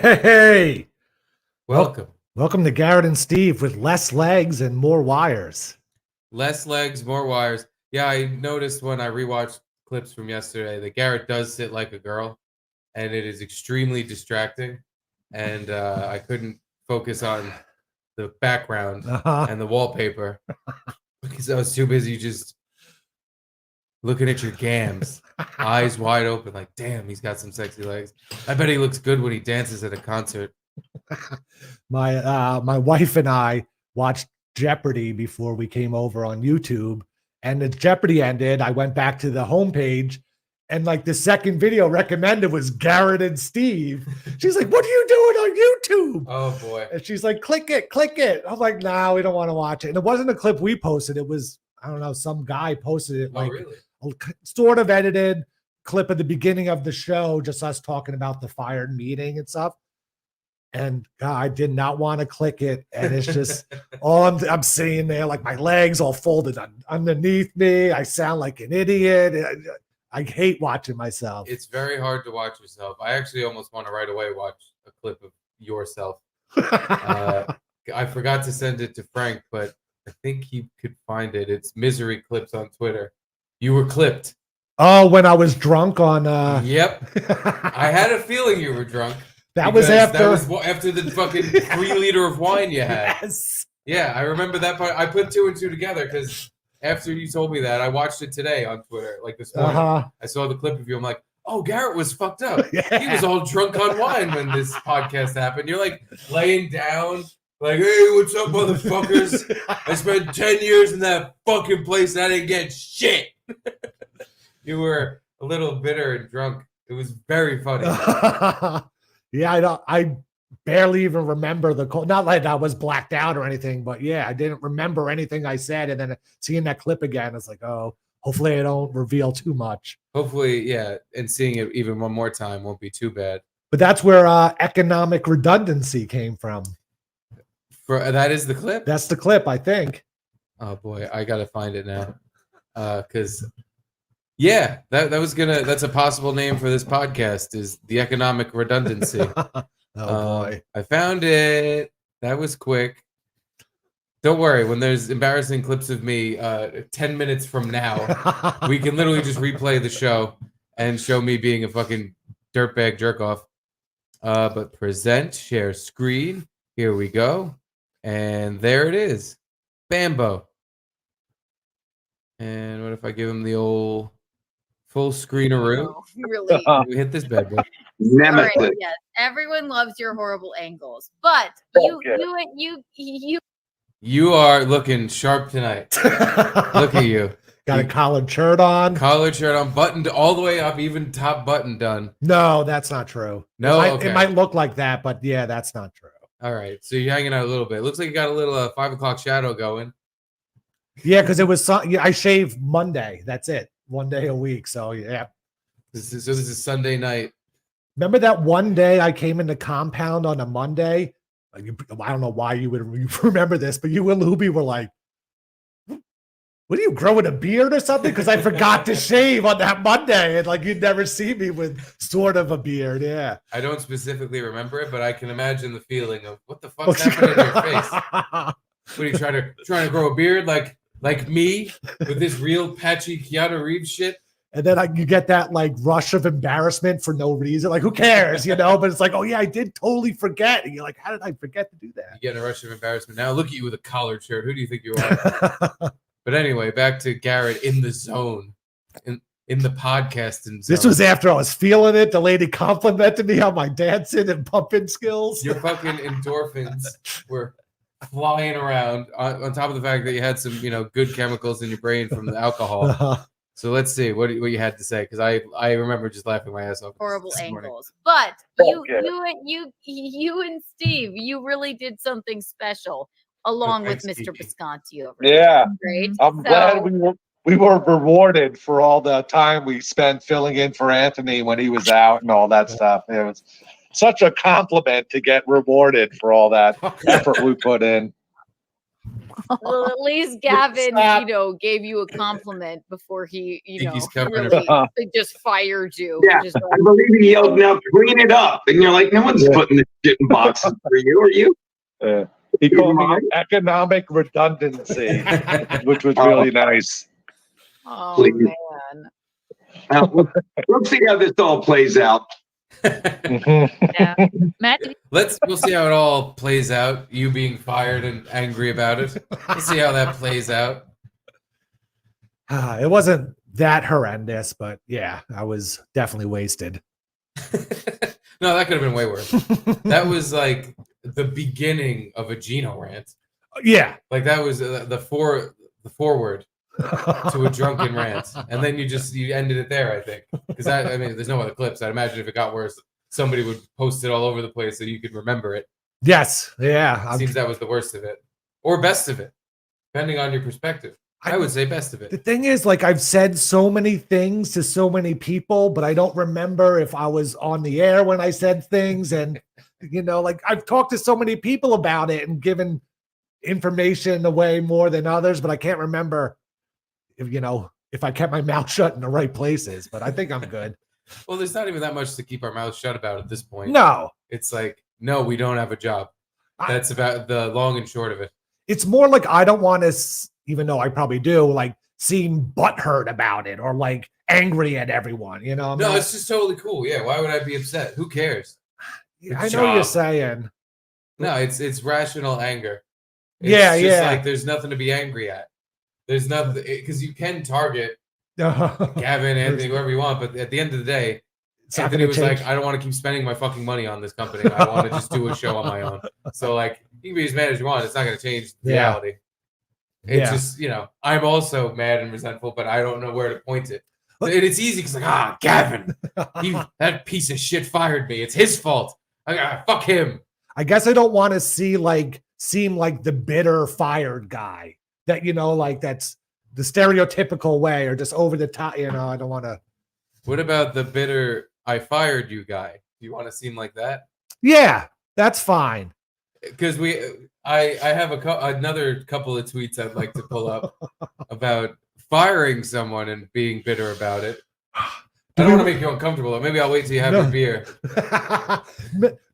Hey, Welcome. welcome to Garrett and Steve with less legs and more wires. Less legs, more wires. Yeah, I noticed when I rewatched clips from yesterday that Garrett does sit like a girl, and it is extremely distracting. And I couldn't focus on the background and the wallpaper because I was too busy just looking at your gams, eyes wide open, like, damn, he's got some sexy legs. I bet he looks good when he dances at a concert. My wife and I watched Jeopardy before we came over on YouTube, and the Jeopardy ended. I went back to the homepage, and like the second video recommended was Garrett and Steve. She's like, "What are you doing on YouTube?" Oh boy! And she's like, "Click it, click it." I'm like, "No, we don't want to watch it." And it wasn't a clip we posted. It was, I don't know, some guy posted it, like, really? Sort of edited clip at the beginning of the show, just us talking about the fired meeting and stuff. And I did not want to click it. And it's just all I'm seeing there, like my legs all folded underneath me. I sound like an idiot. I hate watching myself. It's very hard to watch yourself. I actually almost want to right away watch a clip of yourself. I forgot to send it to Frank, but I think he could find it. It's Misery Clips on Twitter. You were clipped. Oh, when I was drunk on Yep. I had a feeling you were drunk. That was after the fucking 3 liter of wine you had. Yes. Yeah, I remember that part. I put 2 and 2 together because after you told me that, I watched it today on Twitter, like this morning. I saw the clip of you. I'm like, oh, Garrett was fucked up. Yeah. He was all drunk on wine when this podcast happened. You're like laying down, like, hey, what's up, motherfuckers? I spent 10 years in that fucking place and I didn't get shit. You were a little bitter and drunk. It was very funny. Yeah, I barely even remember the call. Not like I was blacked out or anything, but yeah, I didn't remember anything I said. And then seeing that clip again, it's like, oh, hopefully I don't reveal too much. Hopefully, yeah, and seeing it even one more time won't be too bad. But that's where economic redundancy came from. That is the clip? That's the clip, I think. Oh boy, I gotta find it now. Because yeah, that's a possible name for this podcast, is the economic redundancy. Oh boy. I found it. That was quick. Don't worry, when there's embarrassing clips of me 10 minutes from now, we can literally just replay the show and show me being a fucking dirtbag jerk off. But present, share screen. Here we go. And there it is. Bambo. And what if I give him the old full screeneroo? Oh, really? We hit this bad boy. Right, yes, everyone loves your horrible angles, but you are looking sharp tonight. Look at you. Got a collared shirt on. Collared shirt on, buttoned all the way up, even top button done. No, that's not true. No, it might look like that, but yeah, that's not true. All right, so you're hanging out a little bit. Looks like you got a little 5 o'clock shadow going. Yeah, because it was I shave Monday. That's it, 1 day a week. So yeah. This is Sunday night. Remember that one day I came in the compound on a Monday? I don't know why you would remember this, but you and Luby were like, "What are you growing a beard or something?" Because I forgot to shave on that Monday, and like you'd never see me with sort of a beard. Yeah, I don't specifically remember it, but I can imagine the feeling of what the fuck's happening in your face. What are you trying to grow a beard like me with this real patchy Keanu Reeves shit? And then you get that like rush of embarrassment for no reason. Like, who cares, you know? But it's like, oh yeah, I did totally forget. And you're like, how did I forget to do that? You get a rush of embarrassment now. Look at you with a collared shirt. Who do you think you are? But anyway, back to Garrett in the zone, in the podcasting zone. This was after I was feeling it. The lady complimented me on my dancing and pumping skills. Your fucking endorphins were flying around on top of the fact that you had some, good chemicals in your brain from the alcohol. So let's see what you had to say, because I remember just laughing my ass off. Horrible angles, but you and Steve, you really did something special along with Mr. Bisconti over there. Yeah, great. I'm glad we were rewarded for all the time we spent filling in for Anthony when he was out and all that stuff. It was such a compliment to get rewarded for all that effort we put in. Well, at least Gavin, Stop. gave you a compliment before he, Think he's coming. really just fired you. Yeah, Just I believe he yelled, "Now clean it up!" And you're like, "No one's putting this shit in boxes for you, are you?" He called me economic redundancy, which was really nice. oh Please. man. We'll see how this all plays out. Yeah. Matt, We'll see how it all plays out. You being fired and angry about it. We'll see how that plays out. It wasn't that horrendous, but yeah, I was definitely wasted. No, that could have been way worse. That was like the beginning of a Gino rant. Yeah. Like that was the forward to a drunken rant, and then you ended it there. I think because I mean, there's no other clips. I'd imagine if it got worse, somebody would post it all over the place so you could remember it. Yes. Yeah. Seems that was the worst of it, or best of it, depending on your perspective. I would say best of The it. thing is, like, I've said so many things to so many people, but I don't remember if I was on the air when I said things. And, like, I've talked to so many people about it and given information away more than others, but I can't remember if I kept my mouth shut in the right places. But I think I'm good. Well, there's not even that much to keep our mouths shut about at this point. No. It's like, no, we don't have a job. That's about the long and short of it. It's more like I don't want to, even though I probably do, like, seem butthurt about it or like angry at everyone. No, it's just totally cool. Yeah, why would I be upset? Who cares? I know what you're saying. No, it's rational anger. It's Yeah. Like there's nothing to be angry at. There's nothing because you can target Gavin, Anthony, whoever you want, but at the end of the day, Anthony was like, I don't want to keep spending my fucking money on this company. I want to just do a show on my own. So like, you can be as mad as you want. It's not going to change reality. It's just, I'm also mad and resentful, but I don't know where to point it. And it's easy because Gavin, that piece of shit fired me. It's his fault. Fuck him. I guess I don't want to seem like the bitter fired guy that, like that's the stereotypical way or just over the top. I don't want to. What about the bitter I fired you guy? Do you want to seem like that? Yeah, that's fine. Because I have another couple of tweets I'd like to pull up about firing someone and being bitter about it. I don't want to make you uncomfortable. Maybe I'll wait till you have your beer.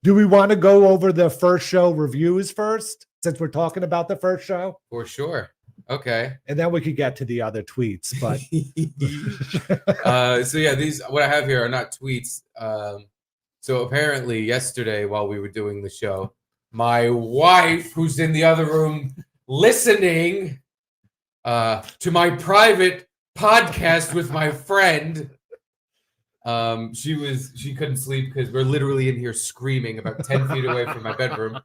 Do we want to go over the first show reviews first, since we're talking about the first show? For sure. Okay. And then we could get to the other tweets. But so yeah, what I have here are not tweets. So apparently yesterday while we were doing the show, my wife, who's in the other room listening to my private podcast with my friend, she couldn't sleep because we're literally in here screaming about 10 feet away from my bedroom.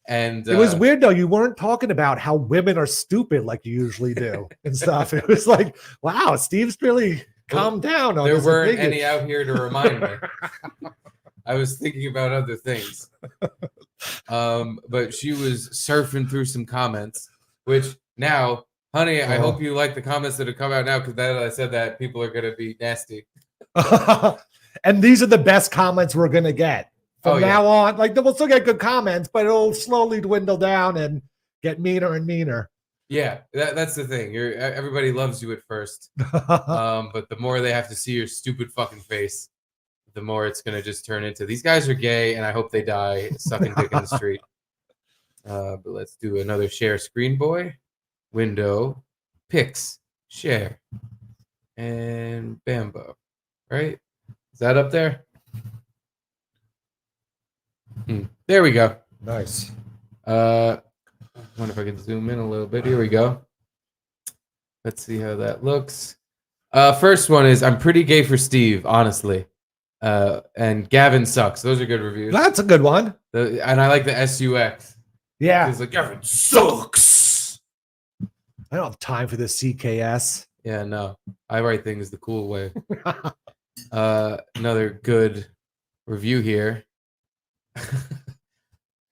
And it was weird though. You weren't talking about how women are stupid like you usually do and stuff. It was like, wow, Steve's really calmed down. There weren't any out here to remind me. I was thinking about other things. But she was surfing through some comments, which now, honey, I hope you like the comments that have come out now, because now that I said that, people are going to be nasty. And these are the best comments we're going to get. From now on, like we'll still get good comments, but it'll slowly dwindle down and get meaner and meaner. Yeah, that's the thing. Everybody loves you at first, but the more they have to see your stupid fucking face, the more it's gonna just turn into these guys are gay, and I hope they die sucking dick in the street. But let's do another share screen, boy. Window, pics, share, and Bambo. Right? Is that up there? There we go. Nice. I wonder if I can zoom in a little bit. Here we go. Let's see how that looks. First one is I'm pretty gay for Steve, honestly. And Gavin sucks. Those are good reviews. That's a good one. And I like the SUX. Yeah. He's like, Gavin sucks. I don't have time for this CKS. Yeah, no. I write things the cool way. Another good review here.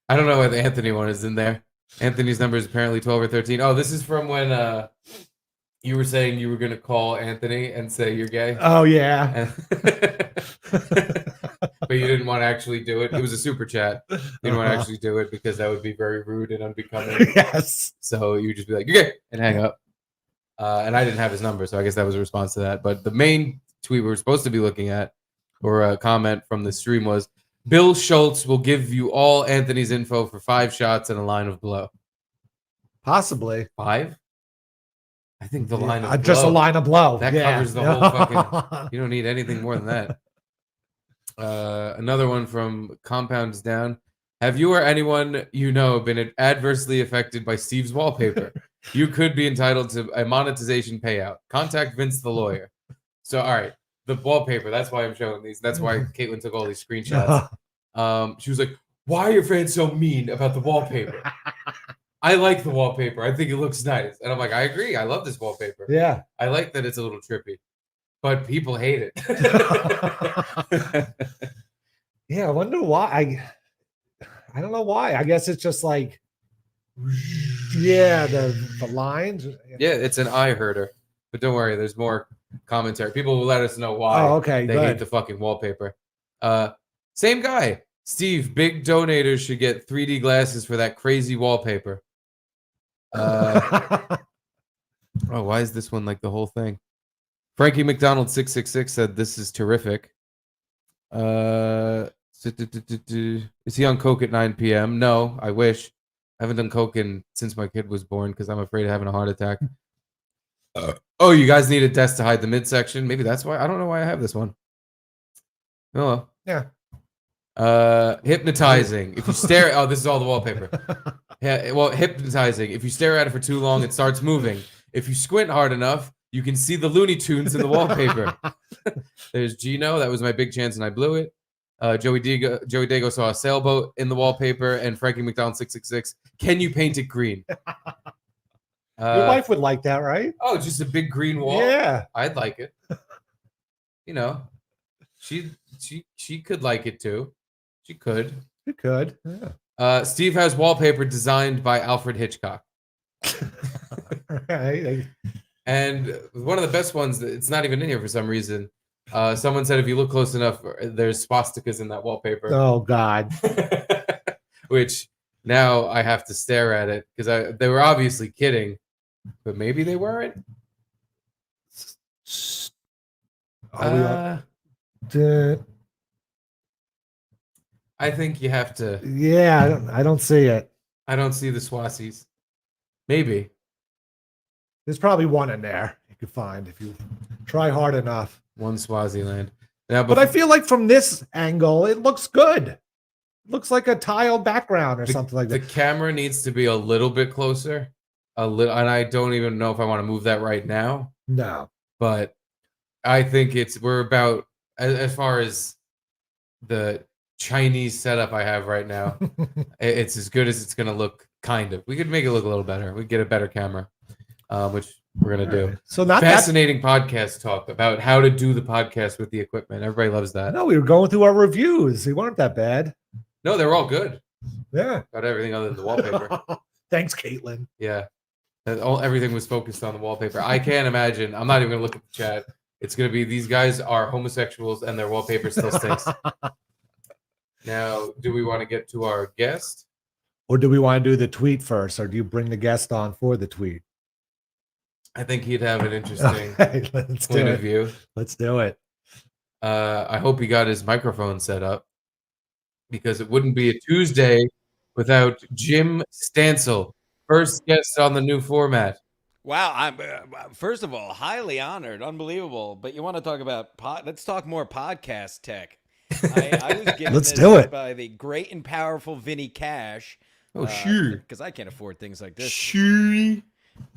I don't know why the Anthony one is in there. Anthony's number is apparently 12 or 13. Oh, this is from when you were saying you were going to call Anthony and say you're gay. Oh, yeah. but you didn't want to actually do it. It was a super chat. You didn't want to actually do it because that would be very rude and unbecoming. Yes. So you just be like, "Okay," and hang up. And I didn't have his number, so I guess that was a response to that. But the main tweet we were supposed to be looking at, or a comment from the stream, was Bill Schultz will give you all Anthony's info for 5 shots and a line of blow. Possibly. 5? I think the line of just blow, a line of blow. that covers the whole fucking. You don't need anything more than that. Another one from Compounds Down. Have you or anyone you know been adversely affected by Steve's wallpaper? You could be entitled to a monetization payout. Contact Vince the lawyer. So, all right, the wallpaper. That's why I'm showing these. That's why Caitlin took all these screenshots. She was like, "Why are your fans so mean about the wallpaper?" I like the wallpaper. I think it looks nice. And I'm like, I agree. I love this wallpaper. Yeah. I like that it's a little trippy. But people hate it. Yeah, I wonder why. I don't know why. I guess it's just like, yeah, the lines. Yeah, it's an eye herder. But don't worry, there's more commentary. People will let us know why okay, they hate the fucking wallpaper. Same guy. Steve, big donators should get 3D glasses for that crazy wallpaper. Oh, why is this one like the whole thing? Frankie McDonald 666 said this is terrific. Is he on coke at 9 p.m.? No, I wish. I haven't done coke since my kid was born because I'm afraid of having a heart attack. Oh, you guys need a desk to hide the midsection. Maybe that's why. I don't know why I have this one. Oh, well. Yeah. Hypnotizing. If you stare at, this is all the wallpaper. Yeah, well, hypnotizing. If you stare at it for too long, it starts moving. If you squint hard enough, you can see the Looney Tunes in the wallpaper. There's Gino. That was my big chance, and I blew it. Joey Dago saw a sailboat in the wallpaper, and Frankie McDonald 666. Can you paint it green? Your wife would like that, right? Oh, just a big green wall. Yeah, I'd like it. You know, she could like it too. She could. You could. Yeah. Steve has wallpaper designed by Alfred Hitchcock. Right. And one of the best ones, it's not even in here for some reason. Someone said if you look close enough, there's swastikas in that wallpaper. Oh, God. Which now I have to stare at it because they were obviously kidding, but maybe they weren't. I think you have to. Yeah, I don't see it. I don't see the Swazies. Maybe. There's probably one in there you could find if you try hard enough. One Swaziland. Now, but I feel like from this angle, it looks good. It looks like a tiled background or something like that. The camera needs to be a little bit closer. And I don't even know if I want to move that right now. No. But I think we're about, as far as the Chinese setup I have right now, it's as good as it's going to look, kind of. We could make it look a little better. We get a better camera, which we're going to do. So not fascinating podcast talk about how to do the podcast with the equipment. Everybody loves that. No, we were going through our reviews. They weren't that bad. No, they were all good. Yeah. About everything other than the wallpaper. Thanks, Caitlin. Yeah. Everything was focused on the wallpaper. I can't imagine. I'm not even going to look at the chat. It's going to be these guys are homosexuals and their wallpaper still stinks. Now, do we want to get to our guest? Or do we want to do the tweet first? Or do you bring the guest on for the tweet? I think he'd have an interesting point of view. Let's do it. I hope he got his microphone set up because it wouldn't be a Tuesday without Jim Stancil, first guest on the new format. Wow, I'm first of all highly honored, unbelievable. But you want to talk about let's talk more podcast tech. I was given Let's this do it by the great and powerful Vinny Cash. Oh, sure. Because I can't afford things like this. Sure.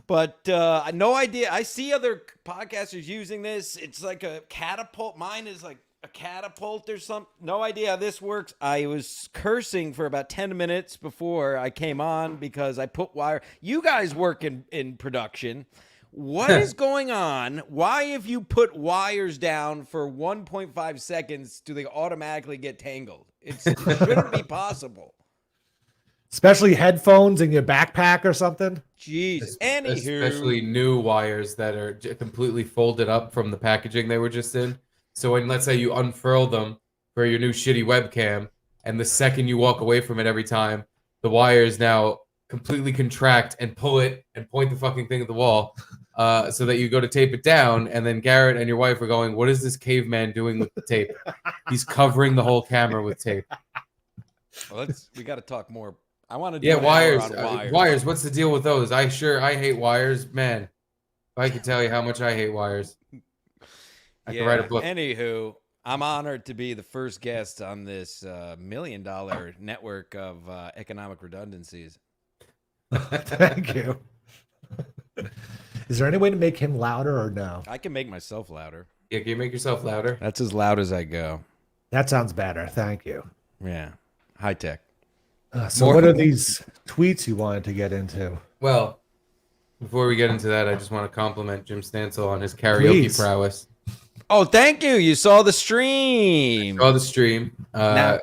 But no idea. I see other podcasters using this. It's like a catapult. Mine is like a catapult or something. No idea how this works. I was cursing for about 10 minutes before I came on because I put wire. You guys work in production. What is going on? Why, if you put wires down for 1.5 seconds, do they automatically get tangled? It shouldn't be possible. Especially headphones in your backpack or something. Jeez. Especially new wires that are completely folded up from the packaging they were just in. So when, let's say, you unfurl them for your new shitty webcam, and the second you walk away from it every time, the wires now completely contract and pull it and point the fucking thing at the wall, so that you go to tape it down, and then Garrett and your wife are going, "What is this caveman doing with the tape? He's covering the whole camera with tape." Well, we got to talk more. I want to do Yeah, an hour wires. on wires. Wires. What's the deal with those? I hate wires, man. If I could tell you how much I hate wires, I could write a book. Anywho, I'm honored to be the first guest on this $1 million network of economic redundancies. Thank you. Is there any way to make him louder or no? I can make myself louder. Yeah, can you make yourself louder? That's as loud as I go. That sounds better. Thank you. Yeah, high tech. So what are these tweets you wanted to get into? Well, before we get into that, I just want to compliment Jim Stancil on his karaoke Please. prowess. Oh, thank you. You saw the stream. Saw the stream. Now-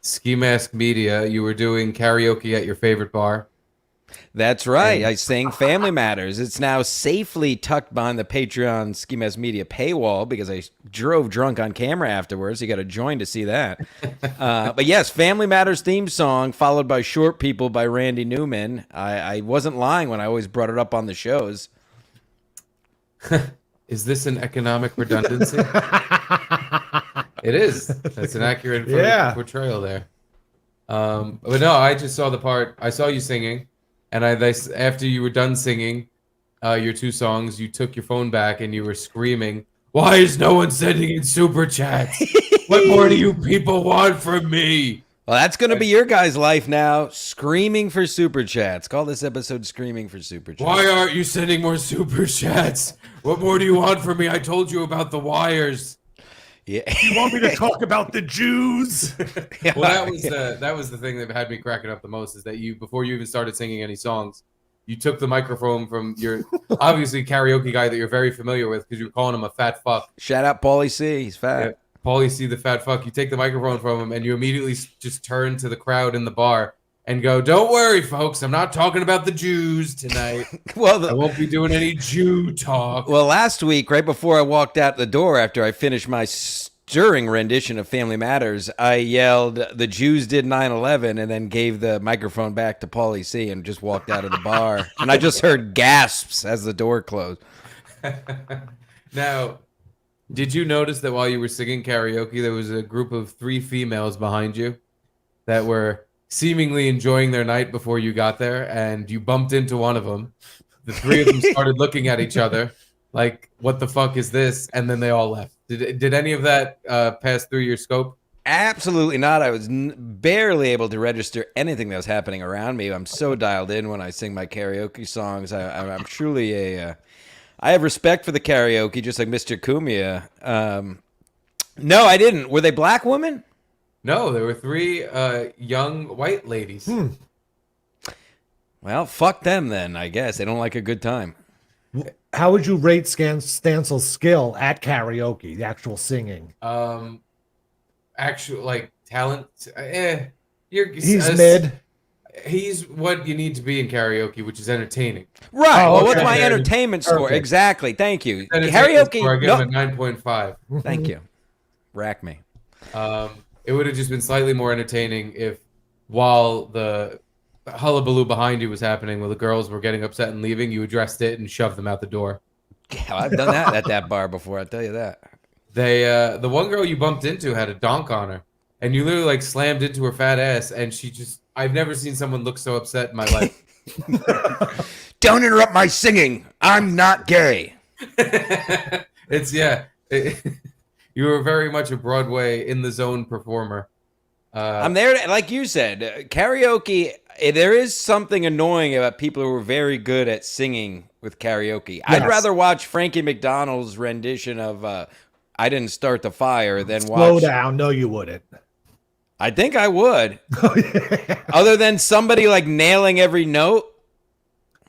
Ski Mask Media, you were doing karaoke at your favorite bar. That's right. I sang Family Matters. It's now safely tucked behind the Patreon Ski Mask Media paywall because I drove drunk on camera afterwards. You got to join to see that. But yes, Family Matters theme song followed by Short People by Randy Newman. I wasn't lying when I always brought it up on the shows. Is this an economic redundancy? It is. That's an accurate portrayal there. But no, I just saw the part. I saw you singing, and after you were done singing your two songs, you took your phone back and you were screaming, "Why is no one sending in super chats? What more do you people want from me?" Well, that's going to be your guys' life now. Screaming for super chats. Call this episode "Screaming for Super Chats." Why aren't you sending more super chats? What more do you want from me? I told you about the wires. Yeah. You want me to talk about the Jews? Well, that was the thing that had me cracking up the most, is that you, before you even started singing any songs, you took the microphone from your obviously karaoke guy that you're very familiar with, because you were calling him a fat fuck. Shout out Paulie C. He's fat. Yeah, Paulie C, the fat fuck. You take the microphone from him and you immediately just turn to the crowd in the bar and go, "Don't worry, folks. I'm not talking about the Jews tonight. Well, I won't be doing any Jew talk." Well, last week, right before I walked out the door after I finished my stirring rendition of Family Matters, I yelled, "The Jews did 9/11," and then gave the microphone back to Paulie C. and just walked out of the bar. And I just heard gasps as the door closed. Now, did you notice that while you were singing karaoke, there was a group of 3 females behind you that were seemingly enjoying their night before you got there, and you bumped into one of them? The 3 of them started looking at each other like, "What the fuck is this?" And then they all left. Did any of that pass through your scope? Absolutely not. I was barely able to register anything that was happening around me. I'm so dialed in when I sing my karaoke songs. I'm truly I have respect for the karaoke, just like Mr. Kumia. No, I didn't. Were they black women? No, there were 3 young white ladies. Well, fuck them then, I guess. They don't like a good time. How would you rate Stancil's skill at karaoke, the actual singing? Actual, like, talent, He's mid. He's what you need to be in karaoke, which is entertaining. Right. Oh, well, okay. what's my entertainment score? Perfect. Exactly. Thank you. Entertainment Karaoke. score, I give him a 9.5. Thank you. Rack me. It would have just been slightly more entertaining if, while the hullabaloo behind you was happening, while the girls were getting upset and leaving, you addressed it and shoved them out the door. Yeah, I've done that at that bar before. I'll tell you that. The one girl you bumped into had a donk on her, and you literally like slammed into her fat ass, and she just, I've never seen someone look so upset in my life. Don't interrupt my singing. I'm not gay. You were very much a Broadway in the zone performer. I'm there, like you said, karaoke. There is something annoying about people who are very good at singing with karaoke. Yes. I'd rather watch Frankie McDonald's rendition of "I Didn't Start the Fire" than Slow watch. down. No, you wouldn't. I think I would. Oh, yeah. Other than somebody like nailing every note.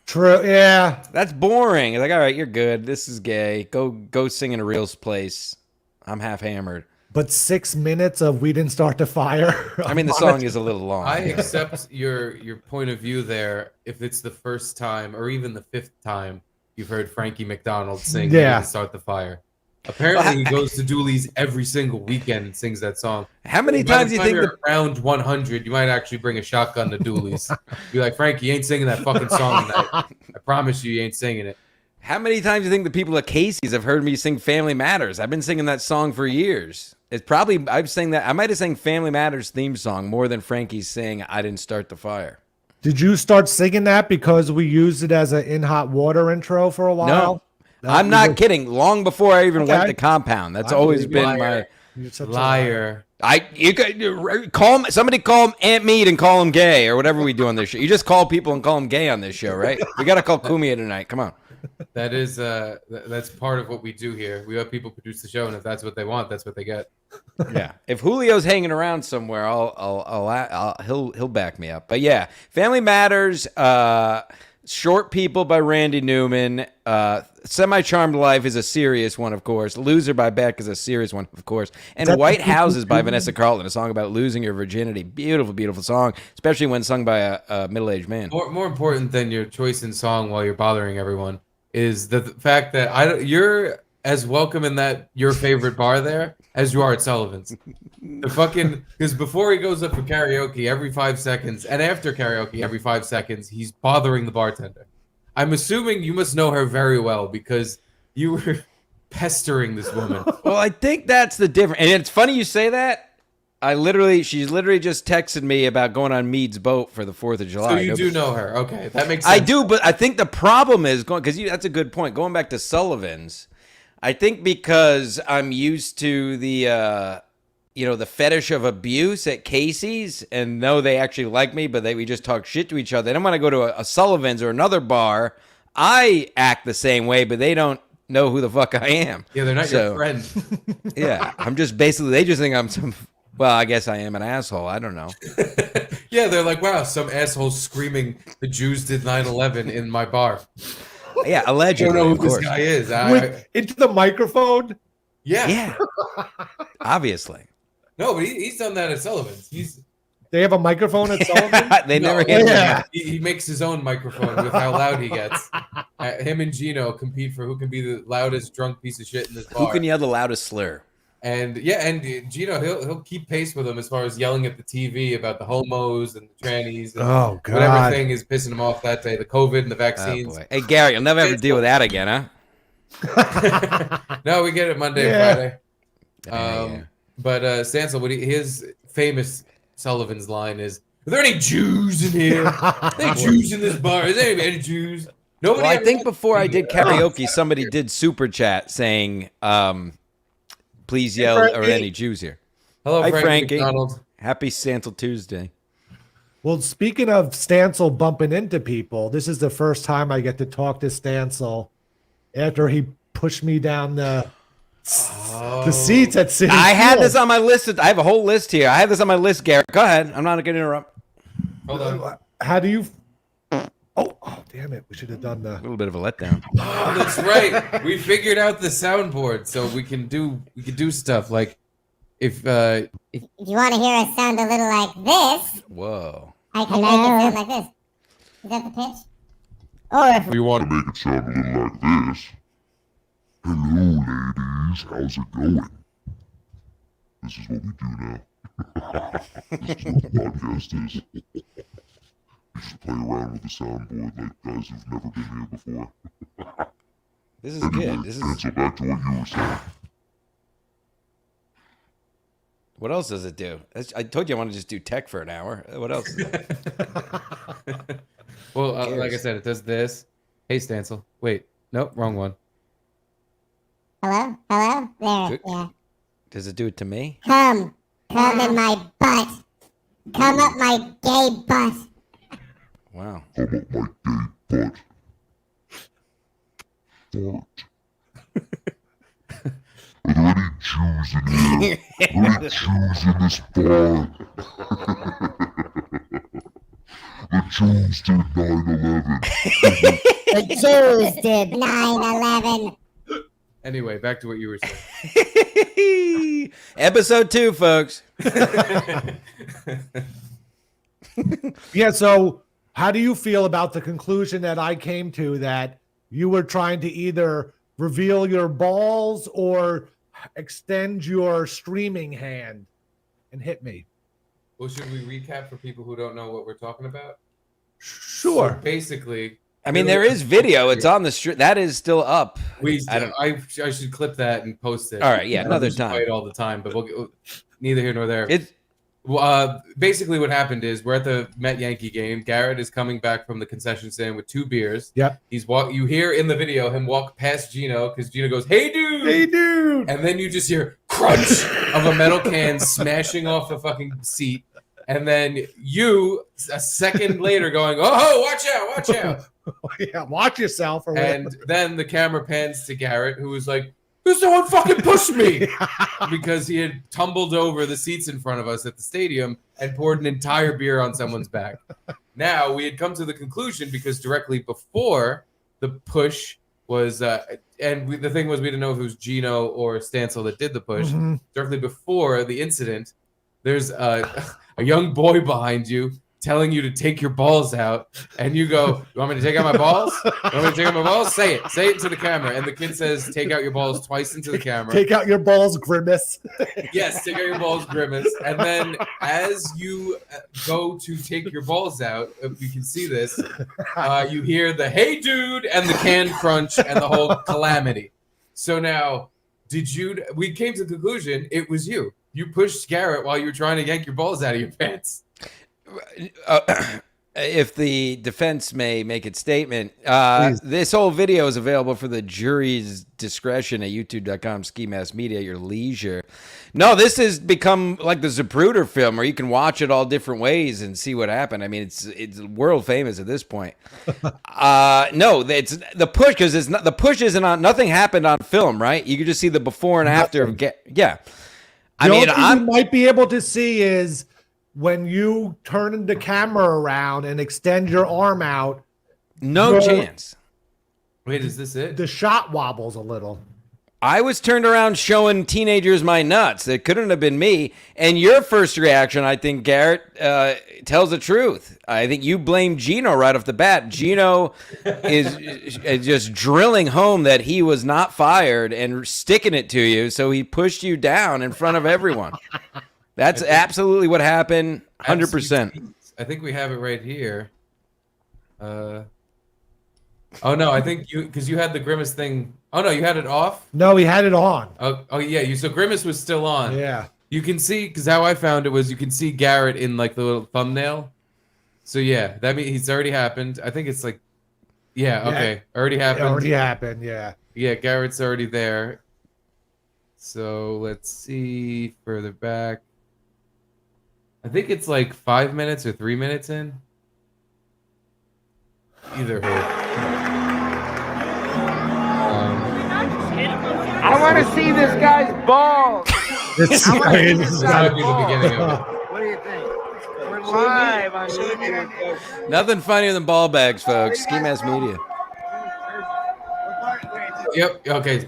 True. Yeah. That's boring. It's like, all right, you're good. This is gay. Go sing in a real place. I'm half hammered. But 6 minutes of "We Didn't Start the Fire." I mean, the song is a little long. I accept your point of view there if it's the first time or even the 5th time you've heard Frankie McDonald sing Yeah. "Start the Fire." Apparently, he goes to Dooley's every single weekend and sings that song. How many By the times do you time think you're around 100, you might actually bring a shotgun to Dooley's. Be like, Frank, you ain't singing that fucking song tonight. I promise you ain't singing it. How many times do you think the people at Casey's have heard me sing Family Matters? I've been singing that song for years. It's probably, I've sang that. I might have sang Family Matters theme song more than Frankie's saying I didn't start the fire. Did you start singing that because we used it as an In Hot Water intro for a while? No, I'm not kidding. Long before I even went to Compound. That's I always believe been liar. my You're such a liar. You could call somebody call him Aunt Mead and call him gay or whatever we do on this show. You just call people and call them gay on this show, right? We got to call Kumia tonight. Come on. That is that's part of what we do here. We have people produce the show, and if that's what they want, that's what they get. Yeah. If Julio's hanging around somewhere, he'll back me up. But yeah, Family Matters, Short People by Randy Newman, Semi-Charmed Life is a serious one, of course. Loser by Beck is a serious one, of course. And White Houses by Vanessa Carlton, a song about losing your virginity. Beautiful, beautiful song, especially when sung by a middle-aged man. More important than your choice in song while you're bothering everyone is the fact that you're as welcome in that your favorite bar there as you are at Sullivan's. Because before he goes up for karaoke every 5 seconds, and after karaoke every 5 seconds, he's bothering the bartender. I'm assuming you must know her very well because you were pestering this woman. Well, I think that's the difference. And it's funny you say that. She's literally just texted me about going on Mead's boat for the 4th of July. So you do know her. Okay, that makes sense. I do, but I think the problem is because that's a good point. Going back to Sullivan's, I think because I'm used to the the fetish of abuse at Casey's and know they actually like me, but we just talk shit to each other. Then when I go to a Sullivan's or another bar, I act the same way, but they don't know who the fuck I am. Yeah, they're not your friend. Yeah, I'm just basically, they just think I'm some, well, I guess I am an asshole. I don't know. Yeah, they're like, wow, some asshole screaming the Jews did 9/11 in my bar. Yeah, allegedly. I don't know who this guy is. Into the microphone? Yeah. Obviously. No, but he's done that at Sullivan's. They have a microphone at Sullivan? never He makes his own microphone with how loud he gets. Him and Gino compete for who can be the loudest drunk piece of shit in this bar. Who can yell the loudest slur? And Gino, he'll keep pace with him as far as yelling at the TV about the homos and the trannies. And oh, God. Whatever thing is pissing him off that day, the COVID and the vaccines. Oh, boy. Hey, Garrett, you'll never have to deal with that again, huh? No, we get it Monday and Friday. Yeah. But Stancil, his famous Sullivan's line is, "Are there any Jews in here? Are there any Jews in this bar? Is there any Jews?" Nobody. Well, I think before I did karaoke, somebody did super chat saying, please yell, are there any Jews here? Hello, Hi, Frankie. McDonald. Happy Stancil Tuesday. Well, speaking of Stancil bumping into people, this is the first time I get to talk to Stancil after he pushed me down the seats at City I had Field. this on my list. I have a whole list here. I have this on my list, Garrett. Go ahead. I'm not going to interrupt. Hold on. How do you... Oh, damn it. We should have done A the... little bit of a letdown. Oh, that's right. We figured out the soundboard, so we can do stuff like if you want to hear us sound a little like this, Whoa. I can make it sound like this. Is that the pitch? Or if We want to make it sound a little like this. Hello, ladies. How's it going? This is what we do now. This is what the podcast is. You should play around with the soundboard like guys who've never been here before. This is Anyway, good. This is. Cancel back to what you were saying. What else does it do? I told you I want to just do tech for an hour. What else? well, like I said, it does this. Hey, Stancil. Wait, nope, wrong one. hello? There, Good. yeah. Does it do it to me? Come in my butt. Come up my gay butt. Wow. How about my gay butt? Fart. Are there any Jews in here? Are there any Jews in this bar? The Jews did 9/11. The Jews did 9/11. Anyway, back to what you were saying. Episode 2, folks. Yeah, so how do you feel about the conclusion that I came to that you were trying to either reveal your balls or extend your streaming hand and hit me. Well, should we recap for people who don't know what we're talking about? Sure. So basically, I mean, there is video. It's on the street. That is still up. I should clip that and post it. All right, yeah, another We should time. play it all the time, but neither here nor there. It's Basically, what happened is we're at the Met Yankee game. Garrett is coming back from the concession stand with 2 beers. Yep. You hear in the video him walk past Gino because Gino goes, "Hey, dude!" Hey, dude. And then you just hear crunch of a metal can smashing off a fucking seat. And then you, a second later, going, "Oh, watch out, watch out." Yeah, watch yourself. Or And then the camera pans to Garrett, who was like, "There's someone fucking pushed me," because he had tumbled over the seats in front of us at the stadium and poured an entire beer on someone's back. Now, we had come to the conclusion because directly before the push was, the thing was we didn't know if it was Gino or Stancil that did the push. Mm-hmm. Directly before the incident, there's a young boy behind you telling you to take your balls out, and you go, "You want me to take out my balls? You want me to take out my balls? Say it into the camera." And the kid says, "Take out your balls" twice into the camera. Take out your balls, Grimace. Yes, take out your balls, Grimace. And then as you go to take your balls out, if you can see this, you hear the "Hey, dude," and the can crunch and the whole calamity. So now, we came to the conclusion it was you. You pushed Garrett while you were trying to yank your balls out of your pants. If the defense may make its statement, this whole video is available for the jury's discretion at youtube.com/ski mask media at your leisure. No, this has become like the Zapruder film where you can watch it all different ways and see what happened. I mean, it's world famous at this point. No, it's the push, because it's not, the push isn't on, nothing happened on film, right? You can just see the before and after. Yeah. The only thing you might be able to see is when you turn the camera around and extend your arm out. No chance. Wait, is this it? The shot wobbles a little. I was turned around showing teenagers my nuts. It couldn't have been me. And your first reaction, I think, Garrett, tells the truth. I think you blame Gino right off the bat. Gino is just drilling home that he was not fired and sticking it to you, so he pushed you down in front of everyone. That's absolutely what happened, 100%. I think we have it right here. Oh no, I think because you had the Grimace thing. Oh no, you had it off? No, he had it on. Oh yeah, so Grimace was still on. Yeah. You can see, because how I found it was you can see Garrett in like the little thumbnail. So yeah, that means it's already happened. I think it's like, okay, already happened. It already happened, yeah. Yeah, Garrett's already there. So let's see further back. I think it's like 5 minutes or 3 minutes in. Either way. I want to see this guy's balls. This might be the beginning of it. What do you think? We're live on YouTube. Nothing funnier than ball bags, folks. Ski Mask Media. Yep. Okay.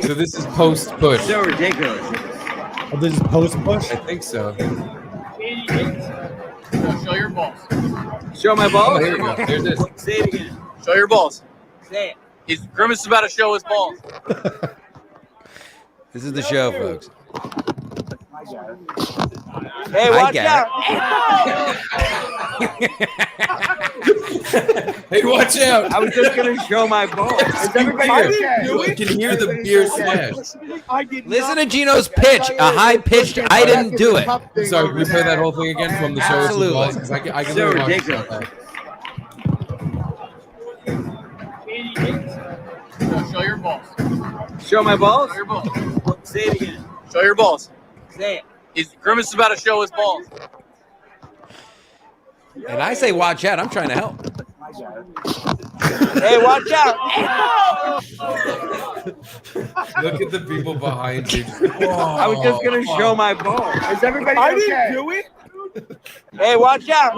So this is post push. So ridiculous. Oh, this is post push? I think so. Show your balls. Show my balls? Oh, here we go. There's this. Say it again. Show your balls. Say it. He's Grimace is about to show his balls. This is the show, folks. Hey, watch out. Hey, watch out. I was just going to show my balls. Is everybody okay? You can hear the beer smash. Listen to Gino's pitch, a high-pitched, I didn't do it. Sorry, can we play that whole thing again from the show? Absolutely. Because I can So really watch ridiculous. that. Show your balls. Show my balls? Show your balls. Say it again. Show your balls. Say it. He's Grimace is about to show his balls. And I say watch out. I'm trying to help. Hey, watch out. Look at the people behind you. I was just going to show my balls. Is everybody okay? I didn't do it. Hey, watch out.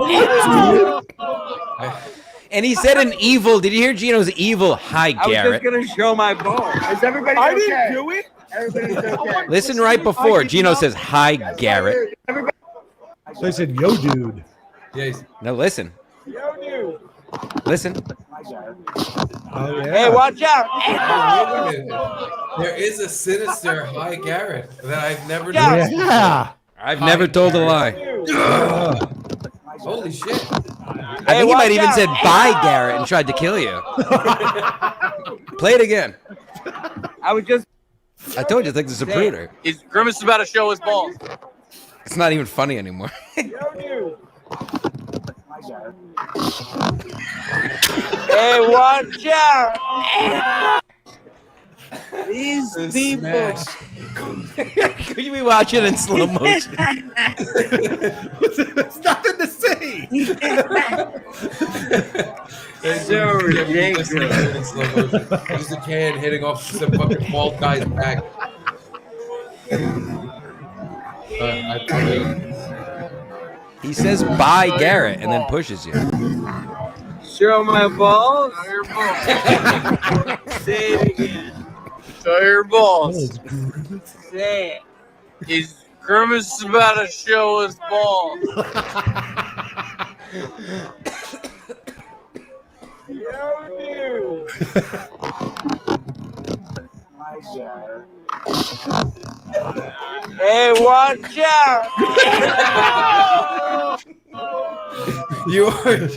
And he said an evil. Did you hear Gino's evil? Hi, I was just Garrett. going to show my balls. Is everybody okay? I didn't do it. Everybody's okay. Listen right before. Gino says, hi, Garrett. They said, yo, dude. Yes. No, listen. Yo, dude. Listen. Oh yeah. Hey, watch out! Wait a minute. There is a sinister hi Garrett that I've never noticed. Yeah. I've never told a lie. Holy shit. I think he might even said bye, Garrett, and tried to kill you. Play it again. I was just. I told you, I think this is a Zapruder. He's Grimace about to show his balls. It's not even funny anymore. Hey, watch out! These people. Could you be watching in slow motion? There's nothing to see. It's so ridiculous. Just a can hitting off some fucking bald guy's back. He says bye, Garrett, and then pushes you. Show my balls. Show your balls. Say it again. Show your balls. Say it. He's Grimace about to show his balls. Hey, watch out! You are.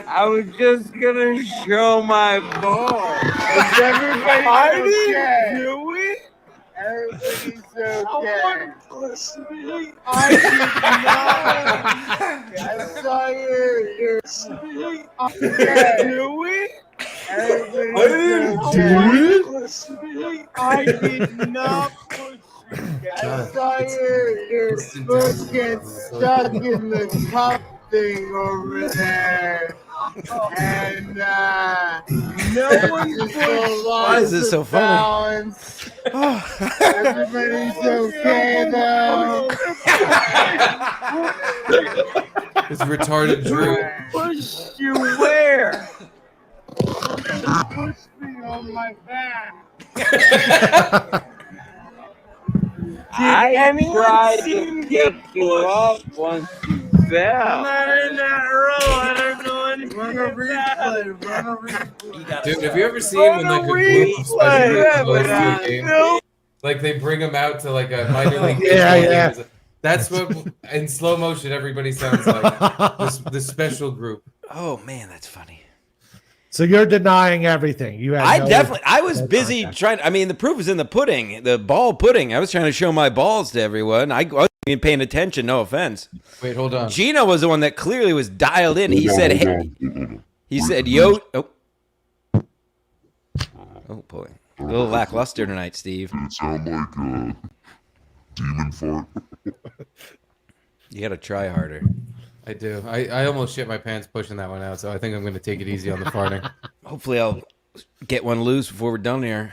I was just gonna show my balls. Is everybody okay? Do it? Everybody's okay. I saw your do it? Everybody's okay. I did not push you. I saw your foot get stuck in the cup thing over there. And no one Why is this so funny? Everybody's okay though. It's retarded Drew. Push you where? Push me on my back. I tried to pick you up once you fell. I'm not in that row. I don't know anything. Run a replay. Dude, have you ever seen when like a group of special groups goes to a game? Like they bring them out to like a minor league baseball game. That's what in slow motion everybody sounds like. This special group. Oh man, that's funny. So you're denying everything. You had I was busy trying. I mean, the proof is in the pudding, the ball pudding. I was trying to show my balls to everyone. I wasn't even paying attention. No offense. Wait, hold on. Gino was the one that clearly was dialed in. He said, "Hey," he said, "Yo." Oh boy, a little lackluster tonight, Steve. Did it sound like a demon fart? You got to try harder. I do. I almost shit my pants pushing that one out, so I think I'm going to take it easy on the farting. Hopefully, I'll get one loose before we're done here.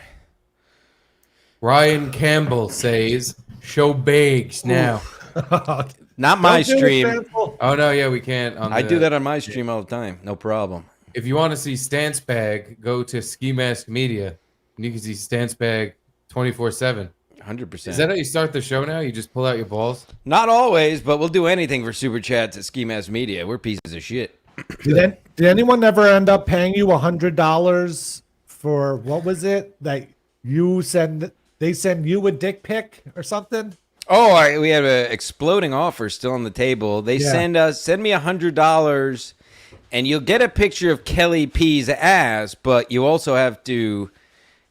Ryan Campbell says, "Show bags now." Not my stream. Oh no, yeah, we can't. I do that on my stream all the time. No problem. If you want to see Stance Bag, go to Ski Mask Media, and you can see Stance Bag 24/7. 100%. Is that how you start the show now? You just pull out your balls? Not always, but we'll do anything for super chats at Ski Mask Media. We're pieces of shit. Did anyone ever end up paying you $100 for what was it that you send? They send you a dick pic or something? Oh, we have an exploding offer still on the table. They send me $100, and you'll get a picture of Kelly P's ass, but you also have to.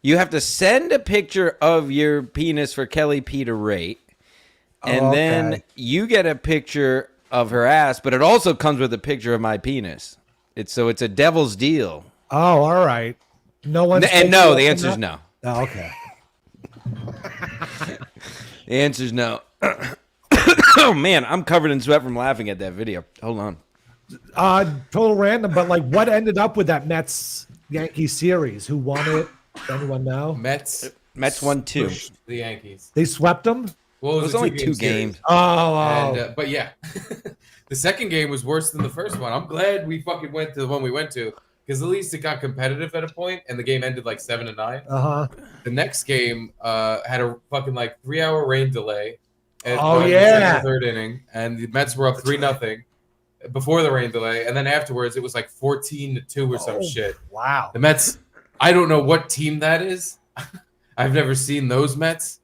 You have to send a picture of your penis for Kelly P to rate, and then you get a picture of her ass, but it also comes with a picture of my penis. It's a devil's deal. Oh, all right. No one. And no, the answer is no. Oh, okay. The answer is no. Oh man, I'm covered in sweat from laughing at that video. Hold on. Total random, but like, what ended up with that Mets Yankee series? Who won it? Anyone know? Mets won 2. The Yankees. They swept them? Well, it was only 2 games. Oh. And, but yeah, the second game was worse than the first one. I'm glad we fucking went to the one we went to, because at least it got competitive at a point, and the game ended like 7-9. Uh-huh. The next game had a fucking like 3-hour rain delay, Oh, going into yeah. the third inning, and the Mets were up 3-0 before the rain delay, and then afterwards it was like 14-2 or some shit. Wow. The Mets. I don't know what team that is. I've never seen those Mets,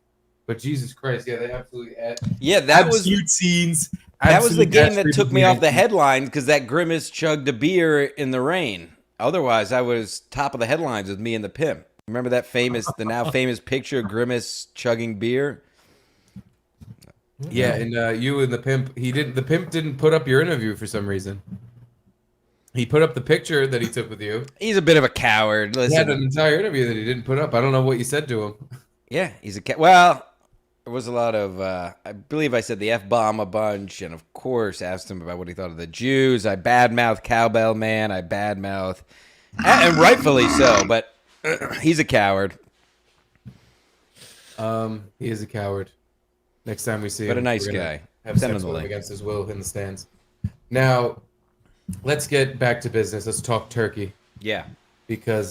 but Jesus Christ, yeah, they absolutely. Yeah, that was scenes. That was the Absolute game that absolute took me off the scenes. headlines because that Grimace chugged a beer in the rain. Otherwise, I was top of the headlines with me and the pimp. Remember that the now famous picture of Grimace chugging beer? Yeah, and you and the pimp. The pimp didn't put up your interview for some reason. He put up the picture that he took with you. He's a bit of a coward. He had an Listen, entire interview that he didn't put up. I don't know what you said to him. yeah, he's a well. There was a lot of, I believe I said the F-bomb a bunch, and of course asked him about what he thought of the Jews. I badmouth Cowbell Man. I badmouth, and rightfully so, but he's a coward. He is a coward. Next time we see him, But a nice we're gonna guy. Have Send him sex the with him link. against his will in the stands. Now, let's get back to business. Let's talk turkey. Yeah. Because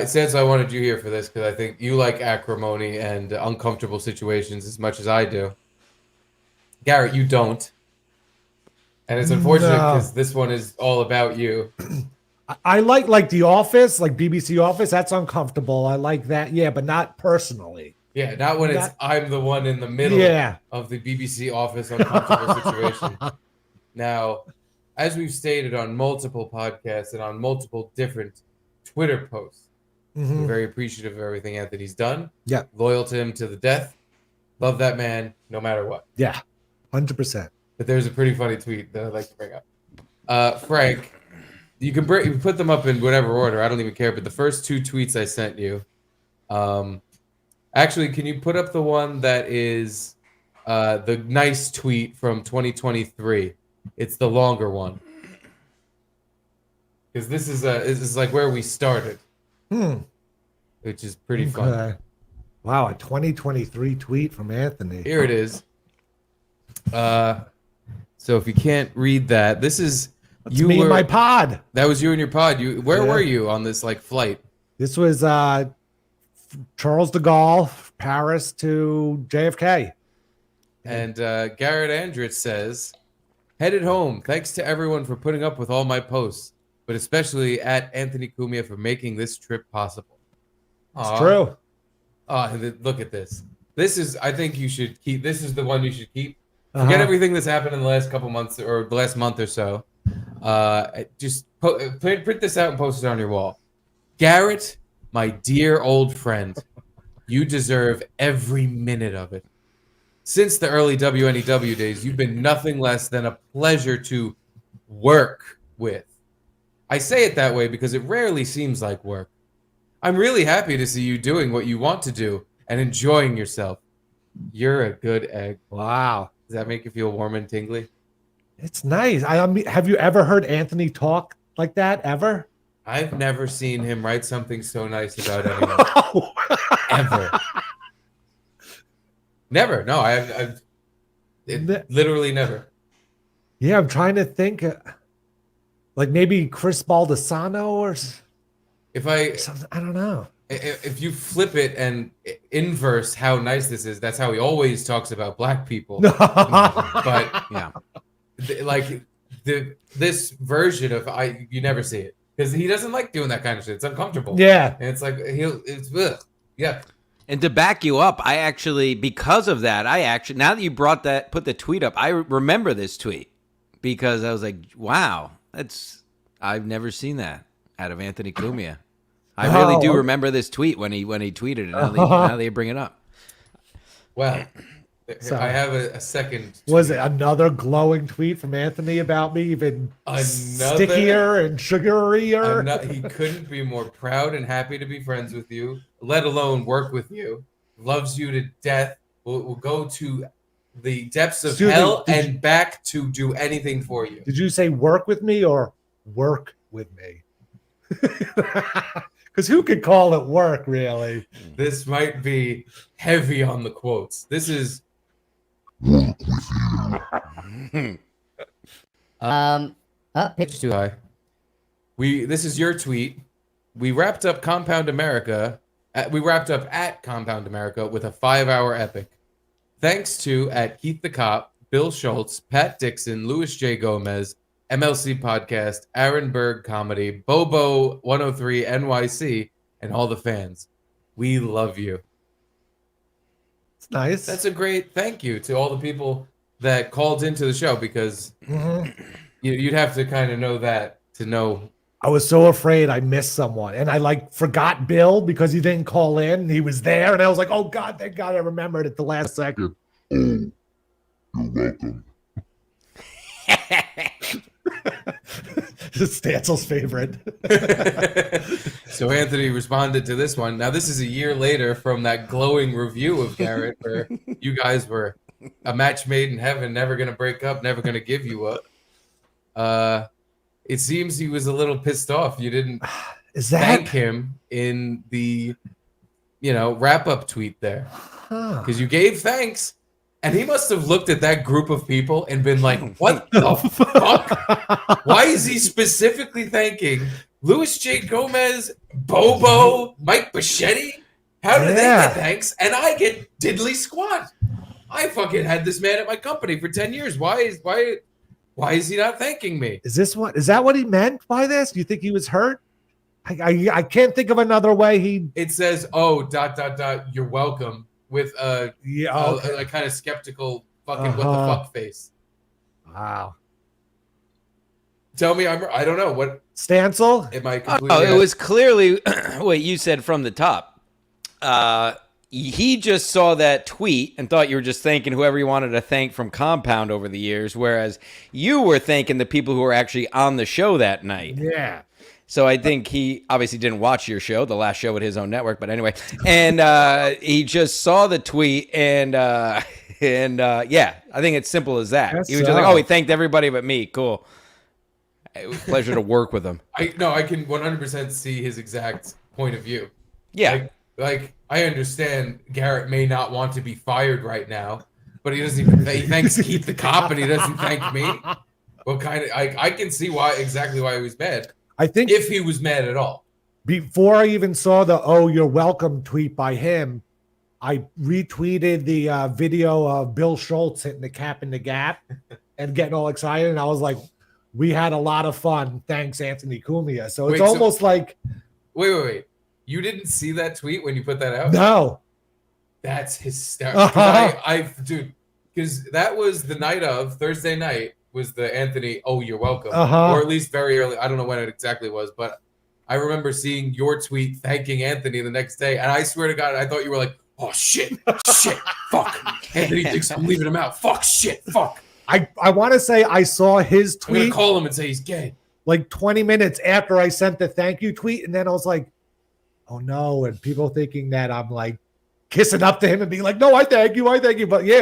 since I wanted you here for this, because I think you like acrimony and uncomfortable situations as much as I do. Garrett, you don't. And it's unfortunate because this one is all about you. I like The Office, like BBC Office. That's uncomfortable. I like that. Yeah, but not personally. Yeah, not when it's I'm the one in the middle of the BBC Office uncomfortable situation. Now, as we've stated on multiple podcasts and on multiple different Twitter posts, we're very appreciative of everything Anthony's done. Yeah. Loyal to him to the death. Love that man no matter what. Yeah, 100%. But there's a pretty funny tweet that I'd like to bring up. Frank, you can put them up in whatever order. I don't even care. But the first two tweets I sent you, actually, can you put up the one that is the nice tweet from 2023? It's the longer one. Because this is like where we started. Which is pretty fun. Wow, a 2023 tweet from Anthony. Here it is. So if you can't read that, this is That's me and my pod. That was you and your pod. Where were you on this flight? This was Charles de Gaulle, Paris to JFK. And Garrett Andrich says, headed home. Thanks to everyone for putting up with all my posts, but especially at Anthony Cumia for making this trip possible. It's true. Look at this. I think you should keep. This is the one you should keep. Forget everything that's happened in the last couple months or the last month or so. Just print this out and post it on your wall. Garrett, my dear old friend, you deserve every minute of it. Since the early WNEW days, you've been nothing less than a pleasure to work with. I say it that way because it rarely seems like work. I'm really happy to see you doing what you want to do and enjoying yourself. You're a good egg. Wow. Does that make you feel warm and tingly? It's nice. Have you ever heard Anthony talk like that ever? I've never seen him write something so nice about anyone. Ever. Never. No, I've literally never. Yeah, I'm trying to think. Like maybe Chris Baldessano or something. I don't know. If you flip it and inverse how nice this is, that's how he always talks about black people. But yeah, this version of you never see it because he doesn't like doing that kind of shit. It's uncomfortable. Yeah, and it's like yeah. And to back you up, because of that, now that you put the tweet up, I remember this tweet because I was like, wow, I've never seen that out of Anthony Cumia. I really do remember this tweet when he tweeted it. Now they bring it up. Well, I have a second tweet. Was it another glowing tweet from Anthony about me, even stickier and sugarier? He couldn't be more proud and happy to be friends with you, let alone work with you. Loves you to death. Will go to the depths of hell and back to do anything for you. Did you say work with me or work with me? Because who could call it work, really? This might be heavy on the quotes. This is pitch too high. This is your tweet. We wrapped up Compound America. We wrapped up at Compound America with a 5-hour epic. Thanks to at Keith the Cop, Bill Schultz, Pat Dixon, Louis J. Gomez, MLC Podcast, Aaron Berg Comedy, Bobo 103 NYC, and all the fans. We love you. It's nice. That's a great thank you to all the people that called into the show, because you'd have to kind of know that to know. I was so afraid I missed someone, and I like forgot Bill because he didn't call in. He was there, and I was like, "Oh God, thank God I remembered at the last second." Oh, you're welcome. This is Stancil's favorite. So Anthony responded to this one. Now this is a year later from that glowing review of Garrett, where you guys were a match made in heaven, never gonna break up, never gonna give you up. It seems he was a little pissed off. You didn't thank him in the, wrap-up tweet there, because you gave thanks, and he must have looked at that group of people and been like, "What the fuck? Why is he specifically thanking Louis J. Gomez, Bobo, Mike Bichetti? How do they get thanks, and I get diddly squat? I fucking had this man at my company for 10 years. Why is he not thanking me?" Is that what he meant by this? Do you think he was hurt? I can't think of another way It says, "Oh, ... you're welcome," with a kind of skeptical fucking what the fuck face. Wow. Tell me, I don't know what Stancil. Am I completely? Oh, it was clearly what you said from the top. He just saw that tweet and thought you were just thanking whoever you wanted to thank from Compound over the years, whereas you were thanking the people who were actually on the show that night. Yeah. So I think he obviously didn't watch your show, the last show with his own network, but anyway. And he just saw the tweet and I think it's simple as that. He was just like, "Oh, he thanked everybody but me. Cool. It was a pleasure to work with him." I can 100% see his exact point of view. Yeah. Like I understand Garrett may not want to be fired right now, but he doesn't even he thanks Keith the Cop and he doesn't thank me. Well, kind of, I can see exactly why he was mad. I think if he was mad at all. Before I even saw the "Oh, you're welcome" tweet by him, I retweeted the video of Bill Schultz hitting the cap in the gap and getting all excited. And I was like, "We had a lot of fun. Thanks, Anthony Cumia." So it's almost like. Wait. You didn't see that tweet when you put that out? No. That's hysterical. Dude, because that was the night of Thursday night was the Anthony, "Oh, you're welcome." Or at least very early. I don't know when it exactly was, but I remember seeing your tweet thanking Anthony the next day. And I swear to God, I thought you were like, "Oh, shit, fuck. Anthony thinks I'm leaving him out. Fuck, shit, fuck." I want to say I saw his tweet. I'm going to call him and say he's gay. Like 20 minutes after I sent the thank you tweet. And then I was like, "Oh no." And people thinking that I'm like kissing up to him and being like, "No, I thank you. But yeah,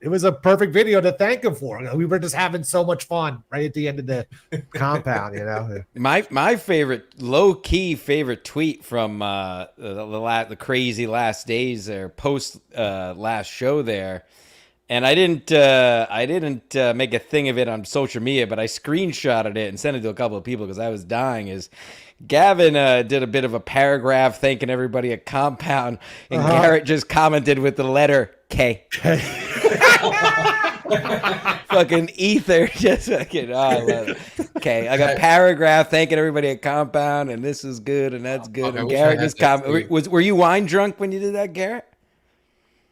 it was a perfect video to thank him for. We were just having so much fun right at the end of the compound, My favorite, low-key favorite tweet from the crazy last days or post last show there, and I didn't make a thing of it on social media, but I screenshotted it and sent it to a couple of people because I was dying. Is Gavin did a bit of a paragraph thanking everybody at Compound, and Garrett just commented with the letter K. Fucking ether, just fucking. Oh, I love it. Okay, I got paragraph thanking everybody at Compound, and this is good, and that's good. And Garrett just commented. Were you wine drunk when you did that, Garrett?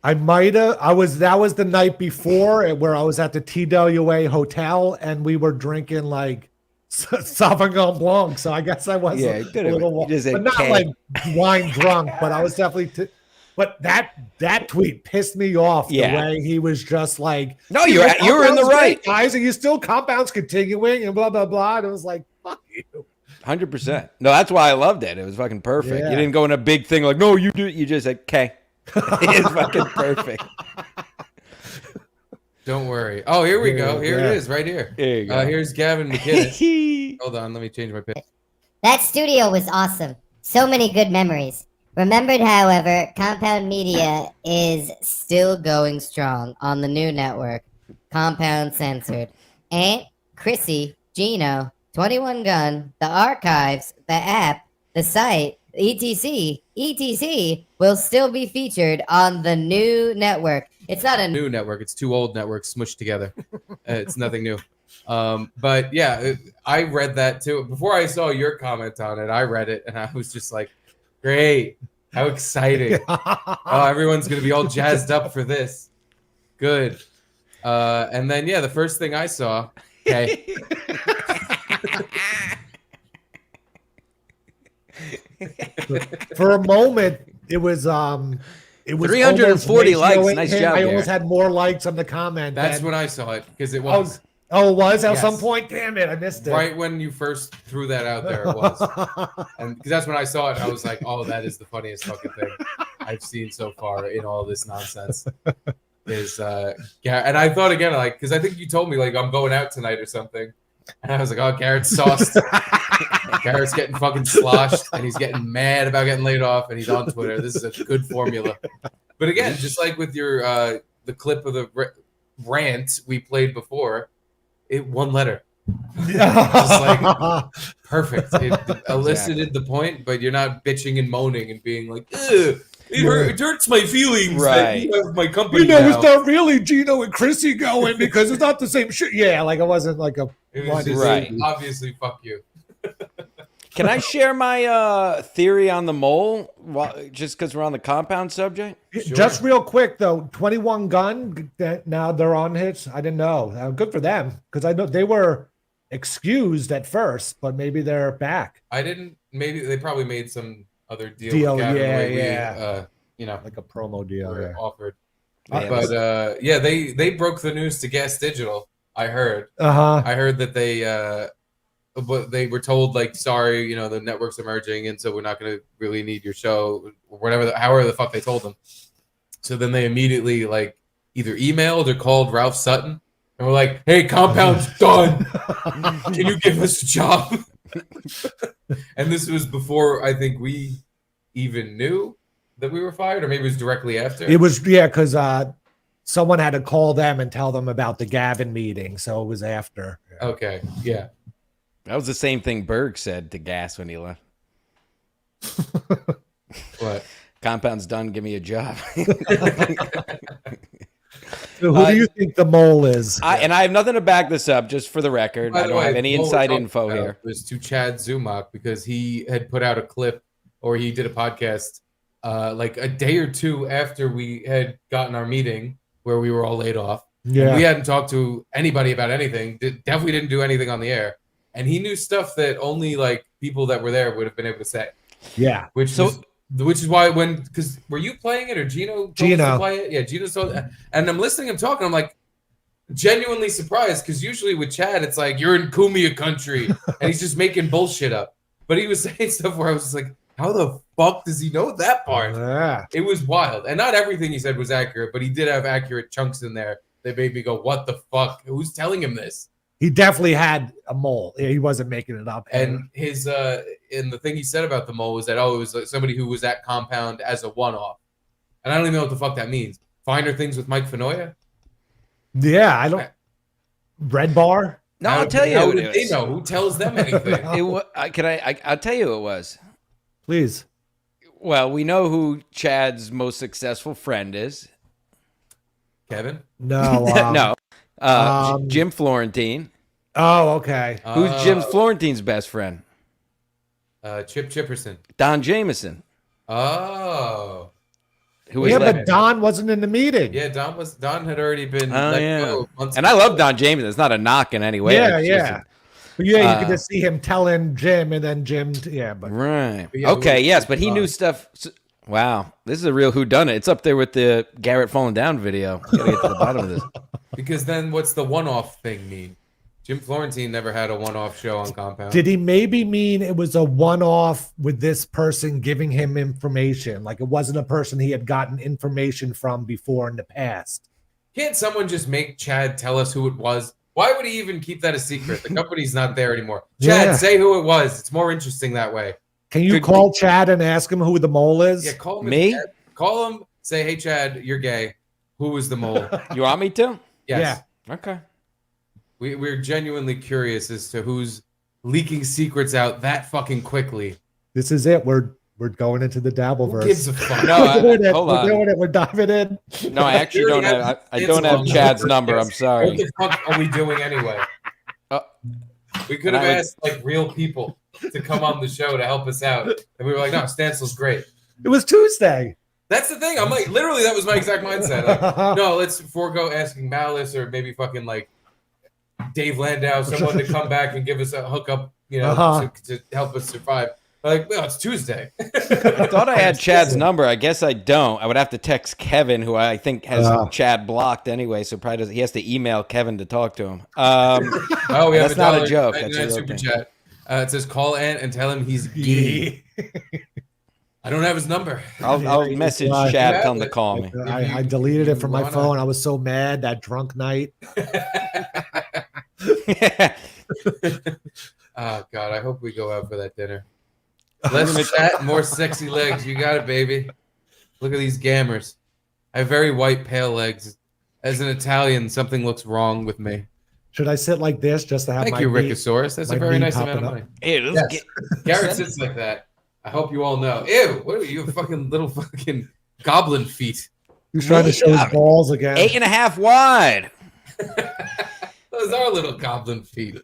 I might have. That was the night before where I was at the TWA hotel, and we were drinking like Sauvignon Blanc. So I guess I was a little, but not like wine drunk. But I was definitely. But that tweet pissed me off the way he was just like, "No, you were in the right, guys, and you still Compound's continuing and blah blah blah." And it was like, "Fuck you." 100%. No, that's why I loved it. It was fucking perfect. Yeah. You didn't go in a big thing like, "No, you do." You just said, "K." It's fucking perfect. Don't worry. Oh, here we go. Here it is, right here. Here you go. Here's Gavin McKinnon. Hold on, let me change my picture. That studio was awesome. So many good memories. Remembered, however, Compound Media is still going strong on the new network, Compound Censored. Ant, Chrissy, Gino, 21 Gun, the archives, the app, the site, ETC will still be featured on the new network. It's not a New network. It's two old networks smushed together. It's nothing new. But yeah, I read that too. Before I saw your comment on it, I read it and I was just like, great. How exciting. Oh, everyone's going to be all jazzed up for this. Good. And then, yeah, the first thing I saw, okay. For a moment, it was 340 likes. Nice job, I almost Garrett. had more likes on the comment. That's than, when I saw it because it was. Oh, it was at Yes. some point. Damn it, I missed it. Right when you first threw that out there, it was. And because that's when I saw it, I was like, oh, that is the funniest fucking thing I've seen so far in all this nonsense. Is and I thought again, like, because I think you told me like I'm going out tonight or something. And I was like, oh, Garrett's sauced. Garrett's getting fucking sloshed and he's getting mad about getting laid off and he's on Twitter. This is a good formula. But again, just like with your the clip of the rant we played before, it one letter. Just like perfect. It elicited the point, but you're not bitching and moaning and being like, ugh. It hurts my feelings that you have my company now. It's not really Gino and Chrissy going because it's not the same shit. Yeah, like it wasn't like a It was just Right. obviously fuck you. Can I share my theory on the mole? Just because we're on the compound subject. Just real quick though, 21 Gun. Now they're on hits. I didn't know. Good for them because I know they were excused at first, but maybe they're back. I didn't. Maybe they probably made some other deal. With Gavin the way we, like a promo deal. were Yeah. offered. Yeah, But yeah, they broke the news to Gas Digital. I heard. I heard that they were told like, sorry, the network's emerging, and so we're not going to really need your show, or whatever, however the fuck they told them. So then they immediately like either emailed or called Ralph Sutton, and were like, "Hey, Compound's done. Can you give us a job?" And this was before I think we even knew that we were fired, or maybe it was directly after. It was because someone had to call them and tell them about the Gavin meeting, so it was after. Okay, yeah. That was the same thing Berg said to Gas when he left. What? Compound's done. Give me a job. So who do you think the mole is? And I have nothing to back this up, just for the record. By I the don't way, have any what we're inside talking info about here. was to Chad Zumach because he had put out a clip, or he did a podcast like a day or two after we had gotten our meeting where we were all laid off. Yeah. And we hadn't talked to anybody about anything. Definitely didn't do anything on the air. And he knew stuff that only like people that were there would have been able to say. Yeah. Which is why because were you playing it or Gino told us to play it? Yeah, Gino told, and I'm listening him talking. I'm like genuinely surprised because usually with Chad it's like you're in Kumia country and he's just making bullshit up. But he was saying stuff where I was just like, how the fuck does he know that part? Yeah. It was wild, and not everything he said was accurate, but he did have accurate chunks in there that made me go, "What the fuck? Who's telling him this?" He definitely had a mole. He wasn't making it up. And his and the thing he said about the mole was that it was like somebody who was at Compound as a one-off, and I don't even know what the fuck that means. Finer Things with Mike Fenoya? Yeah, I don't. Red Bar. No, I'll tell you. How Who did they know? Who tells them anything? I'll tell you who it was. Please. Well, we know who Chad's most successful friend is. Kevin? No. No. Jim Florentine. Oh, okay. Who's Jim Florentine's best friend? Chip Chipperson. Don Jameson. Oh. Who was but Don wasn't in the meeting. Yeah, Don had already been let go go. months And ago. I love Don Jameson. It's not a knock in any way. Yeah, It's yeah. But you could just see him telling Jim, and then Jim. But right. But yeah, Okay. Yes, but he Don. knew stuff. Wow, this is a real whodunit. It's up there with the Garrett falling down video. Gotta get to the bottom of this. Because then, what's the one-off thing mean? Jim Florentine never had a one-off show on Compound. Did he maybe mean it was a one-off with this person giving him information? Like it wasn't a person he had gotten information from before in the past. Can't someone just make Chad tell us who it was? Why would he even keep that a secret? The company's not there anymore. Chad, say who it was. It's more interesting that way. Can you call Chad and ask him who the mole is? Yeah, call him. Me? Chad. Call him. Say, hey, Chad, you're gay. Who was the mole? You want me to? Yes. Yeah. Okay. We're genuinely curious as to who's leaking secrets out that fucking quickly. This is it. We're We're going into the Dabbleverse. Who gives a fuck? No, We're doing it. hold We're on. doing it. We're diving in. No, I actually don't have. I don't have Chad's number. I'm sorry. What the fuck are we doing anyway? We could have asked like real people to come on the show to help us out, and we were like, "No, Stancil's great." It was Tuesday. That's the thing. I'm like, literally, that was my exact mindset. Like, no, let's forego asking Malice or maybe fucking like Dave Landau, someone to come back and give us a hookup, you know, to help us survive. Like, well, it's Tuesday. I thought I had Chad's number. I guess I don't. I would have to text Kevin, who I think has Chad blocked anyway, so probably he has to email Kevin to talk to him. Oh, we have that's not a joke. That's That's a super real thing. chat. It says call Ant and tell him he's gay. I don't have his number. I'll message Chad, tell him to call me. I deleted it from my phone. I was so mad that drunk night. Oh God, I hope we go out for that dinner. Less chat, more sexy legs. You got it, baby. Look at these gammers. I have very white, pale legs. As an Italian, something looks wrong with me. Should I sit like this just to have Thank my you, knee- Rickosaurus. That's my a very knee nice amount of popping money. Hey, Yes. Garrett sits like that. I hope you all know. Ew, what are you, fucking little fucking goblin feet? He's trying to show his balls again. 8.5 wide. Those are little goblin feet.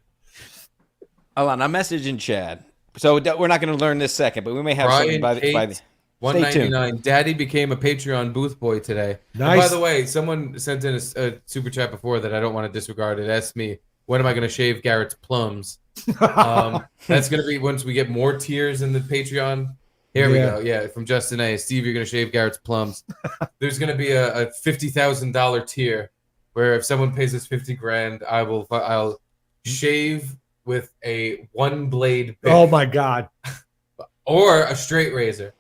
Hold on, I'm messaging Chad. So we're not going to learn this second, but we may have something by the. Stay tuned. $1.99. Daddy became a Patreon booth boy today. Nice. And by the way, someone sent in a super chat before that I don't want to disregard. It asked me, when am I going to shave Garrett's plums? That's going to be once we get more tiers in the Patreon. Here we go. Yeah, from Justin A. Steve, you're going to shave Garrett's plums. There's going to be a $50,000 tier where if someone pays us $50,000, I'll shave with a one blade bit. Oh my God. Or a straight razor.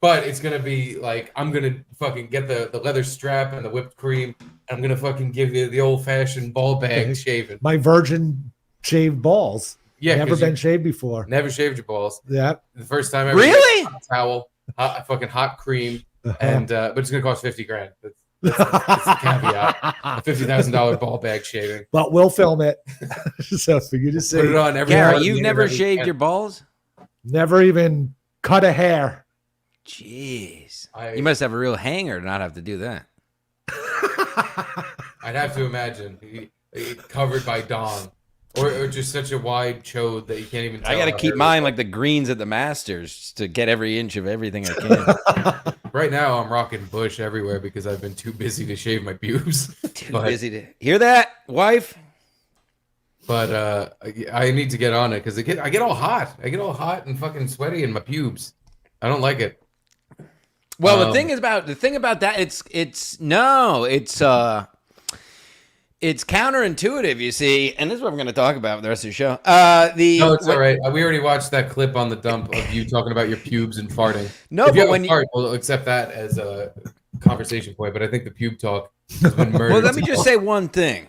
But it's going to be like, I'm going to fucking get the leather strap and the whipped cream. And I'm going to fucking give you the old fashioned ball bag shaving. My virgin shaved balls. Yeah. Never been shaved before. Never shaved your balls. Yeah. The first time ever. Really? Hot towel, fucking hot cream. And, but it's going to cost $50,000. That's the caveat. A $50,000 ball bag shaving. But we'll film it. So for you to see. Put it on every Garrett, you've never shaved your balls? Never even cut a hair. Jeez. You must have a real hanger to not have to do that. I'd have to imagine. Covered by dong. Or just such a wide chode that you can't even tell. I got to keep mine like the greens at the Masters to get every inch of everything I can. Right now, I'm rocking bush everywhere because I've been too busy to shave my pubes. Too busy to hear that, wife. But I need to get on it because I get all hot. I get all hot and fucking sweaty in my pubes. I don't like it. Well, the thing about that, it's counterintuitive, you see, and this is what we're going to talk about for the rest of the show. No, it's all right. We already watched that clip on the dump of you talking about your pubes and farting. No, if you but have when a fart, we'll accept that as a conversation point. But I think the pube talk has been murdered. Well, let me just say one thing.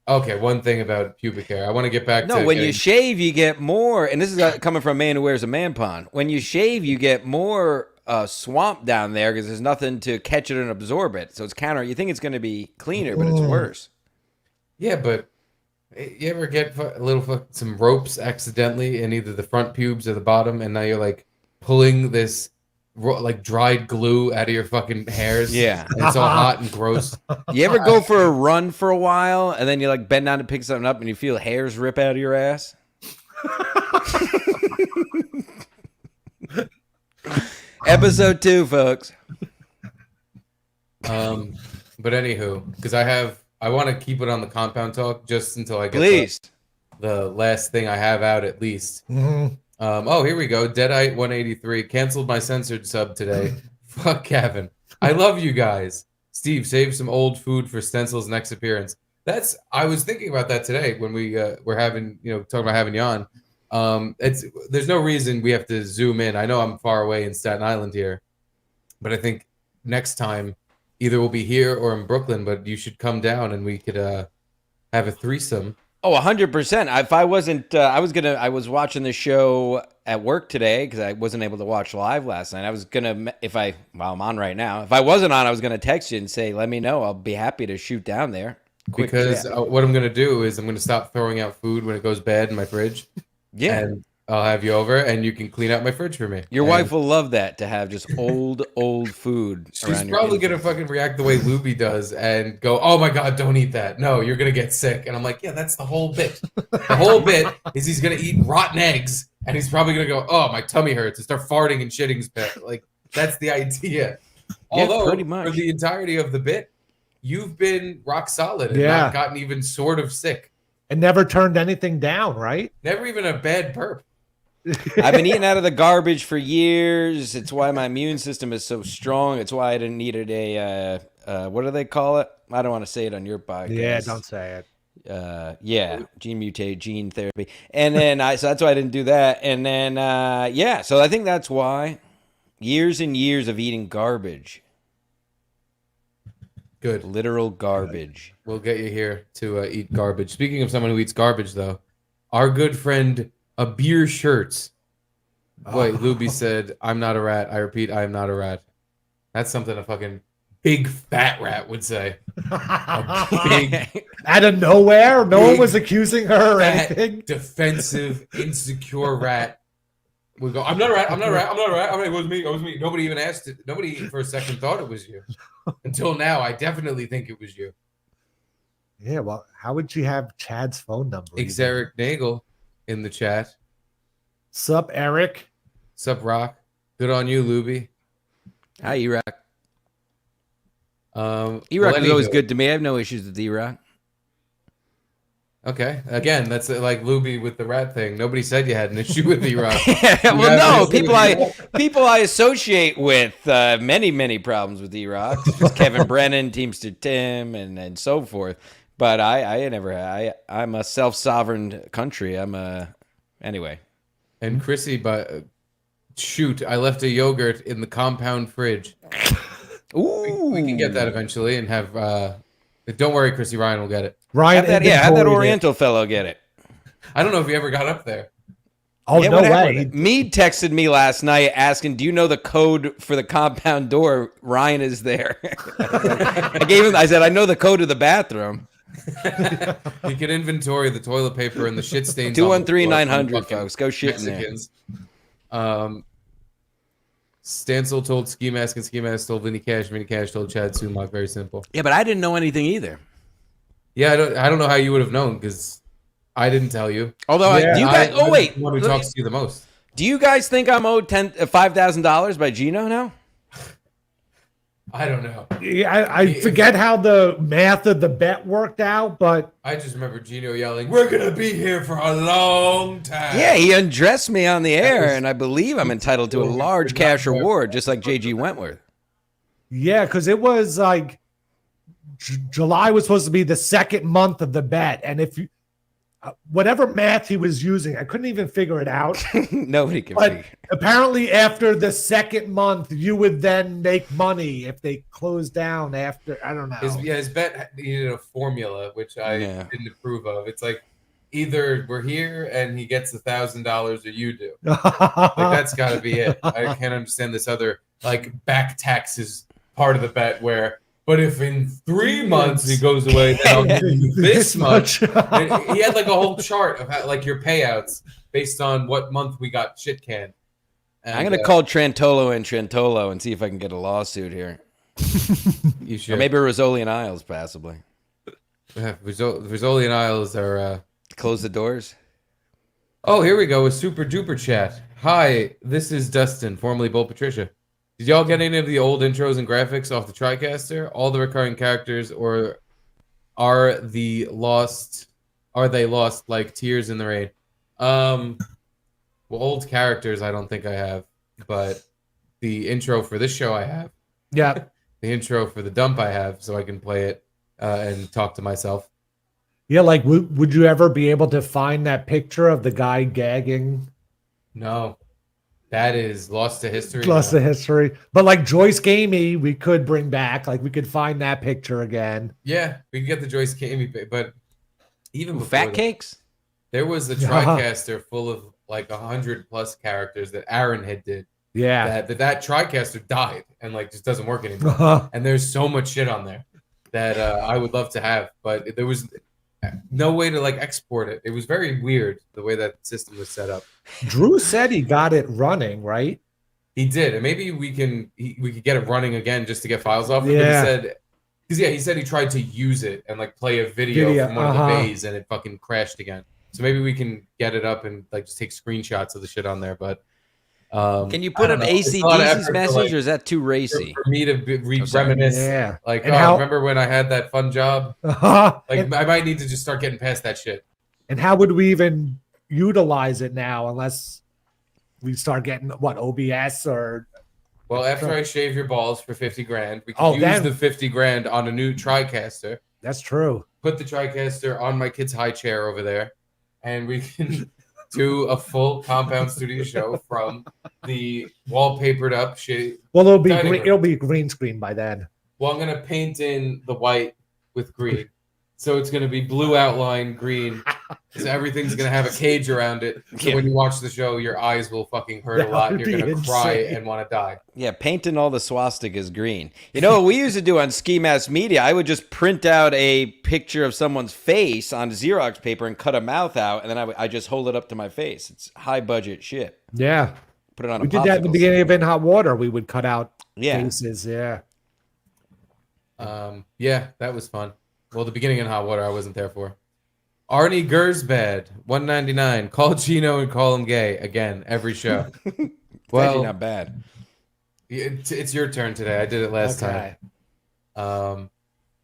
Okay, one thing about pubic hair. I want to get back to. No, when you shave, you get more, and this is coming from a man who wears a man pond. When you shave, you get more swamp down there because there's nothing to catch it and absorb it. So it's counter. You think it's going to be cleaner, but it's worse. Yeah, but you ever get some ropes accidentally in either the front pubes or the bottom, and now you're like pulling this like dried glue out of your fucking hairs? Yeah, and it's all hot and gross. You ever go for a run for a while, and then you like bend down to pick something up, and you feel hairs rip out of your ass? Episode 2, folks. But anywho, because I want to keep it on the compound talk just until I get the last thing I have out at least. Mm-hmm. Oh, here we go. Deadite 183 canceled my censored sub today. Fuck Kevin. I love you guys. Steve, save some old food for Stencil's next appearance. I was thinking about that today when we were having, talking about having you on. There's no reason we have to zoom in. I know I'm far away in Staten Island here, but I think next time either we'll be here or in Brooklyn, but you should come down and we could have a threesome. Oh, 100%. If I wasn't, I was watching the show at work today because I wasn't able to watch live last night. I was gonna, I'm on right now. If I wasn't on, I was gonna text you and say, let me know. I'll be happy to shoot down there. Because what I'm gonna do is I'm gonna stop throwing out food when it goes bad in my fridge. Yeah. And I'll have you over, and you can clean out my fridge for me. Your And wife will love that, to have just old food. She's around your probably kitchen. gonna fucking react the way Luby does and go, "Oh my god, don't eat that! No, you're gonna get sick." And I'm like, "Yeah, that's the whole bit. The whole bit is he's gonna eat rotten eggs, and he's probably gonna go, "Oh, my tummy hurts," and start farting and shitting his pet." Like that's the idea. Yeah, Although pretty much. for the entirety of the bit, you've been rock solid and Yeah. not gotten even sort of sick. And never turned anything down, right? Never even a bad burp. I've been eating out of the garbage for years. It's why my immune system is so strong. It's why I didn't need a what do they call it? I don't want to say it on your podcast. Yeah, don't say it. Yeah, gene therapy. And then so that's why I didn't do that. And then yeah, so I think that's why years and years of eating garbage. Good. Literal garbage. We'll get you here to eat garbage. Speaking of someone who eats garbage, though, our good friend A Beer Shirts. Boy, Luby said, "I'm not a rat. I repeat, I am not a rat." That's something a fucking big fat rat would say. A big, Out of nowhere, no one big, was accusing her or fat, anything. defensive, insecure rat would go, "I'm not a rat. I'm not a rat. I'm not a rat. It was me. It was me." Nobody even asked it. Nobody for a second thought it was you. Until now, I definitely think it was you. Yeah, well, how would you have Chad's phone number? Xeric Nagel in the chat. Sup, Eric? Sup, Rock? Good on you, Luby. Hi, E-Rock. E-Rock E-Rock is always good to me. I have no issues with E-Rock. Okay. Again, that's like Luby with the rat thing. Nobody said you had an issue with E-Rock. Well, no, people I associate with many problems with E-Rock. Kevin Brennan, Teamster Tim, and so forth. But I'm a self-sovereign country. Anyway. And Chrissy, but shoot, I left a yogurt in the compound fridge. Ooh. We can get that eventually and have. Don't worry, Chrissy. Ryan will get it. Ryan, have that Oriental fellow get it. I don't know if he ever got up there. Oh, Yeah, no what happened? way. Mead texted me last night asking, "Do you know the code for the compound door?" Ryan is there. I said, "I know the code of the bathroom." He can inventory the toilet paper and the shit stains. 213-900, folks. Go shit in there. Mexicans. Stancil told Ski Mask, and Ski Mask told Vinny Cash. Vinny Cash told Chad Sumac. Very simple. Yeah, but I didn't know anything either. Yeah, I don't know how you would have known because I didn't tell you. Although, do you guys? Oh wait, the one who talks to you the most. Do you guys think I'm owed $5,000 by Gino now? I don't know. Yeah, I forget how the math of the bet worked out, but I just remember Gino yelling, "We're gonna be here for a long time." Yeah, he undressed me on the air, and I believe I'm entitled to a large cash reward, just like JG Wentworth. yeah, because it was like July was supposed to be the second month of the bet, and if you whatever math he was using, I couldn't even figure it out. Nobody can But figure. apparently, after the second month, you would then make money if they closed down after. I don't know. His bet needed a formula, which I didn't approve of. It's like either we're here and he gets $1,000, or you do. Like that's got to be it. I can't understand this other like back taxes part of the bet where. But if in 3 months he goes away, then I'll give you this much. And he had like a whole chart of how, like your payouts based on what month we got shit canned. And, I'm gonna call Trantolo and see if I can get a lawsuit here. You should. Or maybe Rizzoli and Isles, possibly. Rizzoli and Isles are close the doors. Oh, here we go with Super Duper Chat. Hi, this is Dustin, formerly Bull Patricia. Did y'all get any of the old intros and graphics off the TriCaster? All the recurring characters, or are they lost like Tears in the Rain? Well, old characters I don't think I have, but the intro for this show I have. Yeah. The intro for the dump I have, so I can play it and talk to myself. Yeah, like would you ever be able to find that picture of the guy gagging? No. That is lost to history. Lost to history. But like Joyce Gamey, we could bring back. Like we could find that picture again. Yeah, we can get the Joyce Gamey, but even before Fat that, Cakes? there was a TriCaster full of like 100+ characters that Aaron had did. Yeah. That TriCaster died and like just doesn't work anymore. And there's so much shit on there that I would love to have, but there was no way to like export it. It was very weird the way that system was set up. Drew said he got it running, right? He did, and maybe we could get it running again just to get files off. Yeah. But he said he tried to use it and like play a video from one of the bays, and it fucking crashed again. So maybe we can get it up and like just take screenshots of the shit on there. But can you put up AC/DC's message, or is that too racy for me to reminisce? Yeah. Like, And how- remember when I had that fun job? Like, I might need to just start getting past that shit. And how would we even utilize it now unless we start getting OBS or? Well, after I shave your balls for 50 grand, we can use then- the 50 grand on a new TriCaster. That's true. Put the TriCaster on my kid's high chair over there, and we can do a full compound studio show from the wallpapered up shit. Well, it'll be dining room. it'll be green screen by then. Well, I'm gonna paint in the white with green, so it's gonna be blue outline, green. So everything's gonna have a cage around it. So when you watch the show, your eyes will fucking hurt a That lot. would You're be gonna cry insane. and want to die. Yeah, painting all the swastikas green. You know what we used to do on Ski Mask Media? I would just print out a picture of someone's face on Xerox paper and cut a mouth out, and then I just hold it up to my face. It's high budget shit. Yeah. Put it on. We did that in the beginning of In Hot Water. We would cut out faces. Yeah. Yeah, that was fun. Well, the beginning in Hot Water, I wasn't there for. Arnie Gersbad, 199. Call Gino and call him gay again every show. Well, not bad. It's your turn today. I did it last Okay. time.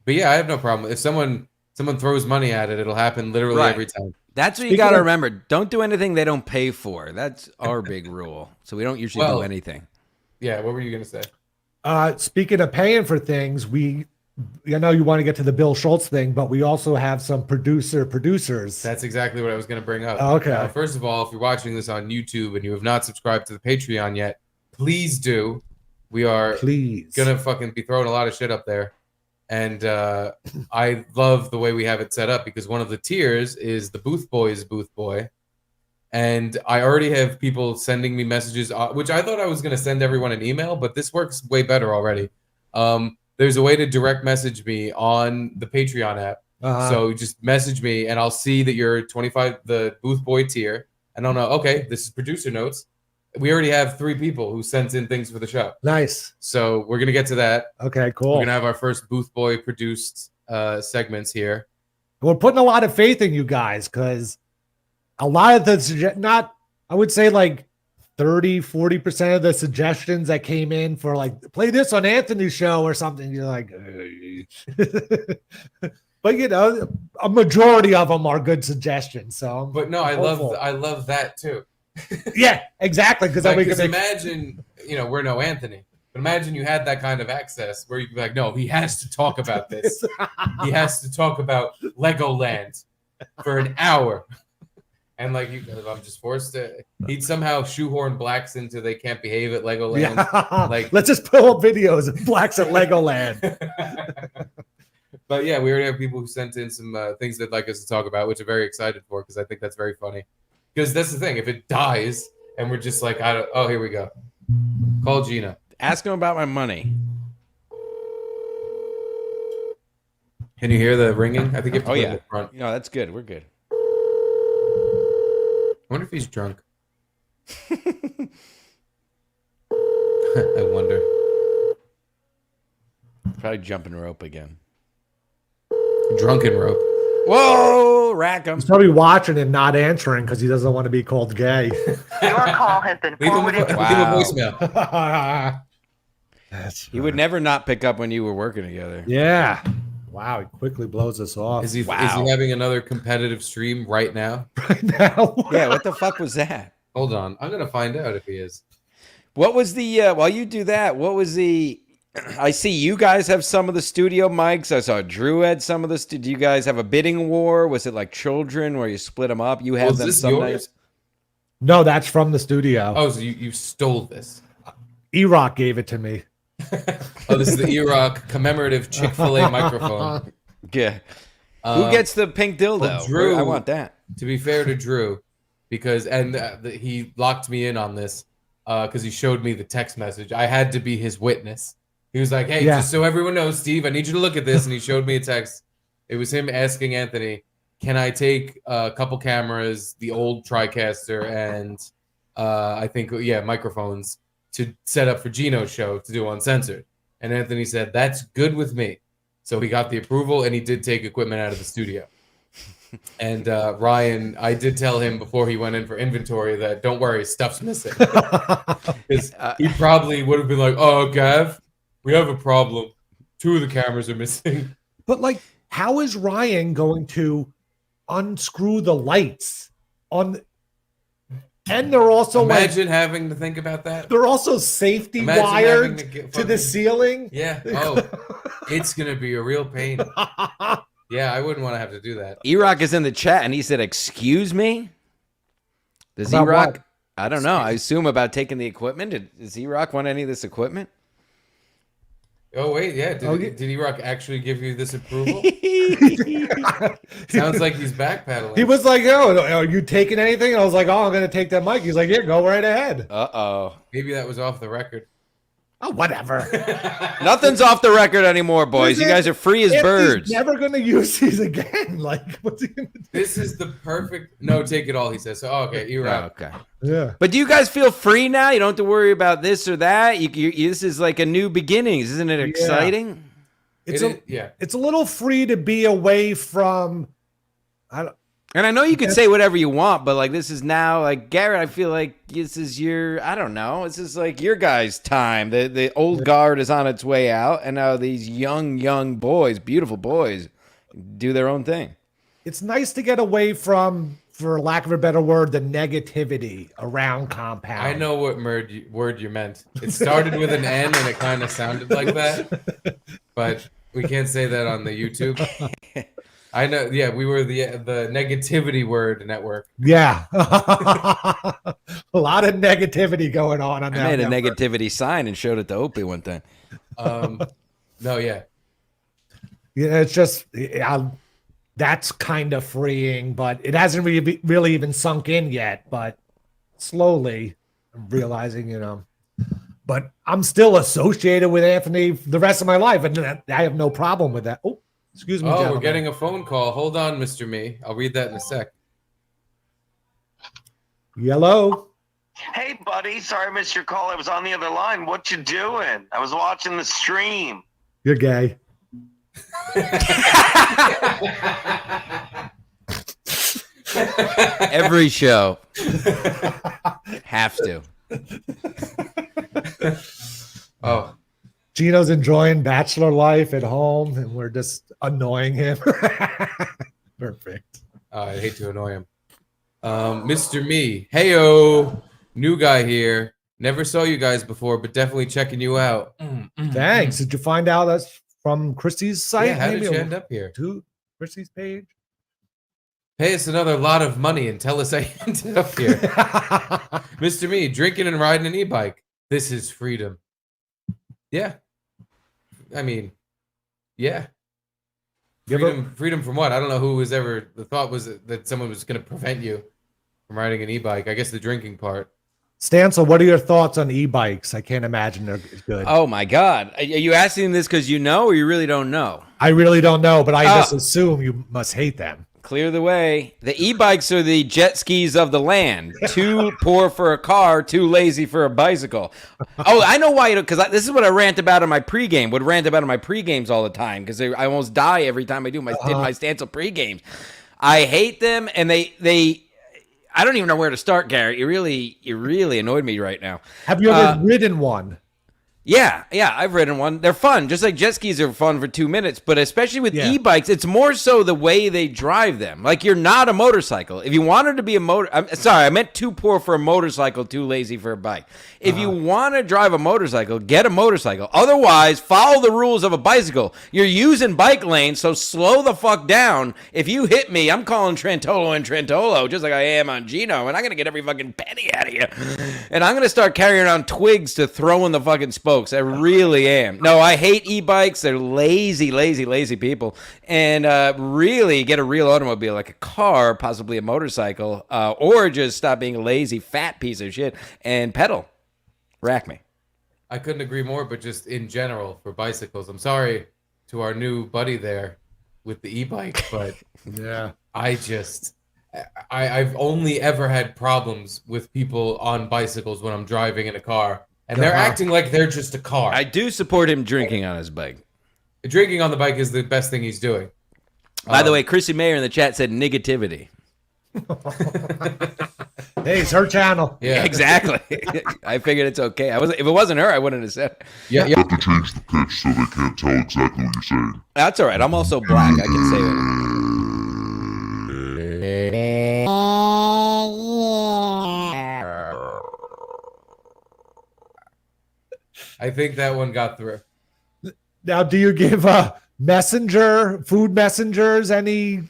But yeah, I have no problem. If someone throws money at it, it'll happen literally Right. every time. That's what you got to remember. Don't do anything they don't pay for. That's our big rule. So we don't usually do anything. Yeah, what were you gonna say? Speaking of paying for things, I know you want to get to the Bill Schultz thing, but we also have some producers. That's exactly what I was going to bring up. Okay. First of all, if you're watching this on YouTube and you have not subscribed to the Patreon yet, please do. We are going to fucking be throwing a lot of shit up there. And I love the way we have it set up because one of the tiers is the Booth Boys Booth Boy. And I already have people sending me messages, which I thought I was going to send everyone an email, but this works way better already. There's a way to direct message me on the Patreon app. So just message me and I'll see that you're 25, the Booth Boy tier. And I'll know, okay, this is producer notes. We already have 3 people who sent in things for the show. Nice. So we're going to get to that. Okay, cool. We're going to have our first Booth Boy produced segments here. We're putting a lot of faith in you guys because a lot of the, I would say like 30-40% of the suggestions that came in for like play this on Anthony's show or something, you're like but you know, a majority of them are good suggestions. So but no, I love that too. Yeah, exactly, because like, imagine, you know, we're no Anthony, but imagine you had that kind of access where you could be like, no, he has to talk about this. He has to talk about Legoland for an hour. And like, I'm just forced to. He'd somehow shoehorn blacks into they can't behave at Legoland. Yeah. Like, let's just pull up videos of blacks at Legoland. But yeah, we already have people who sent in some things they'd like us to talk about, which I'm very excited for because I think that's very funny. Because that's the thing, if it dies and we're just like, oh, here we go. Call Gino. Ask him about my money. Can you hear the ringing? I think you have to put it in the front. No, that's good. We're good. I wonder if he's drunk. I wonder. Probably jumping rope again. Drunken rope. Whoa, Rackham. He's probably watching and not answering because he doesn't want to be called gay. Your call has been forwarded. Leave him a voicemail. He would never not pick up when you were working together. Yeah. Wow, he quickly blows us off. Is he having another competitive stream right now? Right now? Yeah, what the fuck was that? Hold on. I'm going to find out if he is. What was the, while you do that, what was the, I see you guys have some of the studio mics. I saw Drew had some of the, did you guys have a bidding war? Was it like children where you split them up? You had them some nights? No, that's from the studio. Oh, so you stole this. E-Rock gave it to me. Oh, this is the E-Rock commemorative Chick-fil-A microphone. Yeah. Who gets the pink dildo? Well, Drew, I want that. To be fair to Drew, because he locked me in on this because he showed me the text message. I had to be his witness. He was like, hey, just so everyone knows, Steve, I need you to look at this. And he showed me a text. It was him asking Anthony can I take a couple cameras, the old TriCaster, and I think microphones to set up for Gino's show to do Uncensored? And Anthony said, that's good with me. So he got the approval, and he did take equipment out of the studio. And Ryan, I did tell him before he went in for inventory that don't worry, stuff's missing. Because he probably would have been like, oh, Gav, we have a problem. 2 of the cameras are missing. But like, how is Ryan going to unscrew the lights on? And they're also imagine having to think about that. They're also safety imagine wired to the ceiling. Yeah. Oh, it's gonna be a real pain. Yeah, I wouldn't want to have to do that. E-Rock is in the chat, and he said, excuse me? Does About E-Rock... what? I don't know. I assume about taking the equipment. Does E-Rock want any of this equipment? Oh, wait, yeah. Did E-Rock actually give you this approval? Sounds like he's backpedaling. He was like, "Oh, are you taking anything?" And I was like, "Oh, I'm going to take that mic." He's like, "Yeah, go right ahead." Uh-oh. Maybe that was off the record. Oh, whatever. Nothing's off the record anymore, boys. You guys are free as birds. He's never going to use these again. Like, what's he going to do? This is the perfect... No, take it all, he says. So, okay, E-Rock. Okay. Yeah. But do you guys feel free now? You don't have to worry about this or that? This is like a new beginnings. Isn't it exciting? It's a little free to be away from... And I know you can say whatever you want, but like this is now like Garrett, I feel like this is your, I don't know, this is like your guys' time. The old guard is on its way out, and now these young boys, beautiful boys, do their own thing. It's nice to get away from, for lack of a better word, the negativity around Compound. I know what word you meant. It started with an N and it kind of sounded like that, but we can't say that on the YouTube. I know. Yeah, we were the negativity word network. Yeah, a lot of negativity going on. I made a negativity sign and showed it to Opie one time. No, yeah, it's just that's kind of freeing, but it hasn't really even sunk in yet. But slowly, I'm realizing, But I'm still associated with Anthony the rest of my life, and I have no problem with that. Oh. Excuse me, gentlemen. We're getting a phone call. Hold on, Mr. Me. I'll read that in a sec. Hello. Hey, buddy. Sorry I missed your call. I was on the other line. What you doing? I was watching the stream. You're gay. Every show. Have to. Oh. Gino's enjoying bachelor life at home, and we're just annoying him. Perfect. I hate to annoy him. Mr. Me. Heyo. New guy here. Never saw you guys before, but definitely checking you out. Thanks. Did you find out that's from Christy's site? Yeah, how did you end up here? To Christy's page? Pay us another lot of money and tell us how you ended up here. Mr. Me, drinking and riding an e-bike. This is freedom. Yeah. I mean, yeah. Freedom from what? I don't know who was ever... The thought was that someone was going to prevent you from riding an e-bike. I guess the drinking part. Stancil, what are your thoughts on e-bikes? I can't imagine they're good. Oh, my God. Are you asking this because you know or you really don't know? I really don't know, but I just assume you must hate them. Clear the way. The e-bikes are the jet skis of the land. Too poor for a car, too lazy for a bicycle. Oh, I know why. Because this is what I rant about in my pregame. Would rant about in my pregames all the time because I almost die every time I do my Stancil pregames. I hate them, and they. I don't even know where to start, Garrett. You really annoyed me right now. Have you ever ridden one? Yeah, I've ridden one. They're fun, just like jet skis are fun for 2 minutes. But especially with e-bikes, it's more so the way they drive them. Like you're not a motorcycle. If you wanted to be I meant too poor for a motorcycle, too lazy for a bike. If you want to drive a motorcycle, get a motorcycle. Otherwise, follow the rules of a bicycle. You're using bike lanes, so slow the fuck down. If you hit me, I'm calling Trentolo and Trentolo, just like I am on Gino, and I'm going to get every fucking penny out of you. And I'm going to start carrying around twigs to throw in the fucking spokes. I really am. No, I hate e-bikes. They're lazy people. And really get a real automobile, like a car, possibly a motorcycle, or just stop being a lazy, fat piece of shit and pedal. Rack me. I couldn't agree more, but just in general for bicycles. I'm sorry to our new buddy there with the e-bike, but Yeah. I've only ever had problems with people on bicycles when I'm driving in a car, and they're acting like they're just a car. I do support him drinking on his bike. Drinking on the bike is the best thing he's doing. By the way, Chrissy Mayer in the chat said negativity. Hey, it's her channel. Yeah, exactly. I figured it's okay. If it wasn't her, I wouldn't have said it. Yeah. You have to change the pitch so they can't tell exactly what you're saying. That's all right. I'm also black. I can say that. I think that one got through. Now, do you give food messengers any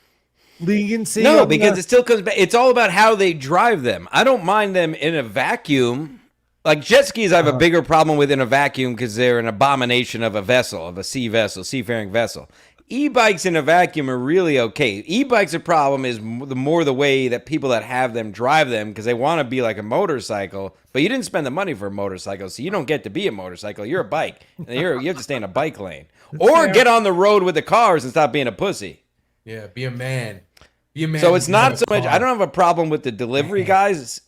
leniency? No, because it still comes back. It's all about how they drive them. I don't mind them in a vacuum. Like jet skis, I have a bigger problem with in a vacuum because they're an abomination of a vessel, of a seafaring vessel. E-bikes in a vacuum are really okay. E-bikes, a problem is the way that people that have them drive them because they want to be like a motorcycle, but you didn't spend the money for a motorcycle, so you don't get to be a motorcycle. You're a bike. And you have to stay in a bike lane. Or get on the road with the cars and stop being a pussy. Yeah, be a man. Be a man. So it's not so much. I don't have a problem with the delivery guys.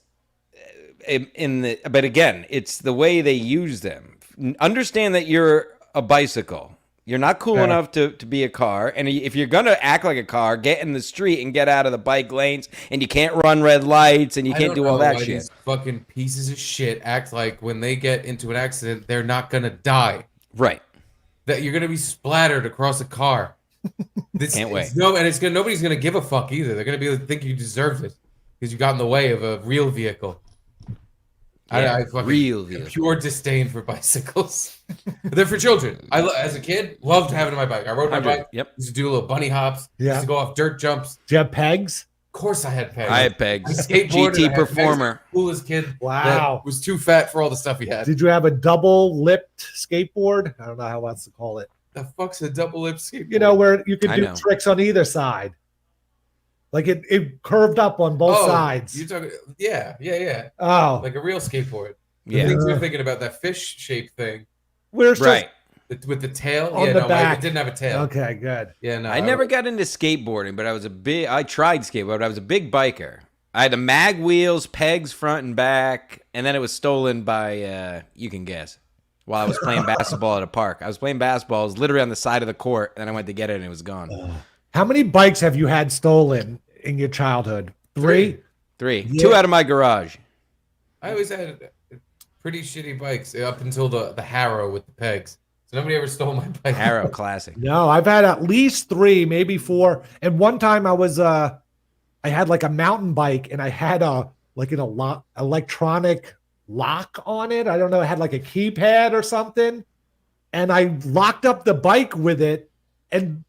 But again, it's the way they use them. Understand that you're a bicycle. You're not cool enough to be a car. And if you're going to act like a car, get in the street and get out of the bike lanes. And you can't run red lights and you can't do all that shit. These fucking pieces of shit act like when they get into an accident, they're not going to die. Right. That you're going to be splattered across a car. Can't wait. Nobody's going to give a fuck either. They're going to think you deserved it because you got in the way of a real vehicle. Yeah, I real vehicle. Pure disdain for bicycles. They're for children. As a kid, loved having my bike. I rode my bike. Yep. Used to do little bunny hops. Yeah. Used to go off dirt jumps. Do you have pegs? Of course I had pegs. I had pegs. Skateboarded, GT performer. Coolest kid. Wow. That was too fat for all the stuff he had. Did you have a double-lipped skateboard? I don't know how else to call it. The fuck's a double lip skateboard? You know, where you could I do know. tricks on either side. Like it curved up on both sides. You're talking, yeah. Oh. Like a real skateboard. The Yeah. things you're thinking about, that fish-shaped thing. Where's Right. With the tail? On the back. It didn't have a tail. Okay, good. Yeah, no. I never got into skateboarding, but I tried skateboarding. I was a big biker. I had the mag wheels, pegs front and back, and then it was stolen by, you can guess, while I was playing basketball at a park. I was playing basketball. It was literally on the side of the court, and I went to get it, and it was gone. How many bikes have you had stolen in your childhood? Three? Yeah. 2 out of my garage. I always had pretty shitty bikes up until the Harrow with the pegs. So nobody ever stole my bike. Harrow classic. No, I've had at least 3, maybe 4. And one time I had like a mountain bike and I had an electronic lock on it. I don't know. It had like a keypad or something. And I locked up the bike with it and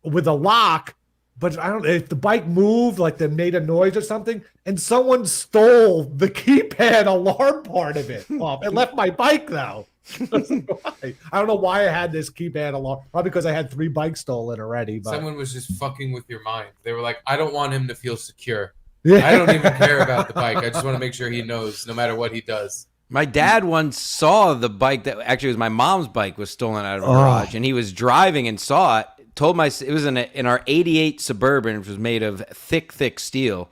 with a lock, but I don't know if the bike moved, like they made a noise or something. And someone stole the keypad alarm part of it off. It left my bike though. I don't know why I had this keypad alarm. Probably because I had 3 bikes stolen already. But Someone was just fucking with your mind. They were like, I don't want him to feel secure. Yeah. I don't even care about the bike. I just want to make sure he knows no matter what he does. My dad once saw the bike that actually was my mom's bike was stolen out of a garage, and he was driving and saw it. It was in our '88 Suburban, which was made of thick steel,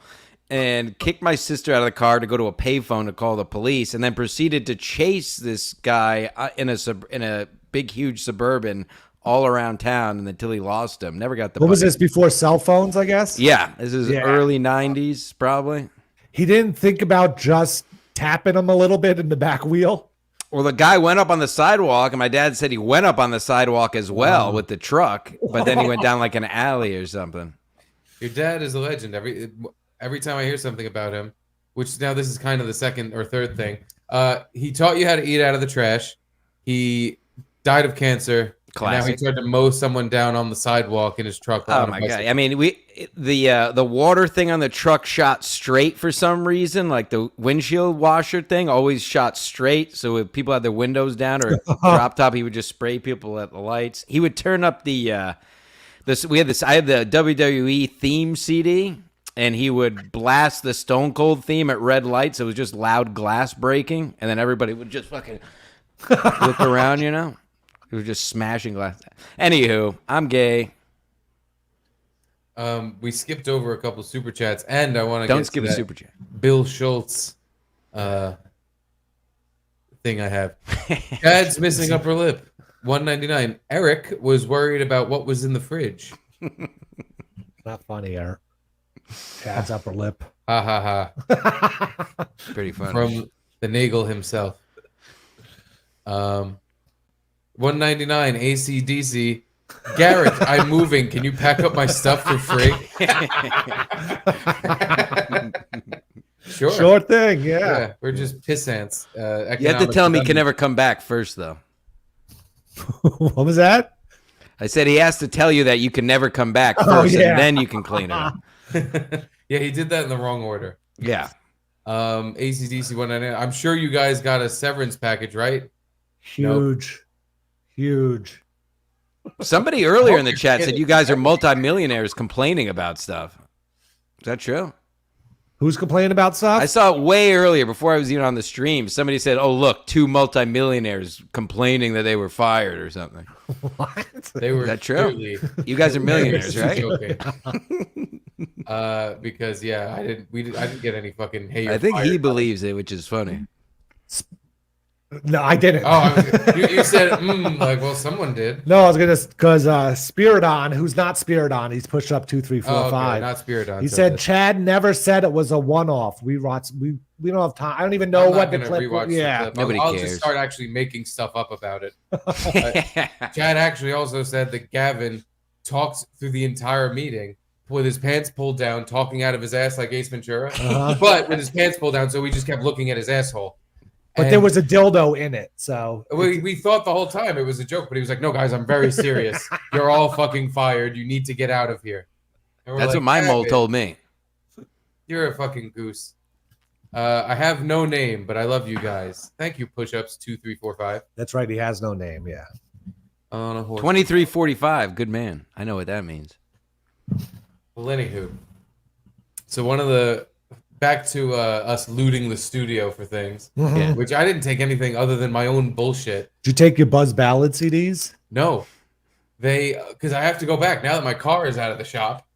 and kicked my sister out of the car to go to a payphone to call the police, and then proceeded to chase this guy in a big huge Suburban all around town, and until he lost him. Never got the. What was bike. this, before cell phones, I guess? Yeah, this is early '90s probably. He didn't think about just tapping him a little bit in the back wheel. Well, the guy went up on the sidewalk, and my dad said he went up on the sidewalk as well with the truck, but then he went down like an alley or something. Your dad is a legend. Every time I hear something about him, which now this is kind of the second or third thing, he taught you how to eat out of the trash. He died of cancer. Classic. Now he tried to mow someone down on the sidewalk in his truck. Oh my god! I mean, the water thing on the truck shot straight for some reason. Like the windshield washer thing always shot straight. So if people had their windows down or drop top, he would just spray people at the lights. He would turn up I had the WWE theme CD, and he would blast the Stone Cold theme at red lights. It was just loud glass breaking, and then everybody would just fucking look around, you know. He was just smashing glass. Anywho, I'm gay. We skipped over a couple super chats, and I want to Don't get skip to a that super chat. Bill Schultz thing I have. Chad's missing upper lip. $1.99. Eric was worried about what was in the fridge. Not funny, Eric. Chad's upper lip. Ha ha ha. Pretty funny. From the Nagel himself. $1.99 ACDC. Garrett, I'm moving. Can you pack up my stuff for free? Sure thing. Yeah. We're just piss ants. You have to tell him he can never come back first, though. What was that? I said he has to tell you that you can never come back first, and then you can clean it up. Yeah, he did that in the wrong order. Yeah. ACDC 199. I'm sure you guys got a severance package, right? Huge. Huge. Somebody earlier in the chat said you guys are multimillionaires complaining about stuff. Is that true? Who's complaining about stuff? I saw it way earlier before I was even on the stream. Somebody said, "Oh, look, 2 multimillionaires complaining that they were fired or something." What? They were. Is that true? Clearly, you guys are millionaires, right? Because I didn't get any fucking. Hey, I think he believes it, which is funny. No, I didn't. Oh, you said like, well, someone did. No, I was gonna because Spiridon, who's not Spiridon, he's pushed up 2, 3, 4, 5. Not Spiridon. He said Chad never said it was a one-off. We don't have time. I don't even know what the clip was. Yeah, nobody I'll cares. just start actually making stuff up about it. Chad actually also said that Gavin talked through the entire meeting with his pants pulled down, talking out of his ass like Ace Ventura, but with his pants pulled down, so we just kept looking at his asshole. But there was a dildo in it, so we thought the whole time it was a joke. But he was like, "No, guys, I'm very serious. You're all fucking fired. You need to get out of here." That's what my mole told me. You're a fucking goose. I have no name, but I love you guys. Thank you, push-ups 2, 3, 4, 5. That's right. He has no name. Yeah. On a horse. 2345. Good man. I know what that means. Well, anywho, so one of the back to us looting the studio for things, which I didn't take anything other than my own bullshit. Did you take your Buzz Ballad CDs? No, because I have to go back now that my car is out of the shop.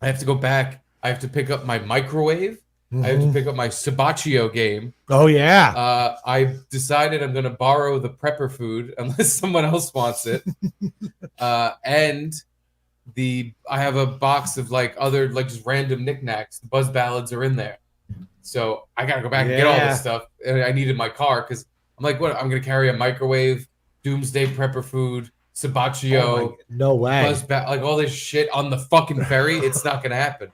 I have to go back. I have to pick up my microwave. I have to pick up my Sabaccio game. Oh yeah. I decided I'm gonna borrow the prepper food unless someone else wants it. And I have a box of other just random knickknacks. The Buzz Ballads are in there, so I gotta go back and get all this stuff. And I needed my car because I'm like, what? I'm gonna carry a microwave, Doomsday Prepper food, Sabaccio, no way, Buzz all this shit on the fucking ferry. It's not gonna happen.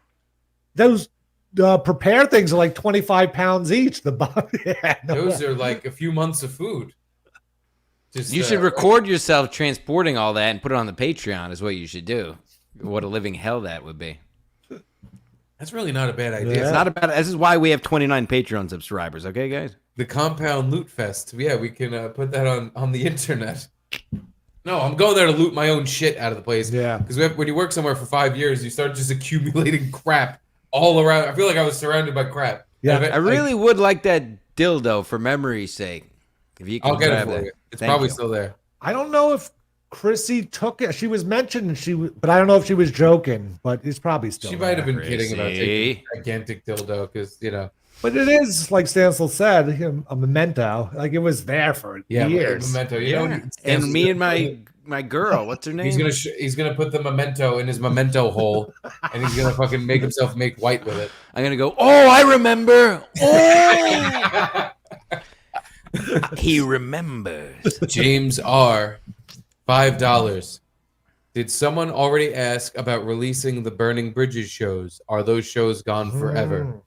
Those prepare things are like 25 pounds each. Those are like a few months of food. You should record yourself transporting all that and put it on the Patreon is what you should do. What a living hell that would be. That's really not a bad idea. Yeah. It's not a bad. This is why we have 29 Patreon subscribers. Okay, guys. The Compound Loot Fest. Yeah, we can put that on the internet. No, I'm going there to loot my own shit out of the place. Yeah. Because when you work somewhere for 5 years, you start just accumulating crap all around. I feel like I was surrounded by crap. Yeah. I really would like that dildo for memory's sake. If you can I'll get it for that. you. It's probably still there. I don't know if Chrissy took it. She was mentioned, but I don't know if she was joking. But it's probably still. She there. might have been kidding about taking a gigantic dildo because But it is like Stancil said, a memento. Like it was there for years. Memento. And me and my girl, what's her name? He's gonna put the memento in his memento hole, and he's gonna fucking make himself make white with it. I'm gonna go. Oh, I remember. Oh. He remembers. James R. $5. Did someone already ask about releasing the Burning Bridges shows? Are those shows gone forever?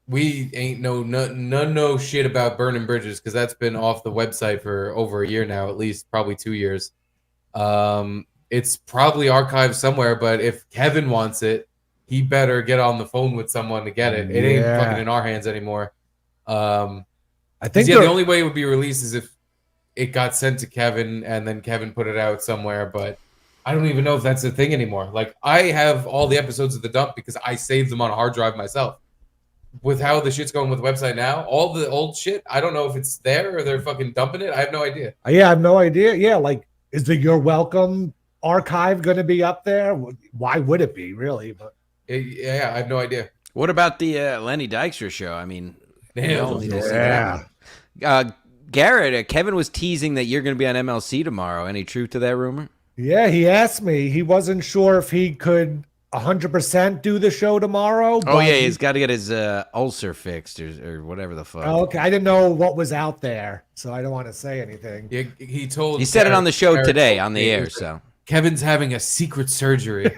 We ain't no shit about Burning Bridges because that's been off the website for over a year now, at least probably 2 years. It's probably archived somewhere, but if Kevin wants it, he better get on the phone with someone to get it. It ain't fucking in our hands anymore. I think the only way it would be released is if it got sent to Kevin and then Kevin put it out somewhere, but I don't even know if that's a thing anymore. Like I have all the episodes of The Dump because I saved them on a hard drive myself. With how the shit's going with the website now, all the old shit, I don't know if it's there or they're fucking dumping it. I have no idea. Yeah, I have no idea. Yeah, like is the You're Welcome archive going to be up there? Why would it be, really? But Yeah, I have no idea. What about the Lenny Dykstra show? I mean, we all need to see yeah. that. Garrett, Kevin was teasing that you're going to be on MLC tomorrow. Any truth to that rumor? Yeah, he asked me. He wasn't sure if he could 100% do the show tomorrow. Oh, yeah, he's got to get his ulcer fixed or whatever the fuck. Okay, I didn't know what was out there, so I don't want to say anything. Yeah, he told. He said it on the show today on the air, so. Kevin's having a secret surgery,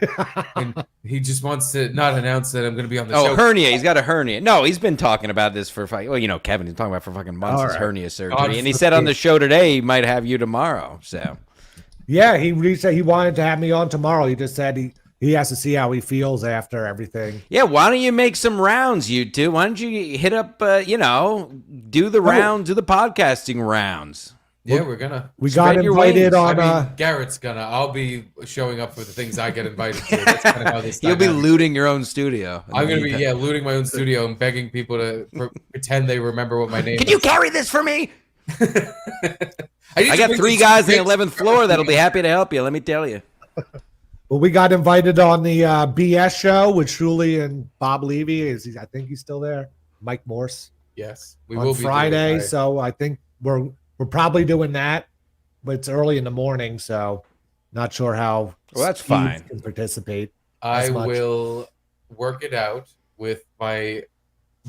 and he just wants to not announce that I'm going to be on the show. Oh, hernia. He's got a hernia. No, he's been talking about this for, well, you know, Kevin, he's talking about for fucking months, his hernia surgery. And he said on the show today he might have you tomorrow, so. Yeah, he said he wanted to have me on tomorrow. He just said he has to see how he feels after everything. Yeah, why don't you make some rounds, you two? Why don't you hit up, you know, do the rounds, do the podcasting rounds? Yeah, we're gonna. We got invited on. I mean, Garrett's gonna. I'll be showing up for the things I get invited to. That's kind of how this. You'll be looting your own studio. I'm gonna be looting my own studio and begging people to pretend they remember what my name. Can you carry this for me? I got 3 guys on the 11th floor that'll be happy to help you. Let me tell you. Well, we got invited on the BS show with Shuli and Bob Levy. I think he's still there. Mike Morse. Yes, we will be Friday. So I think we're probably doing that, but it's early in the morning, so not sure how. Well, that's Steve fine. Can participate. I will work it out with my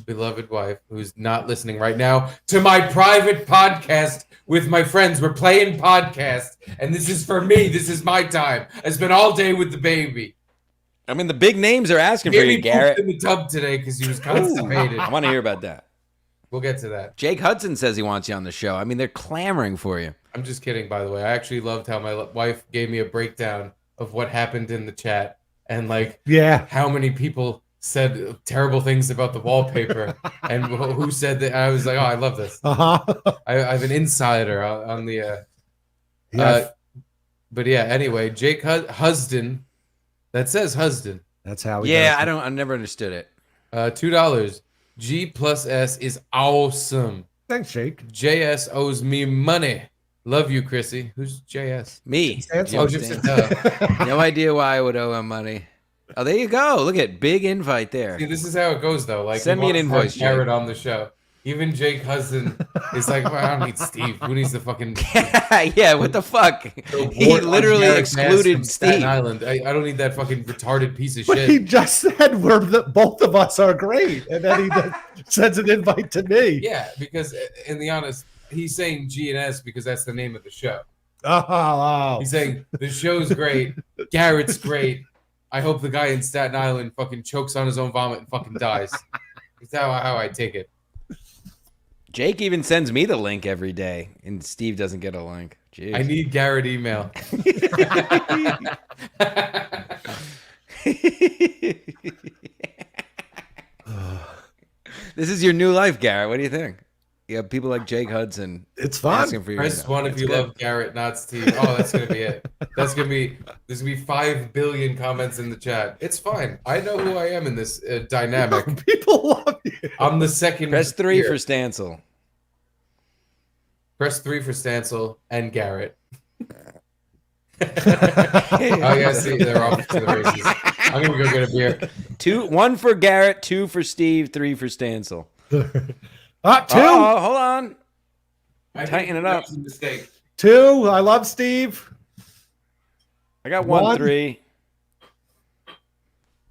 beloved wife, who's not listening right now, to my private podcast with my friends. We're playing podcast, and this is for me. This is my time. I spent all day with the baby. I mean, the big names are asking for you, Garrett. In the tub today because he was constipated. I want to hear about that. We'll get to that. Jake Hudson says he wants you on the show. I mean, they're clamoring for you. I'm just kidding, by the way. I actually loved how my wife gave me a breakdown of what happened in the chat and how many people said terrible things about the wallpaper and who said that. I was like, oh, I love this. I have an insider on the. But yeah, anyway, Jake Husden. That says Husden. That's how. I never understood it. $2. G plus S is awesome. Thanks, Jake. JS owes me money. Love you, Chrissy. Who's JS? Me. Oh, just no idea why I would owe him money. Oh, there you go. Look at big invite there. See, this is how it goes, though. Like, send me an invoice, Garrett on the show. Even Jake Hudson is like, well, I don't need Steve. Who needs the fucking? Yeah, what the fuck? He literally excluded Steve. Staten Island. I don't need that fucking retarded piece of But shit. he just said both of us are great, and then he sends an invite to me. Yeah, because in the honest, he's saying G and S because that's the name of the show. Oh. He's saying the show's great, Garrett's great. I hope the guy in Staten Island fucking chokes on his own vomit and fucking dies. That's how I take it. Jake even sends me the link every day, and Steve doesn't get a link. Jeez. I need Garrett email. This is your new life, Garrett. What do you think? You have people like Jake Hudson. It's fun. Asking for your Press email. one if you love Garrett, not Steve. Oh, that's gonna be it. There's gonna be 5 billion comments in the chat. It's fine. I know who I am in this dynamic. People love you. I'm the second. Press 3 here. for Stancil. Press 3 for Stancil and Garrett. Oh yeah, see, they're off to the races. I'm gonna go get a beer. 1 for Garrett, 2 for Steve, 3 for Stancil. 2. Oh, hold on. Tighten it up. 2. I love Steve. I got 1, 3.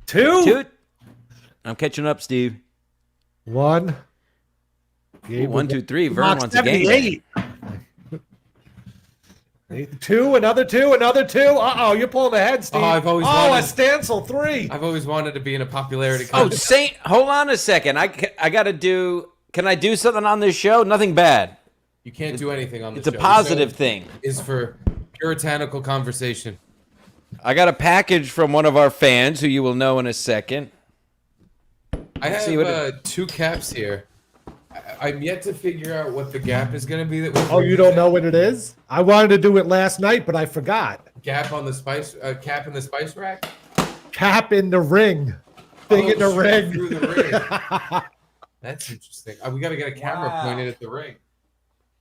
2. I'm catching up, Steve. 1. Ooh, 1, 2, 3. Vern wants a game. 2. Another 2. Another 2. Uh-oh, you're pulling ahead, Steve. I've always a wanted. Stancil 3. I've always wanted to be in a popularity Oh, contest. hold on a second. I got to do. Can I do something on this show? Nothing bad. You can't do anything on this It's show. a positive thing. Is for puritanical conversation. I got a package from one of our fans who you will know in a second. I have 2 caps here. I'm yet to figure out what the gap is going to be. Oh, you don't know what it is? I wanted to do it last night, but I forgot. Gap on the spice, cap in the spice rack? Cap in the ring. Thing in the ring. Through the ring. That's interesting. We got to get a camera pointed at the ring.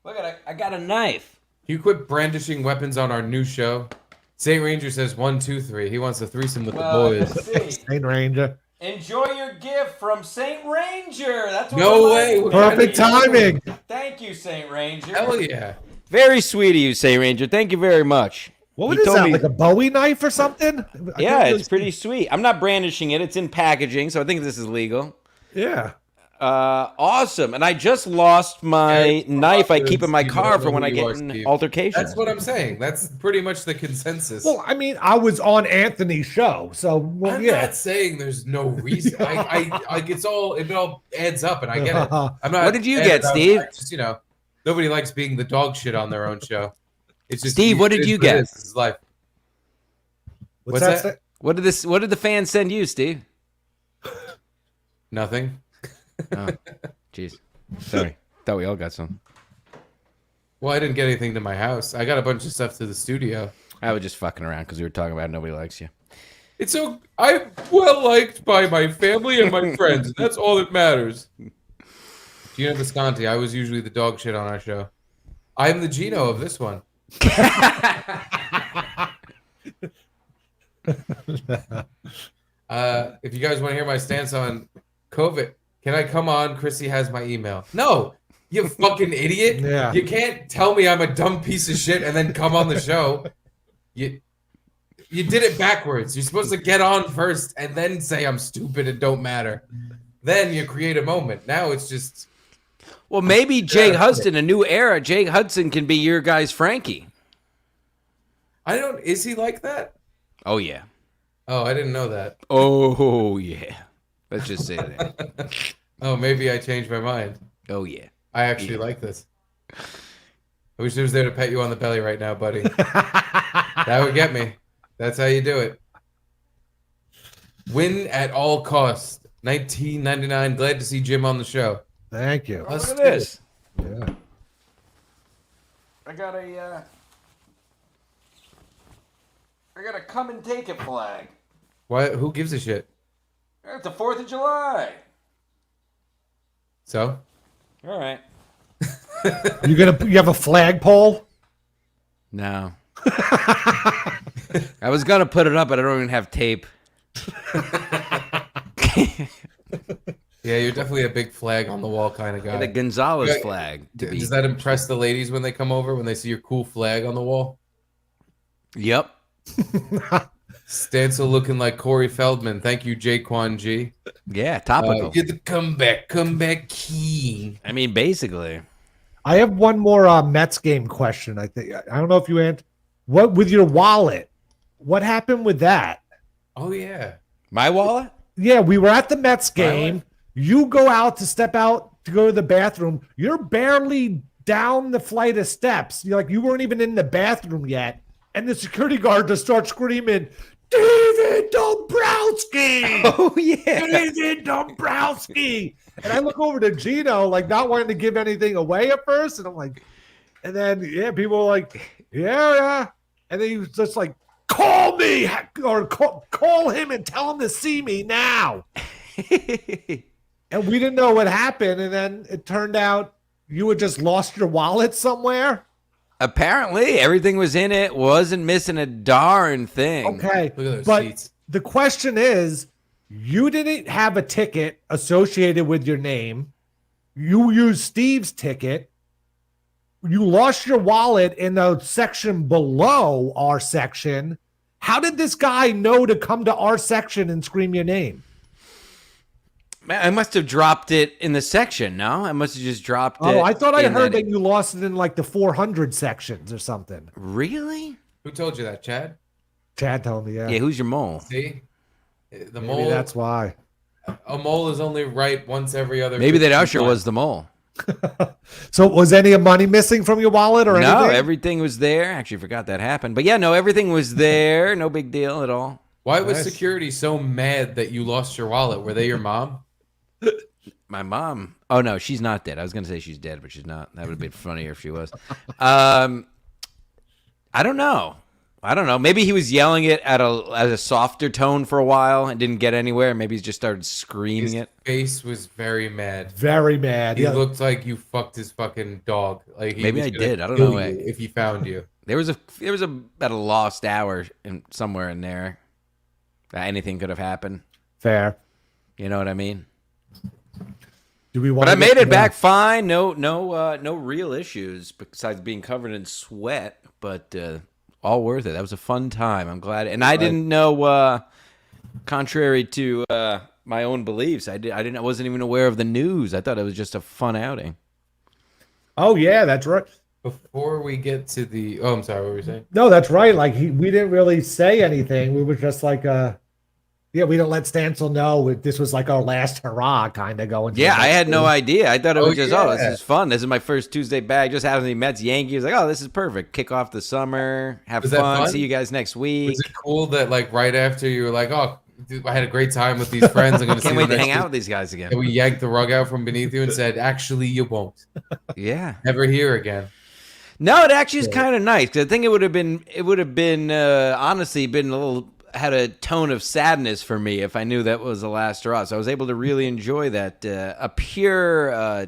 Look at I got a knife. Can you quit brandishing weapons on our new show? Saint Ranger says 1, 2, 3. He wants a threesome with Well, the boys. let's see. Saint Ranger. Enjoy your gift from Saint Ranger. That's what No reminded way. me. Perfect timing. Thank you, Saint Ranger. Hell yeah. Very sweet of you, Saint Ranger. Thank you very much. What He is told that? me- Like a Bowie knife or something? I Yeah, can't really it's pretty sweet. I'm not brandishing it. It's in packaging, so I think this is legal. see. Yeah. Awesome. And I just lost my knife I keep in my You car don't for know when who I you get are, in Steve. altercations. That's what I'm saying. That's pretty much the consensus. Well, I mean, I was on Anthony's show, so well, I'm yeah. not saying there's no reason. It all adds up, and I get it. I'm not. What did you mad get, about Steve? it. Just nobody likes being the dog shit on their own show. It's just Steve, what did it is you it get? is. This is life. What's What's that? What did the fans send you, Steve? Nothing. Oh, jeez. Sorry. Thought we all got some. Well, I didn't get anything to my house. I got a bunch of stuff to the studio. I was just fucking around because we were talking about nobody likes you. It's so I'm well liked by my family and my friends. And that's all that matters. Gino Visconti. I was usually the dog shit on our show. I'm the Gino of this one. If you guys want to hear my stance on COVID, can I come on? Chrissy has my email. No, you fucking idiot. Yeah. You can't tell me I'm a dumb piece of shit and then come on the show. You did it backwards. You're supposed to get on first and then say I'm stupid and don't matter. Then you create a moment. Now it's just... Well, maybe Jake Hudson, a new era. Jake Hudson can be your guy's Frankie. Is he like that? Oh, yeah. Oh, I didn't know that. Oh, yeah. Let's just say that. Oh, maybe I changed my mind. Oh, yeah. I actually like this. I wish I was there to pet you on the belly right now, buddy. That would get me. That's how you do it. Win at all costs. $19.99. Glad to see Jim on the show. Thank you. Look at this. Yeah. I got a come and take it flag. Why? Who gives a shit? It's the 4th of July. So? All right. You have a flagpole? No. I was going to put it up, but I don't even have tape. Yeah, you're definitely a big flag on the wall kind of guy. The Gonzalez flag. Does that impress the ladies when they come over, when they see your cool flag on the wall? Yep. Stancil looking like Corey Feldman. Thank you, Jaquan G. Yeah, topical. Get the comeback king. I mean, basically. I have one more Mets game question. I think I don't know if you answered. What with your wallet? What happened with that? Oh yeah, my wallet. Yeah, we were at the Mets game. You go out to step out to go to the bathroom. You're barely down the flight of steps. You weren't even in the bathroom yet, and the security guard just starts screaming, "David Dombrowski!" Oh yeah, David Dombrowski. And I look over to Gino, not wanting to give anything away at first, and I'm like, and then people are like, yeah, and then he was just like, call me or call him and tell him to see me now. And we didn't know what happened, and then it turned out you had just lost your wallet somewhere. Apparently, everything was in it. Wasn't missing a darn thing. Okay, Look at those but seats. the question is, you didn't have a ticket associated with your name. You used Steve's ticket. You lost your wallet in the section below our section. How did this guy know to come to our section and scream your name? Man, I must have dropped it in the section. No, I must have just dropped it. Oh, I thought I in heard that you lost it in the 400 sections or something. Really? Who told you that, Chad? Chad told me, yeah. Yeah, who's your mole? See, the Maybe mole. that's why. A mole is only right once every other. Maybe that 15 usher months. was the mole. So was any money missing from your wallet or No, anything? everything was there. Actually, forgot that happened. But yeah, no, everything was there. No big deal at all. Why was Nice. security so mad that you lost your wallet? Were they your mom? My mom. Oh no, she's not dead. I was gonna say she's dead, but she's not. That would have been funnier if she was. I don't know. Maybe he was yelling it at a softer tone for a while and didn't get anywhere. Maybe he just started screaming His it. face was very mad. Very mad. He Yeah. looked like you fucked his fucking dog. Like he Maybe was I gonna did. I don't kill know. you if he found you. There was about a lost hour somewhere in there. Anything could have happened. Fair. You know what I mean? Do we want? But I made it back fine. No real issues besides being covered in sweat. But all worth it. That was a fun time. I'm glad. And I didn't know. Contrary to my own beliefs, I wasn't even aware of the news. I thought it was just a fun outing. Oh yeah, that's right. Before we get to the, I'm sorry, what were you saying? No, that's right. Like we didn't really say anything. We were just like, we didn't let Stancil know this was like our last hurrah, kind of going. Yeah, I had no idea. I thought it was just, yeah. This is fun. This is my first Tuesday back. Just having the Mets Yankees. Like, this is perfect. Kick off the summer. Have Was that fun? See you guys next week. Was it cool that like right after you were like, dude, I had a great time with these friends. I'm gonna Can't wait to hang out with these guys again. And we yanked the rug out from beneath you and said, actually, you won't. Yeah. Never here again. No, it actually is kind of nice because I think it would have been honestly been had a tone of sadness for me if I knew that was the last hurrah. So I was able to really enjoy that a pure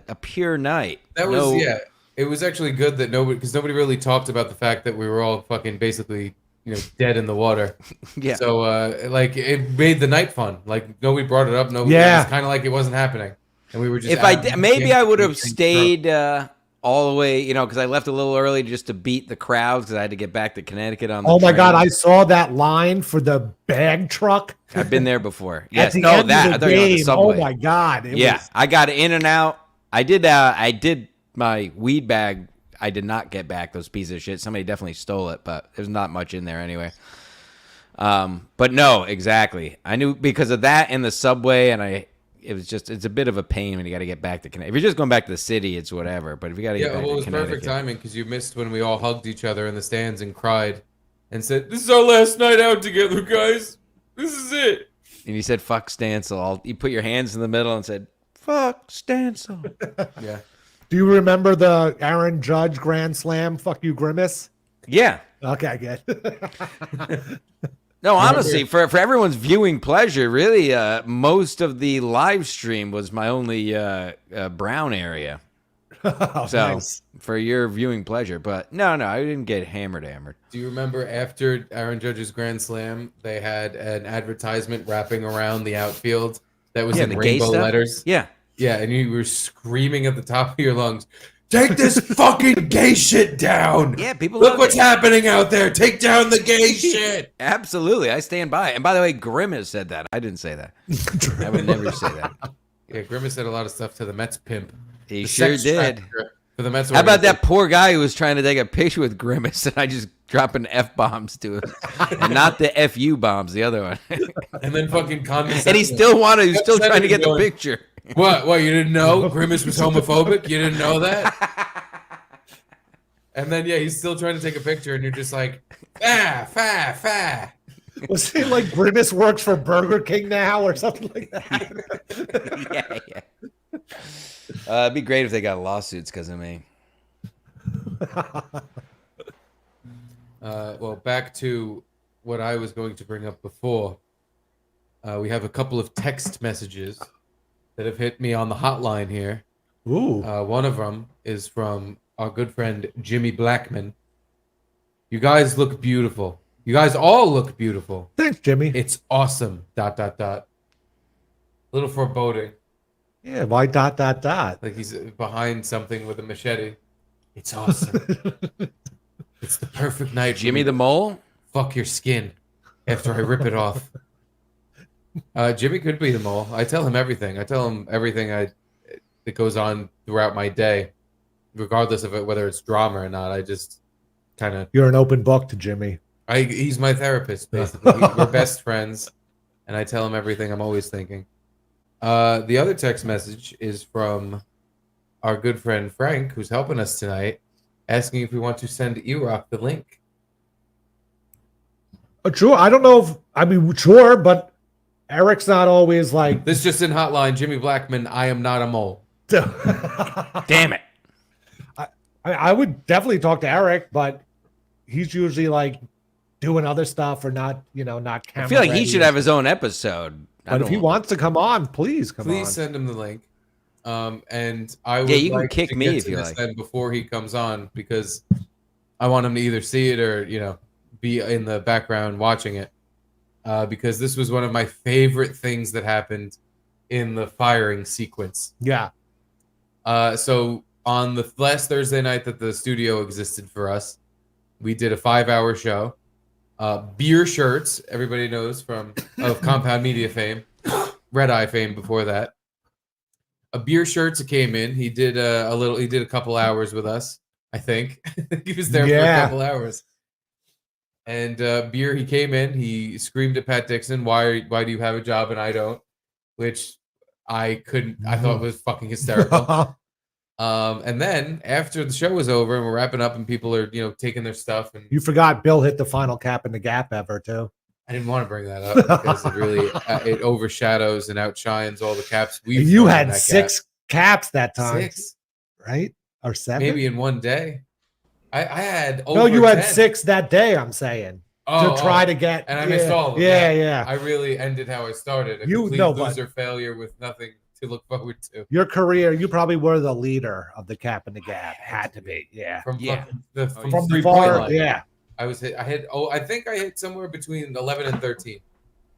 night. That was It was actually good that nobody really talked about the fact that we were all fucking basically dead in the water. Yeah. So like it made the night fun. Like nobody brought it up. Nobody. Yeah. It was kind of like it wasn't happening, and we were just. If I would have stayed. All the way, because I left a little early just to beat the crowds because I had to get back to Connecticut on the Oh my train. God, I saw that line for the bag truck. I've been there before. At Yes, the no, end of that the I thought you were on the game. subway. Oh my God. I got in and out. I did my weed bag. I did not get back those pieces of shit. Somebody definitely stole it, but there's not much in there anyway. But no, exactly. I knew because of that and the subway, and it's a bit of a pain when you got to get back to Connecticut. If you're just going back to the city, it's whatever. But if you got to get back it to was Connecticut, perfect timing because you missed when we all hugged each other in the stands and cried and said, "This is our last night out together, guys. This is it." and you said "fuck Stancil." You put your hands in the middle and said "fuck Stancil." Yeah. Do you remember the Aaron Judge Grand Slam? Fuck you, Grimace. Yeah. Okay, good. No, honestly, for everyone's viewing pleasure, really, most of the live stream was my only brown area. So Nice. for your viewing pleasure, but no, I didn't get hammered. Do you remember after Aaron Judge's Grand Slam, they had an advertisement wrapping around the outfield that was in the gay rainbow stuff? letters? Yeah. Yeah, and you were screaming at the top of your lungs, "Take this fucking gay shit down!" Yeah, people Look love what's it. happening out there. Take down the gay shit. Absolutely, I stand by it. And by the way, Grimace said that. I didn't say that. I would never say that. Yeah, Grimace said a lot of stuff to the Mets pimp. He The sure sex did. trafficker for the Mets. How about that poor guy who was trying to take a picture with Grimace and I just dropping F-bombs to him? And not the F-U bombs, the other one. And then fucking condescending. And he still trying to get the Going, picture. What? You didn't know Grimace was homophobic? You didn't know that? And then he's still trying to take a picture, and you're just like, fa. Was it like Grimace works for Burger King now or something like that? Yeah. It'd be great if they got lawsuits because of me. Well, back to what I was going to bring up before. We have a couple of text messages that have hit me on the hotline here. Ooh. One of them is from our good friend Jimmy Blackman. You guys look beautiful. You guys all look beautiful. Thanks, Jimmy. It's awesome. ... Little foreboding. Yeah, why ... Like he's behind something with a machete. It's awesome. It's the perfect night. Jimmy the Mole? Fuck your skin after I rip it off. Jimmy could be the mole. I tell him everything. I tell him everything that goes on throughout my day, regardless of whether it's drama or not. I just kind of... You're an open book to Jimmy. He's my therapist, basically. We're best friends, and I tell him everything I'm always thinking. The other text message is from our good friend Frank, who's helping us tonight, asking if we want to send E-Rock the link. Sure. I don't know sure, but Eric's not always like... This just in hotline, Jimmy Blackman, I am not a mole. Damn it. I would definitely talk to Eric, but he's usually like doing other stuff or not, not camera I feel like he ready. should have his own episode. But if he wants to come on, please come on. Please send him the link. And I would you can like kick to me get if to you this like. then before he comes on, because I want him to either see it or, be in the background watching it. Because this was one of my favorite things that happened in the firing sequence. Yeah. So on the last Thursday night that the studio existed for us, we did a 5-hour show. Beer shirts, everybody knows of Compound Media fame, Red Eye fame before that. A beer shirts came in. He did a couple hours with us, I think. He was there for a couple hours. And Beer, he came in, he screamed at Pat Dixon, why do you have a job and I don't? Which I thought was fucking hysterical. And then after the show was over and we're wrapping up and people are, taking their stuff. And you forgot Bill hit the final cap in the gap ever too. I didn't want to bring that up because it really it overshadows and outshines all the caps we've. You had 6 caps that time, 6, right? Or 7? Maybe in one day. I had over no, you had 10. 6 that day. I'm saying to try to get, and I missed all of them. Yeah. I really ended how I started. A complete loser failure with nothing to look forward to. Your career, you probably were the leader of the cap and the gap. Had to be, yeah. From the three-point far, line. yeah. I think I hit somewhere between 11 and 13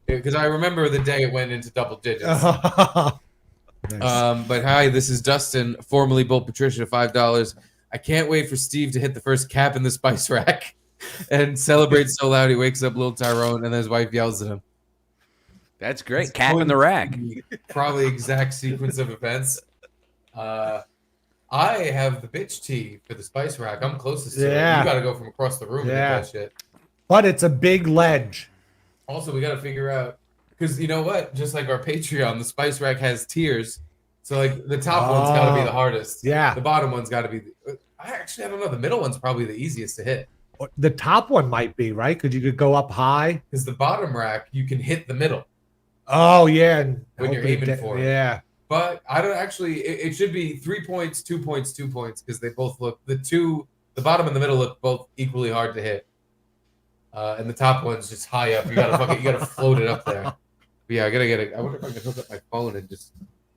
because I remember the day it went into double digits. Nice. But hi, this is Dustin, formerly Bull Patricia, $5. I can't wait for Steve to hit the first cap in the spice rack and celebrate so loud he wakes up little Tyrone and then his wife yells at him. That's great. It's cap in the rack. Probably exact sequence of events. I have the bitch tee for the spice rack. I'm closest to it. You got to go from across the room to get that shit. But it's a big ledge. Also, we got to figure out, because you know what? Just like our Patreon, the spice rack has tiers. So like the top one's got to be the hardest. Yeah. The bottom one's got to be. I don't know. The middle one's probably the easiest to hit. The top one might be, right? Because you could go up high. Because the bottom rack, you can hit the middle. Oh, yeah. When you're aiming for it. Yeah. But I don't actually, it should be 3 points, 2 points, 2 points, because they both look, the bottom and the middle look both equally hard to hit. And the top one's just high up. You gotta float it up there. But yeah, I gotta get it. I wonder if I can hook up my phone and just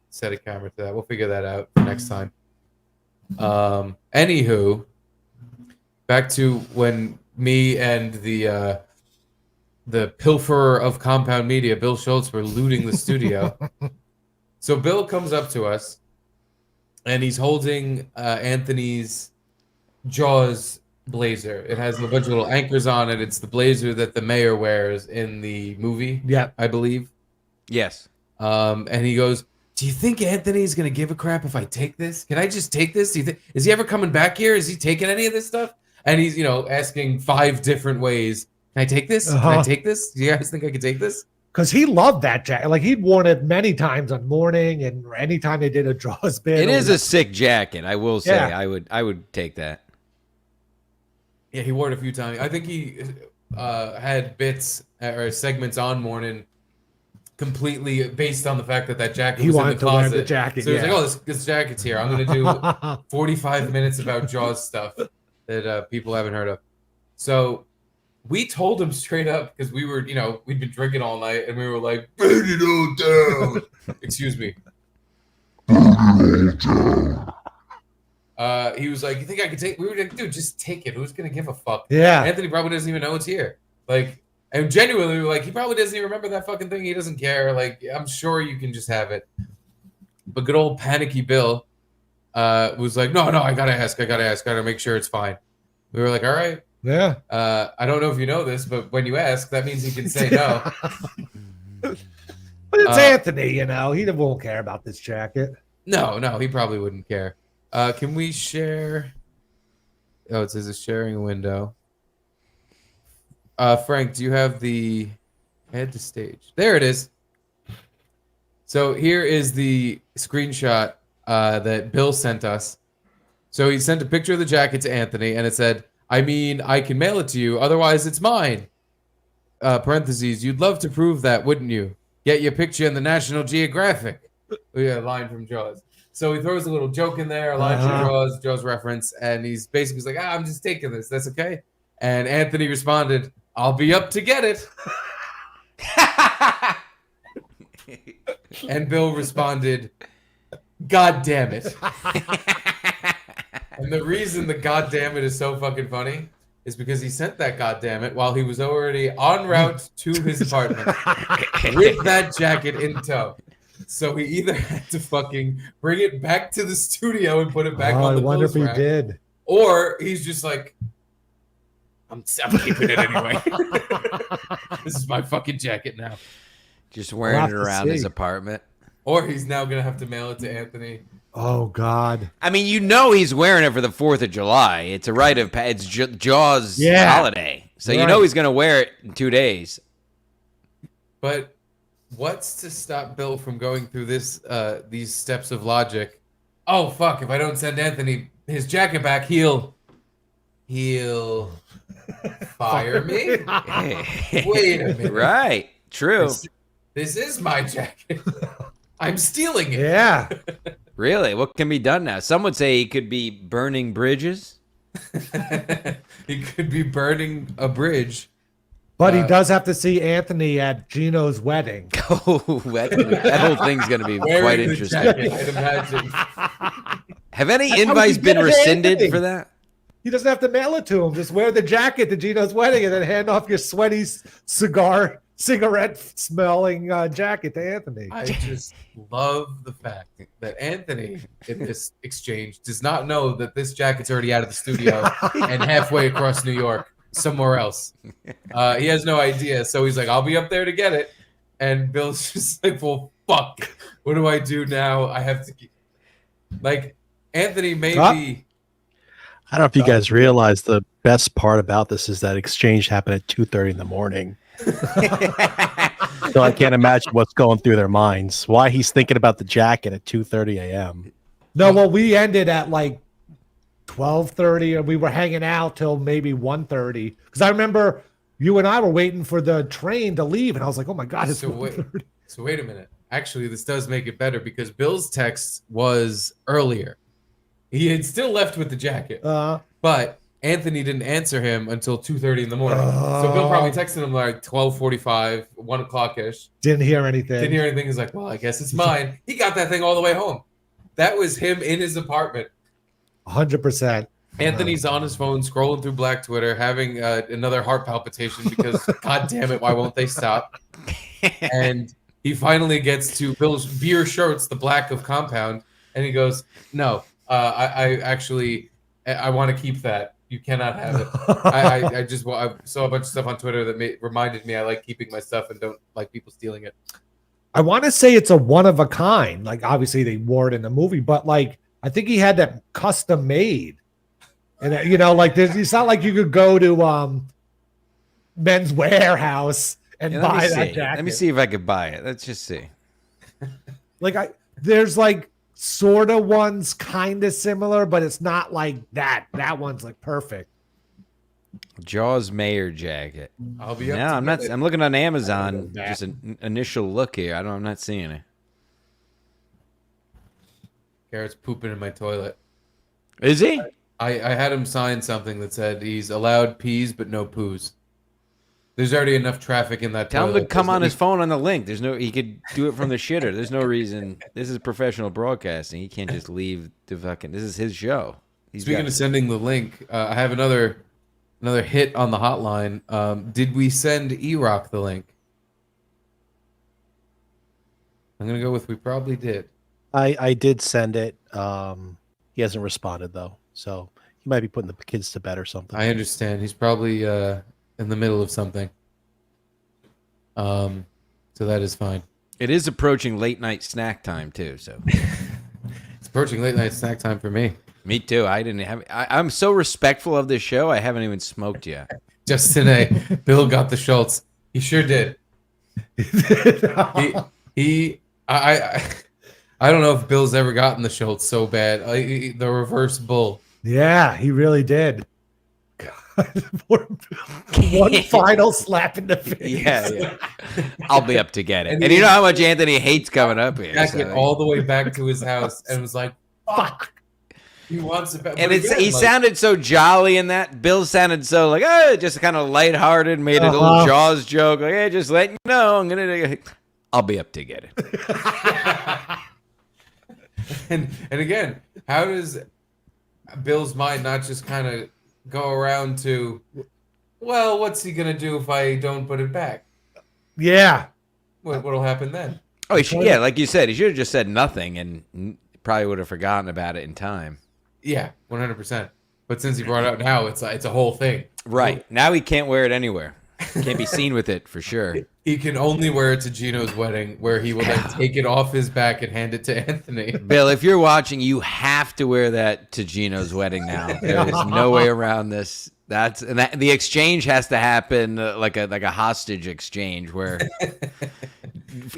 set a camera to that. We'll figure that out for next time. Anywho, back to when me and the pilferer of Compound Media, Bill Schultz, were looting the studio. So Bill comes up to us, and he's holding Anthony's Jaws blazer. It has a bunch of little anchors on it. It's the blazer that the mayor wears in the movie. Yeah, I believe. Yes. And he goes, "Do you think Anthony's gonna give a crap if I take this? Can I just take this? Do you think is he ever coming back here? Is he taking any of this stuff?" And he's asking 5 different ways. Can I take this? Can I take this? Do you guys think I could take this? Because he loved that jacket. Like he'd worn it many times on morning and anytime they did a Jaws bit. It is a sick jacket, I will say. Yeah. I would take that. Yeah, he wore it a few times. I think he had bits or segments on morning completely based on the fact that jacket was in the closet. Wear the jacket. So he was like, "Oh, this jacket's here. I'm going to do 45 minutes about Jaws stuff that people haven't heard of." So we told him straight up because we were, we'd been drinking all night and we were like, "Burn it all down." Excuse me. He was like, "You think I could take?" We were like, "Dude, just take it. Who's gonna give a fuck?" Yeah. Anthony probably doesn't even know it's here. Like, and genuinely, we were like, he probably doesn't even remember that fucking thing. He doesn't care. Like, I'm sure you can just have it. But good old panicky Bill was like, "No, I gotta ask. I gotta make sure it's fine." We were like, "All right." Yeah. I don't know if you know this, but when you ask, that means he can say no. But it's Anthony, he won't care about this jacket. No, he probably wouldn't care. Can we share? Oh, it says it's sharing a window. Frank, do you have the head to stage? There it is. So here is the screenshot that Bill sent us. So he sent a picture of the jacket to Anthony, and it said, "I mean, I can mail it to you. Otherwise, it's mine." Parentheses, "You'd love to prove that, wouldn't you? Get your picture in the National Geographic." Yeah, line from Jaws. So he throws a little joke in there, a line from Jaws reference, and he's basically like, "I'm just taking this. That's okay." And Anthony responded, "I'll be up to get it." And Bill responded, "God damn it." And the reason the goddamn it is so fucking funny is because he sent that goddamn it while he was already en route to his apartment with that jacket in tow. So he either had to fucking bring it back to the studio and put it back on I the wonder if clothes he rack, did. or he's just like, I'm keeping it anyway. This is my fucking jacket now. Just wearing it around his apartment. Or he's now gonna have to mail it to Anthony. Oh God! I mean, you know he's wearing it for the 4th of July. It's a rite of it's Jaws holiday, so you know he's gonna wear it in 2 days. But what's to stop Bill from going through these steps of logic? Oh fuck! If I don't send Anthony his jacket back, he'll fire me. Wait a minute! Right? True. This is my jacket. I'm stealing it. Yeah. Really? What can be done now? Some would say he could be burning bridges. He could be burning a bridge. But he does have to see Anthony at Gino's wedding. Oh, that whole thing's going to be quite interesting. Jacket, I'd imagine. Have any invites been rescinded for that? He doesn't have to mail it to him. Just wear the jacket to Gino's wedding and then hand off your sweaty cigarette smelling jacket to Anthony. I just love the fact that Anthony in this exchange does not know that this jacket's already out of the studio and halfway across New York somewhere else. He has no idea. So he's like, I'll be up there to get it. And Bill's just like, well, fuck. What do I do now? I have to like Anthony maybe. I don't know if you guys realize the best part about this is that exchange happened at 2:30 in the morning. So I can't imagine what's going through their minds. Why he's thinking about the jacket at 2:30 a.m. No, well, we ended at like 12:30, and we were hanging out till maybe 1:30. Because I remember you and I were waiting for the train to leave, and I was like, "Oh my god, it's So 1:30." So wait a minute. Actually, this does make it better because Bill's text was earlier. He had still left with the jacket, but Anthony didn't answer him until 2:30 in the morning. So Bill probably texted him like 12:45, 1 o'clock ish. Didn't hear anything. Didn't hear anything. He's like, well, I guess it's mine. He got that thing all the way home. That was him in his apartment. 100%. Anthony's on his phone, scrolling through Black Twitter, having another heart palpitation because, God damn it, why won't they stop? And he finally gets to Bill's beer shirts, the black of Compound, and he goes, no, I actually want to keep that. You cannot have it. I saw a bunch of stuff on Twitter that reminded me I like keeping my stuff and don't like people stealing it. I want to say it's a one of a kind. Like, obviously they wore it in the movie, but like, I think he had that custom made. And you know, like, it's not like you could go to Men's Warehouse and buy that jacket. Let me see if I could buy it. Let's just see. Like, there's like sort of ones kind of similar, but it's not like that. That one's like perfect. Jaws Mayer jacket. I'll be up. No, I'm not. I'm looking on Amazon. Just an initial look here. I'm not seeing it. Garrett's pooping in my toilet. Is he? I had him sign something that said he's allowed peas but no poos. There's already enough traffic in that Tell toilet. him to come on his phone on the link. He could do it from the shitter. There's no reason. This is professional broadcasting. He can't just leave the fucking. This is his show. Speaking of sending the link, I have another hit on the hotline. Did we send E-Rock the link? I'm gonna go with we probably did. I did send it. He hasn't responded though, so he might be putting the kids to bed or something. I understand. He's probably in the middle of something. So that is fine. It is approaching late night snack time too. So it's approaching late night snack time for me. Me too. I'm so respectful of this show. I haven't even smoked yet. Just today, Bill got the Schultz. He sure did. I don't know if Bill's ever gotten the Schultz so bad. The reverse bull. Yeah, he really did. God, one final slap in the face. Yeah. I'll be up to get it. And you know how much Anthony hates coming up here. Jacket all the way back to his house and was like, "Fuck." He wants it back. And he sounded so jolly in that. Bill sounded so like, just kind of lighthearted, made a little Jaws joke. Like, hey, just letting you know, I'll be up to get it. and again, how does Bill's mind not just kind of go around to, well, what's he gonna do if I don't put it back? Yeah. What'll happen then? Oh, yeah, like you said, he should have just said nothing and probably would have forgotten about it in time. Yeah, 100%. But since he brought it up now, it's a whole thing. Right. Now he can't wear it anywhere. Can't be seen with it for sure. He can only wear it to Gino's wedding, where he will then take it off his back and hand it to Anthony. Bill, if you're watching, you have to wear that to Gino's wedding now. There is no way around this. The exchange has to happen like a hostage exchange where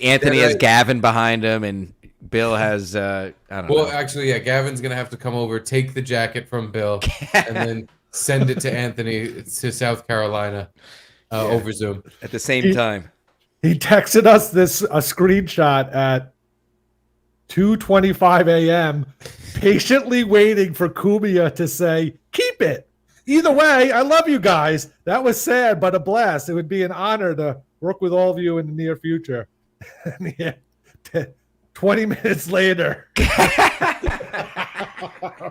Anthony has Gavin behind him and Bill has I don't know. Well, actually, yeah, Gavin's gonna have to come over, take the jacket from Bill, and then send it to Anthony to South Carolina over Zoom at the same time. He texted us a screenshot at 2:25 a.m. patiently waiting for Kumia to say, "Keep it." Either way, I love you guys. That was sad, but a blast. It would be an honor to work with all of you in the near future. Yeah. 20 minutes later.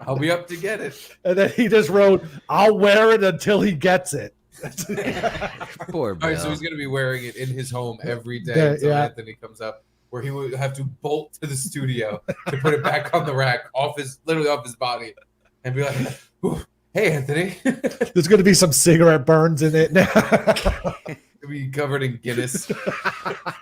I'll be up to get it. And then he just wrote, "I'll wear it until he gets it." Poor Bill. All right, so he's going to be wearing it in his home every day Yeah, until yeah. Anthony comes up, where he would have to bolt to the studio to put it back on the rack, literally off his body, and be like, "Ooh, hey, Anthony." There's going to be some cigarette burns in it now. It'll be covered in Guinness.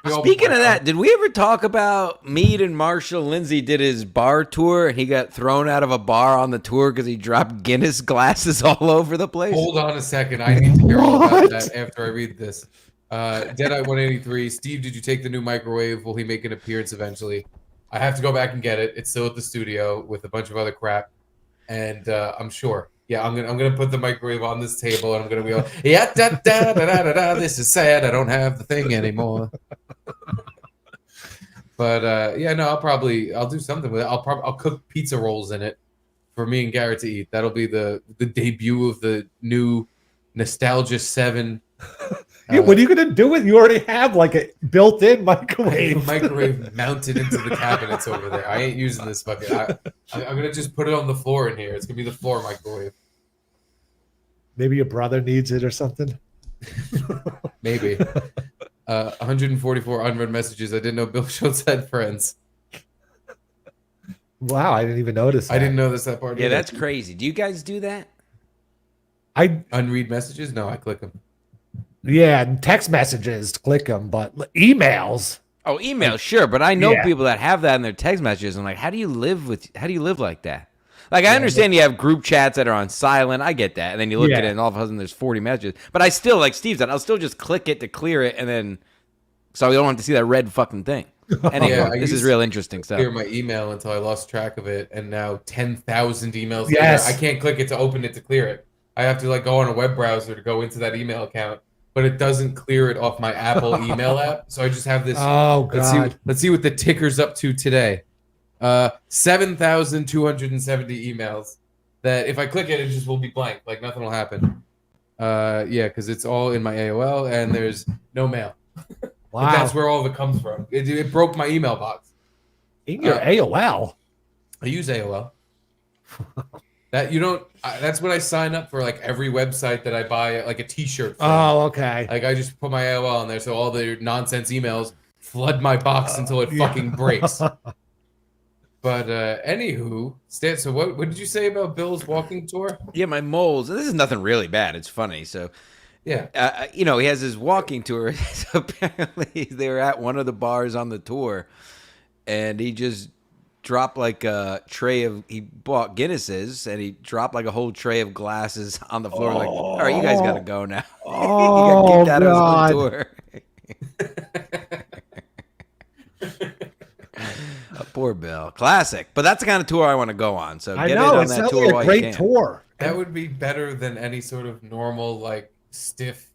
Speaking of that, did we ever talk about Mead and Marshall Lindsay did his bar tour and he got thrown out of a bar on the tour because he dropped Guinness glasses all over the place? Hold on a second. I need to hear all about that after I read this. Deadeye 183. Steve, did you take the new microwave? Will he make an appearance eventually? I have to go back and get it. It's still at the studio with a bunch of other crap. And I'm sure. Yeah, I'm gonna put the microwave on this table and I'm gonna be like, yeah, da da da da da da. This is sad. I don't have the thing anymore. But yeah, no, I'll do something with it. I'll cook pizza rolls in it for me and Garrett to eat. That'll be the debut of the new Nostalgia 7. Yeah, what are you going to do with it? You already have like a built-in microwave. Microwave mounted into the cabinets over there. I ain't using this fucking. I'm going to just put it on the floor in here. It's going to be the floor microwave. Maybe your brother needs it or something. Maybe. 144 unread messages. I didn't know Bill Schultz had friends. Wow, I didn't even notice that. I didn't notice that part. Yeah, either. that's crazy. Do you guys do that? Unread messages? No, I click them. Yeah, and text messages, click them, but emails. Oh, email, sure, but I know people that have that in their text messages. I'm like, how do you live like that? Like, I understand you have group chats that are on silent. I get that. And then you look at it and all of a sudden there's 40 messages. But I still, like Steve said, I'll still just click it to clear it and then so I don't have to see that red fucking thing. Anyway, this is real interesting stuff. Clear my email until I lost track of it, and now 10,000 emails Yes. later, I can't click it to open it to clear it. I have to like go on a web browser to go into that email account, but it doesn't clear it off my Apple email app. So I just have this. Oh God! Let's see what the ticker's up to today. 7,270 emails. That if I click it, it just will be blank. Like nothing will happen. Yeah, because it's all in my AOL and there's no mail. Wow. But that's where all of it comes from. It broke my email box. In your AOL. I use AOL. That you don't. That's what I sign up for. Like every website that I buy, like a T-shirt. From. Oh, okay. Like I just put my AOL on there, so all the nonsense emails flood my box until it fucking breaks. But anywho, Stan, so what did you say about Bill's walking tour? Yeah, my moles. This is nothing really bad. It's funny. So, yeah, he has his walking tour. So apparently, they were at one of the bars on the tour, and he just dropped like a tray of. He bought Guinnesses, and he dropped like a whole tray of glasses on the floor. Like, all right, you guys got to go now. He got kicked out of his own tour. Poor Bill. Classic. But that's the kind of tour I want to go on. So get in on that tour like while a great you can. tour. That would be better than any sort of normal, like, stiff,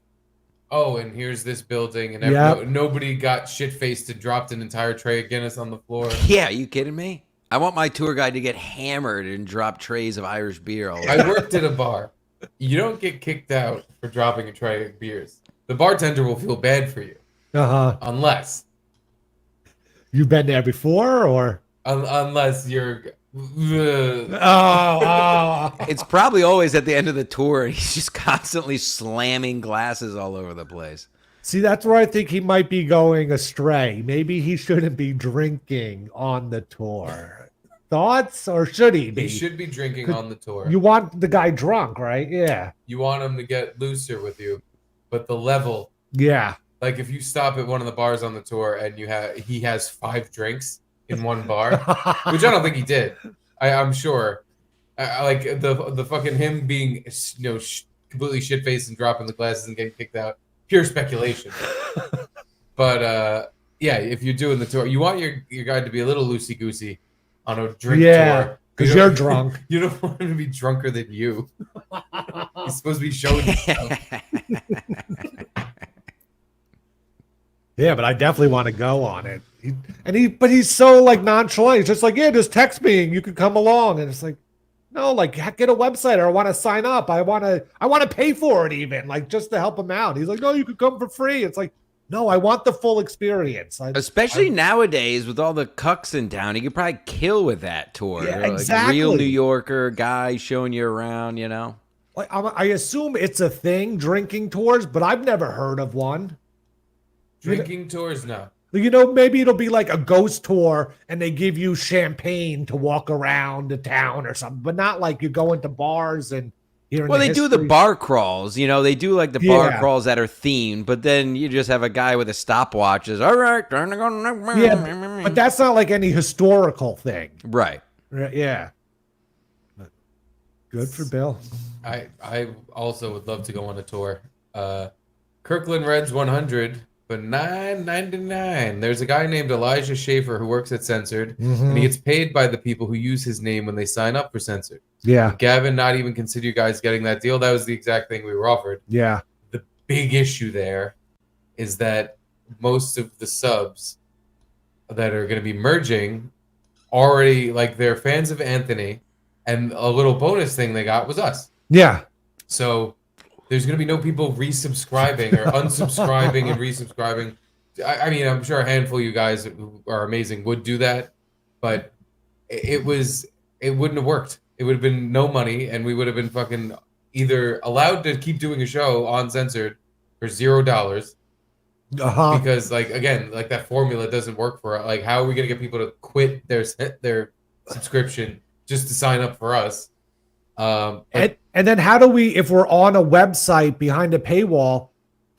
oh, and here's this building, and nobody got shit-faced and dropped an entire tray of Guinness on the floor. Yeah, are you kidding me? I want my tour guide to get hammered and drop trays of Irish beer all over. I worked at a bar. You don't get kicked out for dropping a tray of beers. The bartender will feel bad for you. Unless... You've been there before, or unless you're It's probably always at the end of the tour, and he's just constantly slamming glasses all over the place. See, that's where I think he might be going astray. Maybe he shouldn't be drinking on the tour. Thoughts, or should he be? He should be drinking on the tour. You want the guy drunk, right? Yeah. You want him to get looser with you, but the level. Yeah. Like if you stop at one of the bars on the tour and he has 5 drinks in one bar, which I don't think he did. I'm sure. Like the fucking him being completely shit faced and dropping the glasses and getting kicked out. Pure speculation. But yeah, if you're doing the tour, you want your guy to be a little loosey goosey on a drink tour. Because you're drunk. You don't want him to be drunker than you. He's supposed to be showing himself. Yeah, but I definitely want to go on it. But he's so like nonchalant. He's just like, yeah, just text me and you can come along. And it's like, no, like get a website, or I want to sign up. I want to pay for it even, like just to help him out. He's like, no, you could come for free. It's like, no, I want the full experience. Especially nowadays with all the cucks in town, you could probably kill with that tour. Yeah, like exactly. a real New Yorker guy showing you around, you know. Like I assume it's a thing, drinking tours, but I've never heard of one. Drinking tours, no. You know, maybe it'll be like a ghost tour and they give you champagne to walk around the town or something, but not like you go into bars and hearing. Well, they do the bar crawls, you know, they do like the bar crawls that are themed, but then you just have a guy with a stopwatch is all right. Yeah, but that's not like any historical thing. Right. Yeah. Good for Bill. I also would love to go on a tour. Kirkland Reds 100. But $9.99. There's a guy named Elijah Schaefer who works at Censored, and he gets paid by the people who use his name when they sign up for Censored. Yeah. Gavin, not even consider you guys getting that deal. That was the exact thing we were offered. Yeah. The big issue there is that most of the subs that are going to be merging already, like, they're fans of Anthony, and a little bonus thing they got was us. Yeah. So there's going to be no people resubscribing or unsubscribing and resubscribing. I mean, I'm sure a handful of you guys who are amazing would do that, but it wouldn't have worked. It would have been no money, and we would have been fucking either allowed to keep doing a show on Censored for $0, because, like, again, like that formula doesn't work for, like, how are we going to get people to quit their subscription just to sign up for us? And then how do we, if we're on a website behind a paywall,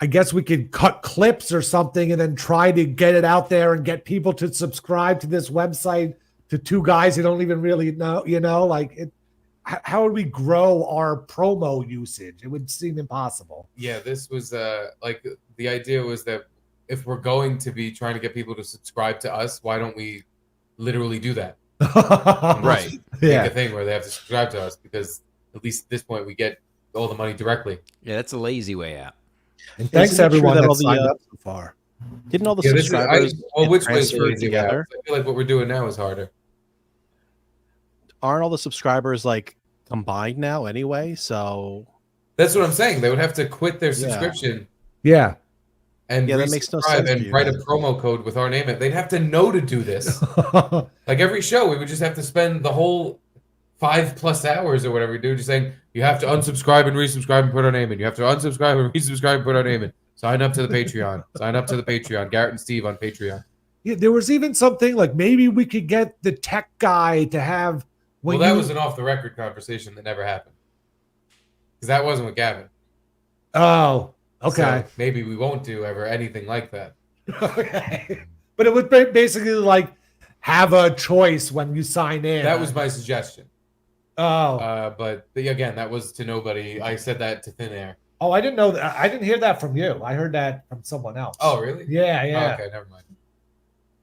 I guess we could cut clips or something and then try to get it out there and get people to subscribe to this website to 2 guys who don't even really know, you know, like it. How would we grow our promo usage? It would seem impossible. Yeah, this was like the idea was that if we're going to be trying to get people to subscribe to us, why don't we literally do that? Right. Yeah. Make a thing where they have to subscribe to us, because at least at this point we get all the money directly. Yeah, that's a lazy way out. And thanks to everyone that signed up so far. Didn't all the subscribers which way is transfer lazy way out? together? I feel like what we're doing now is harder. Aren't all the subscribers like combined now anyway? So that's what I'm saying. They would have to quit their subscription. Yeah. And that makes no sense. And write a promo code with our name in it. They'd have to know to do this. Like every show, we would just have to spend the whole 5+ hours or whatever we do, just saying you have to unsubscribe and resubscribe and put our name in. You have to unsubscribe and resubscribe and put our name in. Sign up to the Patreon. Sign up to the Patreon. Garrett and Steve on Patreon. Yeah, there was even something like maybe we could get the tech guy to have. Well, that was an off-the-record conversation that never happened, because that wasn't with Gavin. Oh, okay. So maybe we won't do ever anything like that. Okay. But it would basically like have a choice when you sign in. That was my suggestion. Oh. But again, that was to nobody. I said that to thin air. Oh, I didn't know that. I didn't hear that from you. I heard that from someone else. Oh, really? Yeah, yeah. Oh, okay, never mind.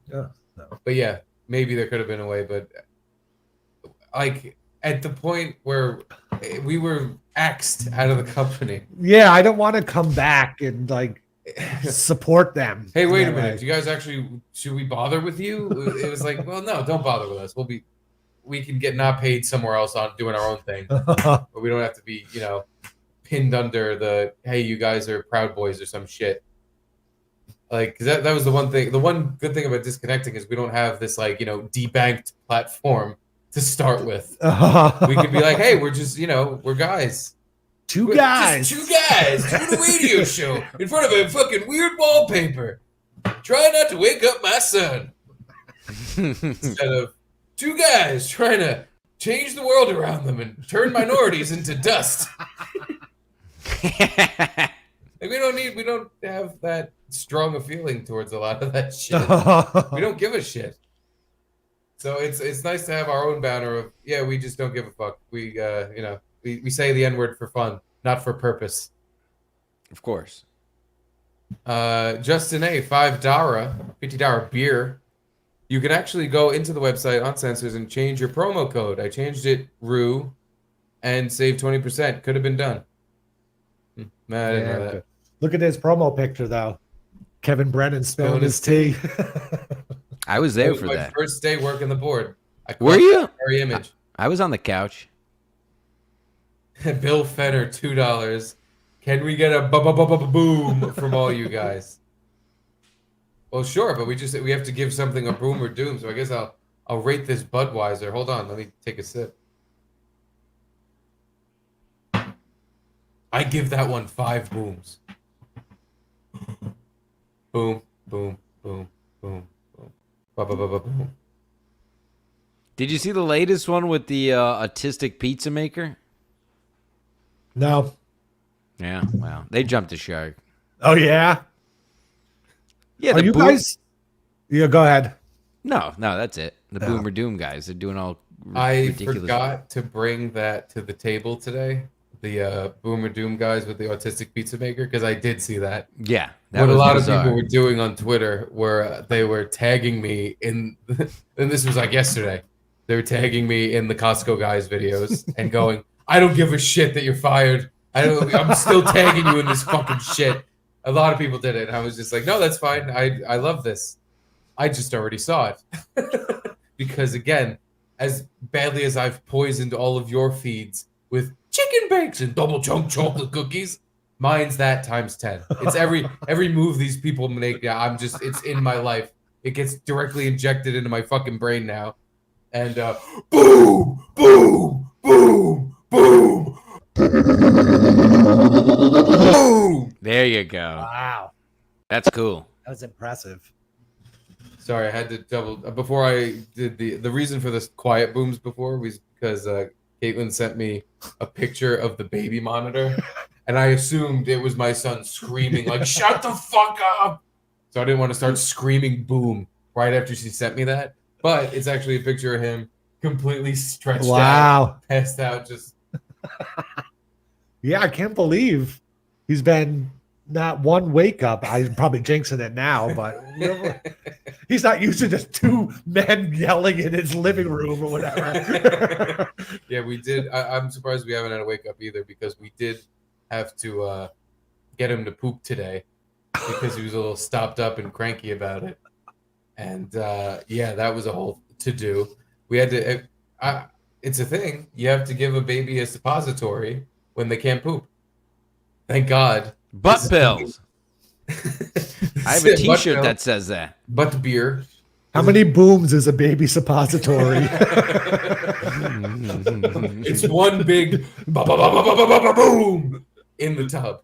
Yeah. No. But yeah, maybe there could have been a way, but like at the point where we were axed out of the company. Yeah, I don't want to come back and like support them. Hey, wait a minute. Do you guys actually, should we bother with you? It was like, well, no, don't bother with us. We can get not paid somewhere else on doing our own thing. But we don't have to be, you know, pinned under the, hey, you guys are Proud Boys or some shit. Like, 'cause that was the one thing. The one good thing about disconnecting is we don't have this, like, you know, debanked platform to start with. Uh-huh. We could be like, hey, we're just, we're guys. Two We're guys. just two guys doing a radio show in front of a fucking weird wallpaper. Try not to wake up my son. Instead of two guys trying to change the world around them and turn minorities into dust. Like, we don't have that strong a feeling towards a lot of that shit. We don't give a shit. So it's nice to have our own banner of, yeah, we just don't give a fuck. We we say the N-word for fun, not for purpose. Of course. Justin A, $50 beer. You can actually go into the website on Censors and change your promo code. I changed it, Rue, and save 20%. Could have been done. Man, I didn't know that. Look at his promo picture, though. Kevin Brennan spilling his tea. I was there for my that. first day working the board. Were you? Very image. I was on the couch. Bill Fenner, $2. Can we get a boom from all you guys? Well, sure, but we have to give something a boom or doom. So I guess I'll rate this Budweiser. Hold on, let me take a sip. I give that one 5 booms. Boom, boom, boom, boom, boom, boom. Did you see the latest one with the autistic pizza maker? No. Yeah, wow. They jumped the shark. Oh, yeah? Yeah, Are you guys? Yeah, go ahead. No, that's it. The Boomer Doom guys. They're doing all I ridiculous. forgot to bring that to the table today. The Boomer Doom guys with the autistic pizza maker, because I did see that. Yeah. What a lot bizarre. of people were doing on Twitter were they were tagging me in, and this was like yesterday. They were tagging me in the Costco guys videos and going, I don't give a shit that you're fired. I'm still tagging you in this fucking shit. A lot of people did it. And I was just like, no, that's fine. I love this. I just already saw it. Because again, as badly as I've poisoned all of your feeds with chicken bakes and double chunk chocolate cookies, mine's that times 10. It's every move these people make. Yeah, it's in my life. It gets directly injected into my fucking brain now. And boom, boom, boom, boom. Boom! There you go. Wow. That's cool. That was impressive. Sorry, I had to double before I did the reason for this quiet booms before was because Caitlin sent me a picture of the baby monitor, and I assumed it was my son screaming like "Shut the fuck up!" So I didn't want to start screaming "boom" right after she sent me that. But it's actually a picture of him completely stretched out, passed out, just. Yeah, I can't believe he's been not one wake up. I'm probably jinxing it now, but he's not used to just 2 men yelling in his living room or whatever. Yeah, we did. I'm surprised we haven't had a wake up either, because we did have to get him to poop today because he was a little stopped up and cranky about it. And yeah, that was a whole to do. We had to. It's a thing. You have to give a baby a suppository when they can't poop. Thank God. Butt pills. I have a T-shirt that says that. Butt beer. How many booms is a baby suppository? It's one big boom in the tub.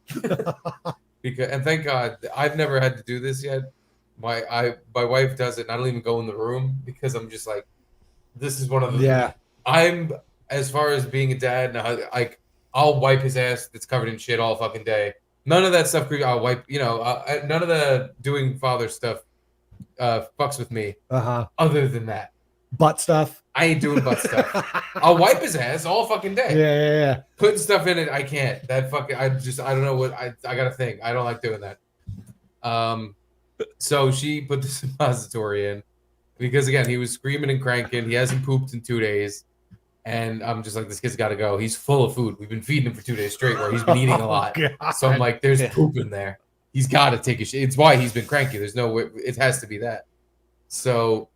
And thank God, I've never had to do this yet. My wife does it, and I don't even go in the room because I'm just like, this is one of the. Yeah. I'm, as far as being a dad, I'll wipe his ass that's covered in shit all fucking day. None of that stuff. I'll wipe. None of the doing father stuff fucks with me. Other than that, butt stuff. I ain't doing butt stuff. I'll wipe his ass all fucking day. Yeah. Putting stuff in it, I can't. That fucking. I don't know what I got to think. I don't like doing that. So she put the suppository in because again he was screaming and cranking. He hasn't pooped in 2 days. And I'm just like, this kid's got to go. He's full of food. We've been feeding him for 2 days straight where he's been eating a lot. So I'm like, there's poop in there. He's got to take a shit. It's why he's been cranky. There's no way. It has to be that. So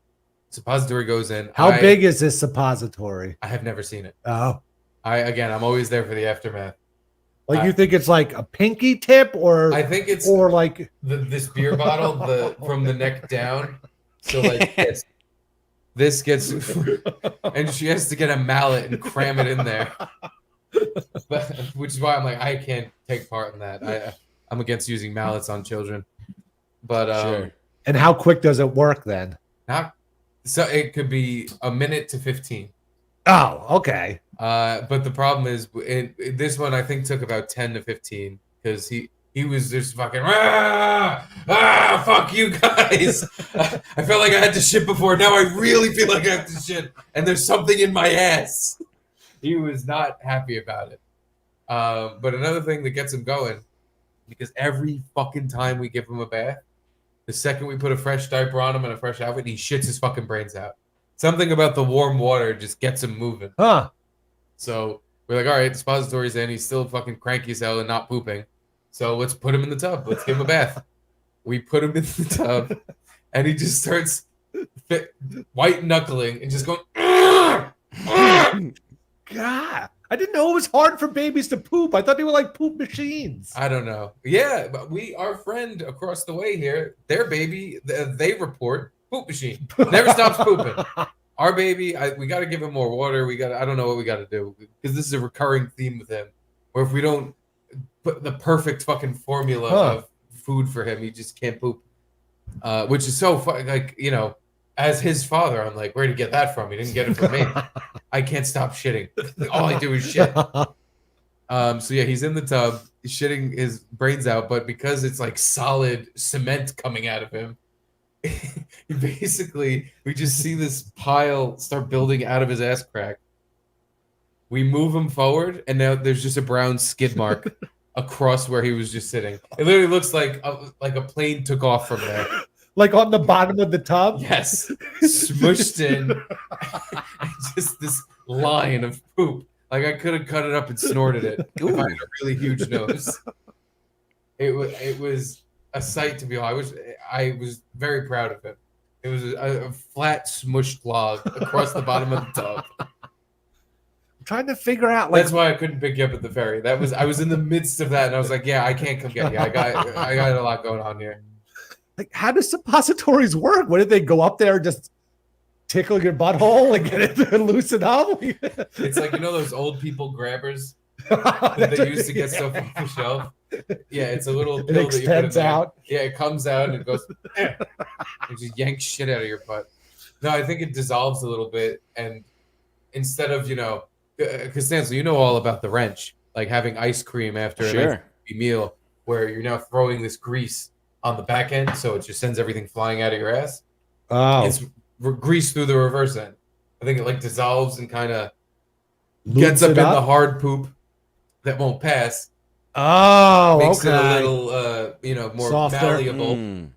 suppository goes in. How big is this suppository? I have never seen it. Oh. I'm always there for the aftermath. Like you think it's like a pinky tip or I think it's or like this beer bottle from the neck down. So like this. This gets, and she has to get a mallet and cram it in there. But, which is why I'm like, I can't take part in that. I'm against using mallets on children. But Sure. And how quick does it work then? So it could be a minute to 15. Oh, okay. But the problem is, this one I think took about 10 to 15 because he was just fucking fuck you guys. I felt like I had to shit before. Now I really feel like I have to shit, and there's something in my ass. He was not happy about it. But another thing that gets him going, because every fucking time we give him a bath, the second we put a fresh diaper on him and a fresh outfit, he shits his fucking brains out. Something about the warm water just gets him moving. Huh. So we're like, all right, the suppository's in. He's still fucking cranky as hell and not pooping. So let's put him in the tub. Let's give him a bath. We put him in the tub, and he just starts white knuckling and just going, God. I didn't know it was hard for babies to poop. I thought they were like poop machines. I don't know. Yeah, but our friend across the way here, their baby, they report poop machine. Never stops pooping. Our baby, we got to give him more water. I don't know what we got to do because this is a recurring theme with him. Where if we don't put the perfect fucking formula of food for him, he just can't poop. Which is so fun. Like, you know, as his father, I'm like, where'd he get that from? He didn't get it from me. I can't stop shitting. All I do is shit. So yeah, he's in the tub, he's shitting his brains out, but because it's like solid cement coming out of him, we just see this pile start building out of his ass crack. We move him forward, and now there's just a brown skid mark across where he was just sitting. It literally looks like a plane took off from there. Like on the bottom of the tub? Yes. Smushed in. Just this line of poop. Like I could have cut it up and snorted it if I had a really huge nose. It was a sight to behold. I was very proud of him. It was a flat, smushed log across the bottom of the tub. I'm trying to figure out. Like, that's why I couldn't pick you up at the ferry. I was in the midst of that, and I was like, "Yeah, I can't come get you. I got a lot going on here." Like, how do suppositories work? What did they go up there and just tickle your butthole and get it to loosen up? It's like, you know those old people grabbers that they used to get stuff off the shelf? Yeah, it's a little pill that you put in there. Out. Yeah, it comes out and it goes and just yanks shit out of your butt. No, I think it dissolves a little bit, and instead of, you know, because Stancil, you know all about the wrench, like having ice cream after a meal, where you're now throwing this grease on the back end, so it just sends everything flying out of your ass. Oh, it's grease through the reverse end. I think it like dissolves and kind of gets up in the hard poop that won't pass. Oh, makes okay. it a little, you know, more softer, malleable, and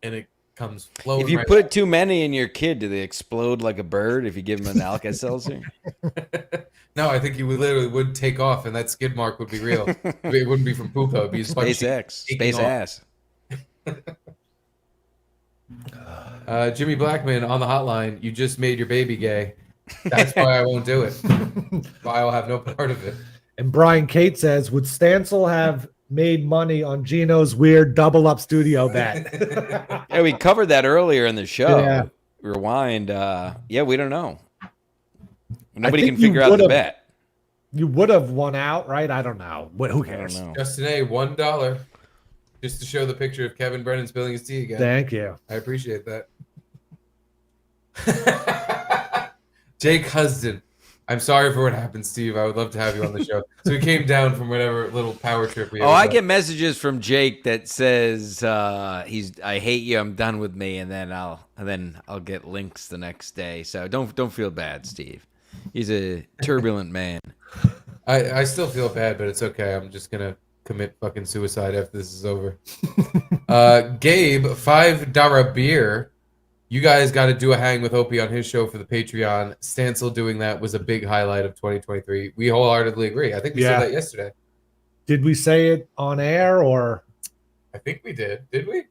it comes flowing. If you right put out. too many in your kid, do they explode like a bird if you give them an Alka-Seltzer? No, I think you would take off, and that skid mark would be real. It wouldn't be from poop; it would be space ass. Jimmy Blackman on the hotline. You just made your baby gay. That's why I won't do it. I will have no part of it. And Brian Kate says, would Stancil have made money on Gino's weird double up studio bet? Yeah, we covered that earlier in the show. Yeah. Rewind. Yeah, we don't know. Nobody can figure out the bet. You would have won out, right? I don't know. Who cares? Just today, $1. Just to show the picture of Kevin Brennan spilling his tea again. Thank you. I appreciate that. Jake Husden. I'm sorry for what happened, Steve. I would love to have you on the show. So we came down from whatever little power trip we had. Oh, I get messages from Jake that says I hate you, I'm done with me, and then I'll get links the next day. So don't feel bad, Steve. He's a turbulent man. I still feel bad, but it's okay. I'm just gonna commit fucking suicide after this is over. Gabe, $5 beer. You guys got to do a hang with Opie on his show for the Patreon. Stancil doing that was a big highlight of 2023. We wholeheartedly agree. I think we said that yesterday. Did we say it on air or? I think we did. Did we?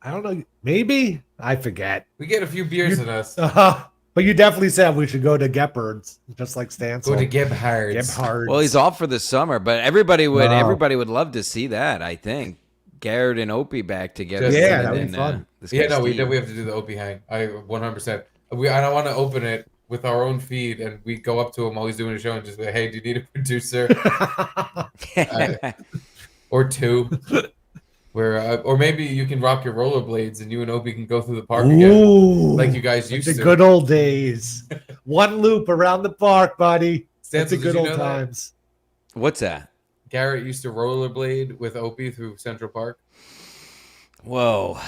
I don't know. Maybe. I forget. We get a few beers in us. But you definitely said we should go to Gebhard's, just like Stancil. Go to Gebhard's. Well, he's off for the summer, but everybody would love to see that, I think. Garrett and Opie back together. Yeah, that'd be fun. Yeah, no, we have to do the Opie hang. I 100%. I don't want to open it with our own feed, and we go up to him while he's doing a show and just be like, "Hey, do you need a producer?" Or two. Where, or maybe you can rock your rollerblades and you and Opie can go through the park again, like you guys used to. The good old days. One loop around the park, buddy. That's the good old times. What's that? Garrett used to rollerblade with Opie through Central Park. Whoa.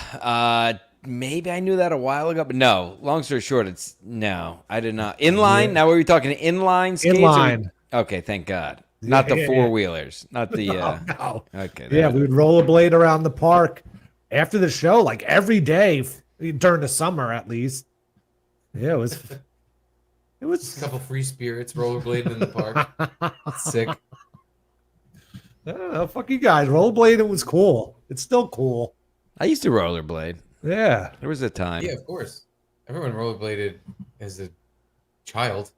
Maybe I knew that a while ago, but no. Long story short, no, I did not. Inline? Now were we talking inline skates? Inline. Okay, thank God. Not the four-wheelers. Not the... No. Okay. Yeah, we would rollerblade around the park after the show, like every day during the summer at least. Yeah, it was a couple free spirits rollerblading in the park. Sick. Fuck you guys. Rollerblading was cool. It's still cool. I used to rollerblade. Yeah. There was a time. Yeah, of course. Everyone rollerbladed as a child.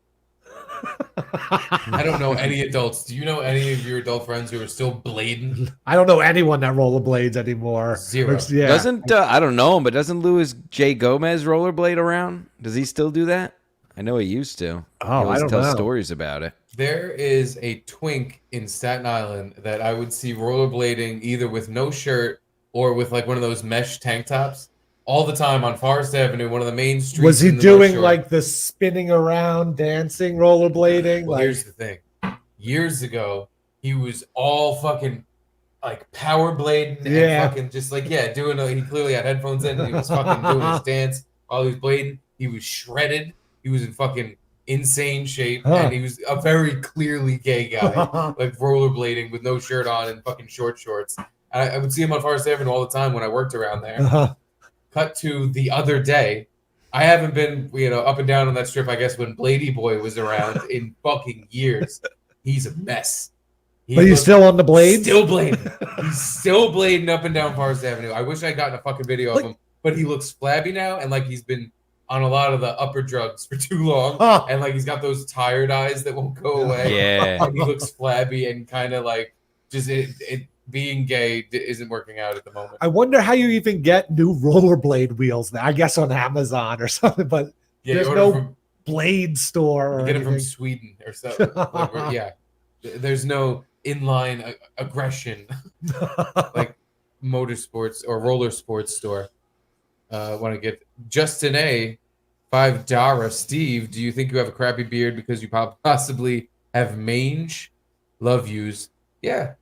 I don't know any adults. Do you know any of your adult friends who are still blading? I don't know anyone that rollerblades anymore. Zero. Yeah. Doesn't I don't know him, but doesn't Louis J. Gomez rollerblade around? Does he still do that? I know he used to. Oh, I don't know. Tell stories about it. There is a twink in Staten Island that I would see rollerblading either with no shirt or with like one of those mesh tank tops all the time on Forest Avenue, one of the main streets. Was he in the doing North Shore. like the spinning around, dancing, rollerblading? Well, like... here's the thing. Years ago, he was all fucking like power blading and fucking just like, he clearly had headphones in and he was fucking doing his dance while he was blading. He was shredded. He was in fucking insane shape, and he was a very clearly gay guy, like rollerblading with no shirt on and fucking short shorts. I would see him on Forest Avenue all the time when I worked around there. Cut to the other day. I haven't been, up and down on that strip, I guess, when Blady Boy was around in fucking years. He's a mess. But he's still on the blades? Still blading. He's still blading up and down Forest Avenue. I wish I got a fucking video of him, but he looks flabby now and like he's been on a lot of the upper drugs for too long. And like he's got those tired eyes that won't go away. Yeah. And he looks flabby and kind of like just being gay isn't working out at the moment. I wonder how you even get new rollerblade wheels now. I guess on Amazon or something, but there's no blade store. You get it from Sweden or something. There's no inline aggression like motorsports or roller sports store. Want to get Justin A. $5 Steve. Do you think you have a crappy beard because you possibly have mange? Love yous. Yeah.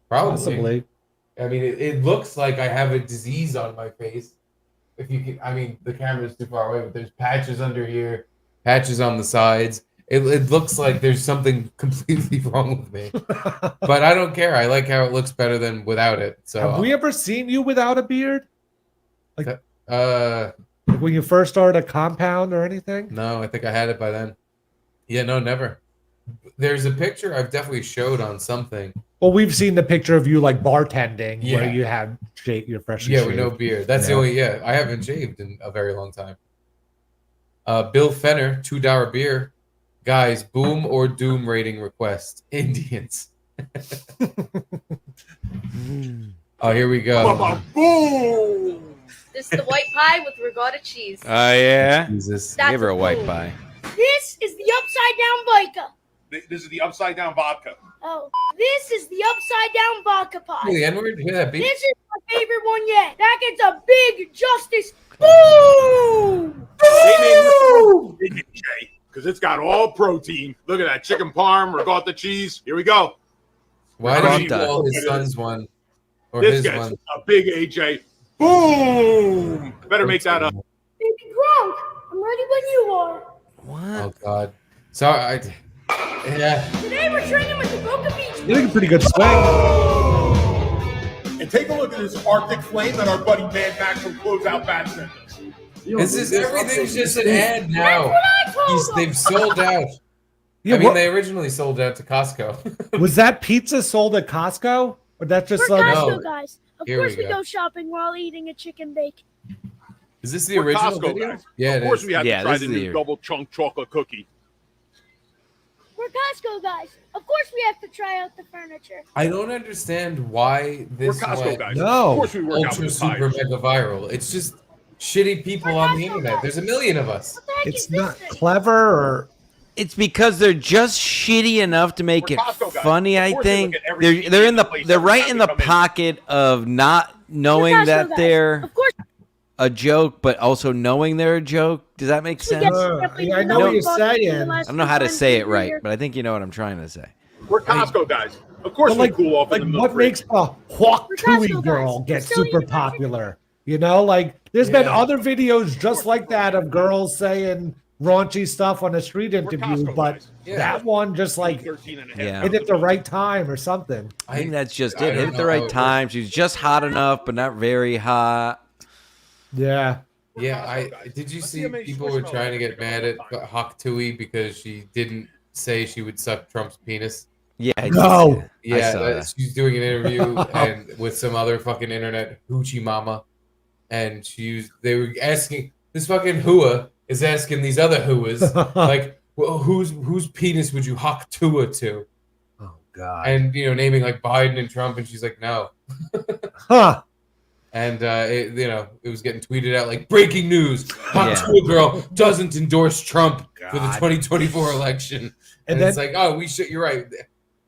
Probably. Possibly. I mean, it looks like I have a disease on my face. If you can, I mean, the camera's too far away, but there's patches under here, patches on the sides. It looks like there's something completely wrong with me. But I don't care. I like how it looks better than without it. So have we ever seen you without a beard? Like when you first started a compound or anything? No, I think I had it by then. Yeah, no, never. There's a picture I've definitely showed on something. Well, we've seen the picture of you like bartending where you have your freshly shaved. with no beard. That's the only, I haven't shaved in a very long time. Bill Fenner, $2 beer. Guys, boom or doom rating request. Indians. Oh, here we go. Boom! This is the white pie with regatta cheese. Oh, yeah? Jesus. Give her a white pie. This is the upside down vodka. This is the upside down vodka. Oh, this is the upside down vodka pie. The N-word? Hear that beat? This is my favorite one yet. That gets a big justice. Boom! Boom! Because it's got all protein. Look at that chicken parm, regatta cheese. Here we go. Why did you call his son's one? Or this his gets one? a big AJ. Boom! Better make that up. Baby Gronk, I'm ready when you are. What? Oh, God. Sorry. Today we're training with the Boca Beach. You're doing a pretty good swing. And take a look at this Arctic flame that our buddy Mad Max from Closeout Bat sent us. Everything's just an ad now. They've sold out. Yeah, I mean, they originally sold out to Costco. Was that pizza sold at Costco? Or that's just We're like Costco guys. Of Here course we we go. go shopping while eating a chicken bake. Is this the We're original Costco video? guys. Yeah, of course we had to try the new double chunk chocolate cookie. We're Costco guys. Of course we have to try out the furniture. I don't understand why this We're Costco went guys. No. Of course we work out ultra with super tires. mega viral. It's just shitty people on the internet. There's a million of us. It's not clever or It's because they're just shitty enough to make We're it Costco guys. funny. Of I course they think look at every they're in the place they're every right time in they the come in. pocket of not knowing Costco that guys. they're Of course, a joke, but also knowing they're a joke. Does that make we sense? get Yeah, definitely I know no what you're bugs in the saying. last I don't know how to 2 say times it we were right, here. but I think you know what I'm trying to say. We're Costco guys. Of course, But we like, cool off like in the what fridge. makes a Hawk We're Tui Costco girl guys. get We're still super eating popular? You know, like there's been Yeah. other videos just like that of girls saying raunchy stuff on a street We're interview, Costco but guys. Yeah. that one just like 13 and a half. Yeah. hit at the right time or something. I think that's just I it. don't Hit at the know how right it works. time. She's just hot enough, but not very hot. Yeah. Yeah, guys. did you Let's see see how many people were Squishmallows trying to we get can mad go at find. Hawk Tui because she didn't say she would suck Trump's penis? Yeah. I No. I Yeah, saw that. she's doing an interview and with some other fucking internet hoochie mama, and they were asking this fucking hua is asking these other huas like, well, whose penis would you Hawk Tua to? Oh God. And naming like Biden and Trump, and she's like, no. Huh. And it was getting tweeted out like breaking news: Hawk Yeah. Tua girl doesn't endorse Trump for the God. 2024 election. And And it's like, oh, we should. You're right.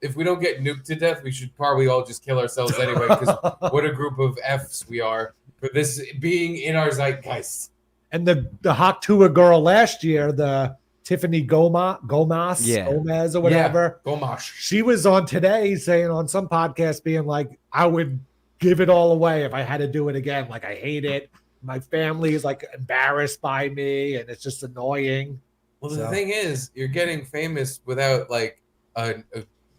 If we don't get nuked to death, we should probably all just kill ourselves anyway. Because what a group of Fs we are for this being in our zeitgeist. And the Hawk Tua girl last year, the Tiffany Gomez Yeah. or whatever. Yeah, Gomash. She was on today saying on some podcast being like, I would give it all away if I had to do it again. Like, I hate it. My family is like embarrassed by me and it's just annoying. Well, So- the thing is, you're getting famous without like a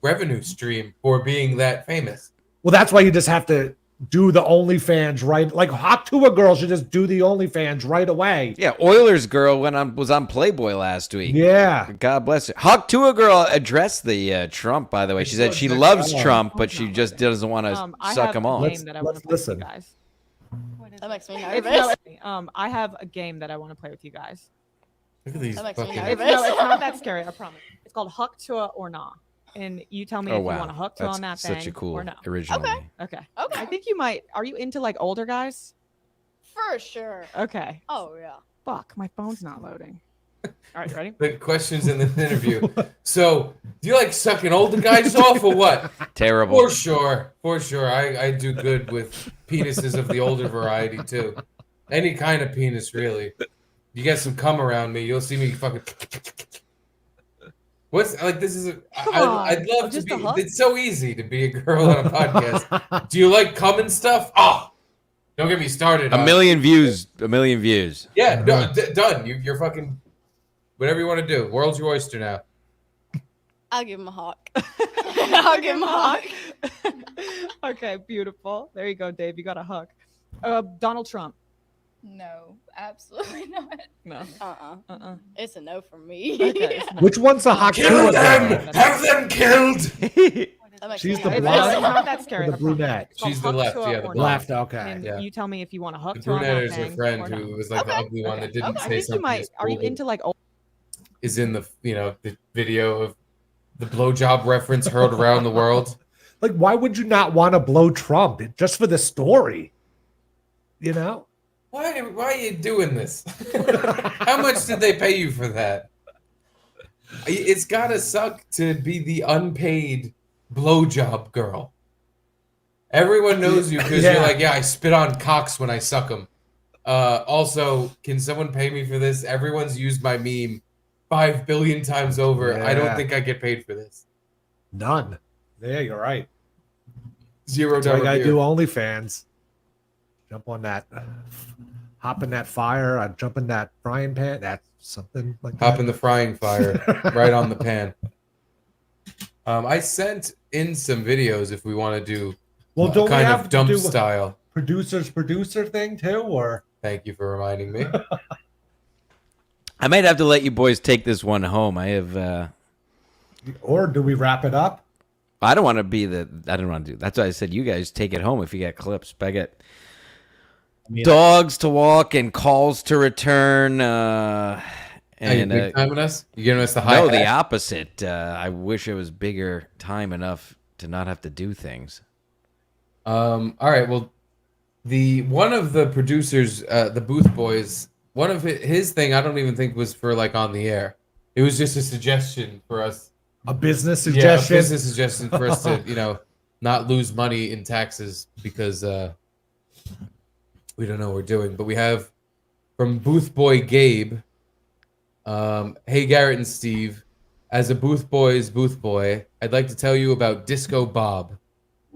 revenue stream for being that famous. Well, that's why you just have to do the OnlyFans right. Like Hawk Tua girl should just do the OnlyFans right away. Yeah, Oilers girl was on Playboy last week. Yeah. God bless her. Hawk Tua girl addressed the Trump, by the way. She said she loves Trump, but she just doesn't want to suck him off. Let's that I want to play with you listen. guys. That makes me If nervous. no, I have a game that I want to play with you guys. Look at these That makes me fucking. nervous. No, it's not that scary. I promise. It's called Huck Tua or Nah, and you tell me Oh if you wow, want to Huck Tua that's on that such thing a cool or no. original. Okay. name. Okay. Okay. I think you might. Are you into like older guys? For sure. Okay. Oh yeah. Fuck, my phone's not loading. All right, you ready? The questions in the interview. So, do you like sucking older guys off or what? Terrible. For sure. I do good with penises of the older variety too. Any kind of penis, really. You get some cum around me, you'll see me fucking. What's like? This is. I'd love to just be. a hug? It's so easy to be a girl on a podcast. Do you like cum and stuff? Oh, don't get me started. A on- million views. A million views. Yeah, no, done. You're fucking. Whatever you want to do. World's your oyster now. I'll give him a hawk. I'll give him a hawk. Okay, beautiful. There you go, Dave. You got a hug. Donald Trump. No, absolutely not. No. Uh-uh. It's a no from me. Okay. Which one's the Hawk Kill Tua them! girl? Have them killed! That makes She's me the It's nervous. blonde? not that scary. Or the I promise. brunette? It's called She's the Huck left, Tua yeah, the or blonde. Nah. Left, okay. And Yeah. you tell me if you want to Huck The Tua on brunette that is her thing friend or no. who was like the Okay. ugly one that didn't Okay. I say think you something. might. as Are you cool. into like old? Is in the the video of the blowjob reference heard around the world. Like, why would you not want to blow Trump just for the story? You know? Why are you doing this? How much did they pay you for that? It's gotta suck to be the unpaid blowjob girl. Everyone knows you because Yeah. you're like, yeah, I spit on cocks when I suck them. Also, can someone pay me for this? Everyone's used my meme 5 billion times over. I don't Yeah. think I get paid for this. None. Yeah, you're right. Zero That's why I dollar gotta beer. do OnlyFans. Jump on that. Hop in that fire. I jump in that frying pan. That's something like Hop that. in the frying fire, right on the pan. I sent in some videos if we want to do Well, don't we kind have of to dump do style. producer thing too, or Thank you for reminding me. I might have to let you boys take this one home. I have. or do we wrap it up? I don't want to be the. I don't want to do. That's why I said you guys take it home if you got clips. But I got dogs to walk and calls to return. Are you And big timing us? You giving us the high? no, the opposite. I wish it was bigger time enough to not have to do things. All right. Well, one of the producers, the Booth Boys, one of his thing, I don't even think was for like on the air. It was just a suggestion for us. A business Yeah, suggestion. a business suggestion for us to, not lose money in taxes because we don't know what we're doing. But we have from Booth Boy Gabe. Hey Garrett and Steve, as a Booth Boy's Booth Boy, I'd like to tell you about Disco Bob.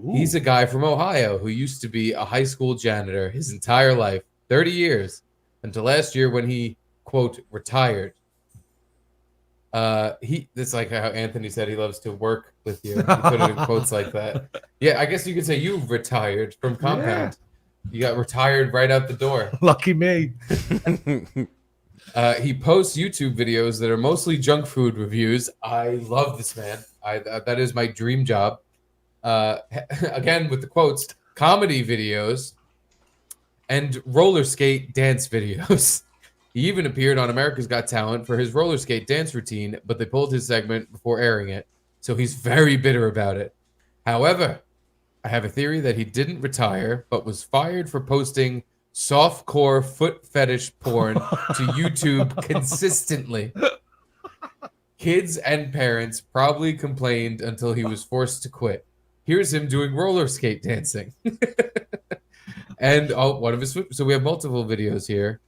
Ooh. He's a guy from Ohio who used to be a high school janitor his entire life, 30 years, until last year when he, quote, retired. It's like how Anthony said he loves to work with you. He put it in quotes like that. Yeah, I guess you could say you retired from Compound. Yeah. You got retired right out the door. Lucky me. He posts YouTube videos that are mostly junk food reviews. I love this man. That is my dream job. Again, with the quotes, comedy videos and roller skate dance videos. He even appeared on America's Got Talent for his roller skate dance routine, but they pulled his segment before airing it, so he's very bitter about it. However, I have a theory that he didn't retire, but was fired for posting softcore foot fetish porn to YouTube consistently. Kids and parents probably complained until he was forced to quit. Here's him doing roller skate dancing. And one of his foot. So we have multiple videos here.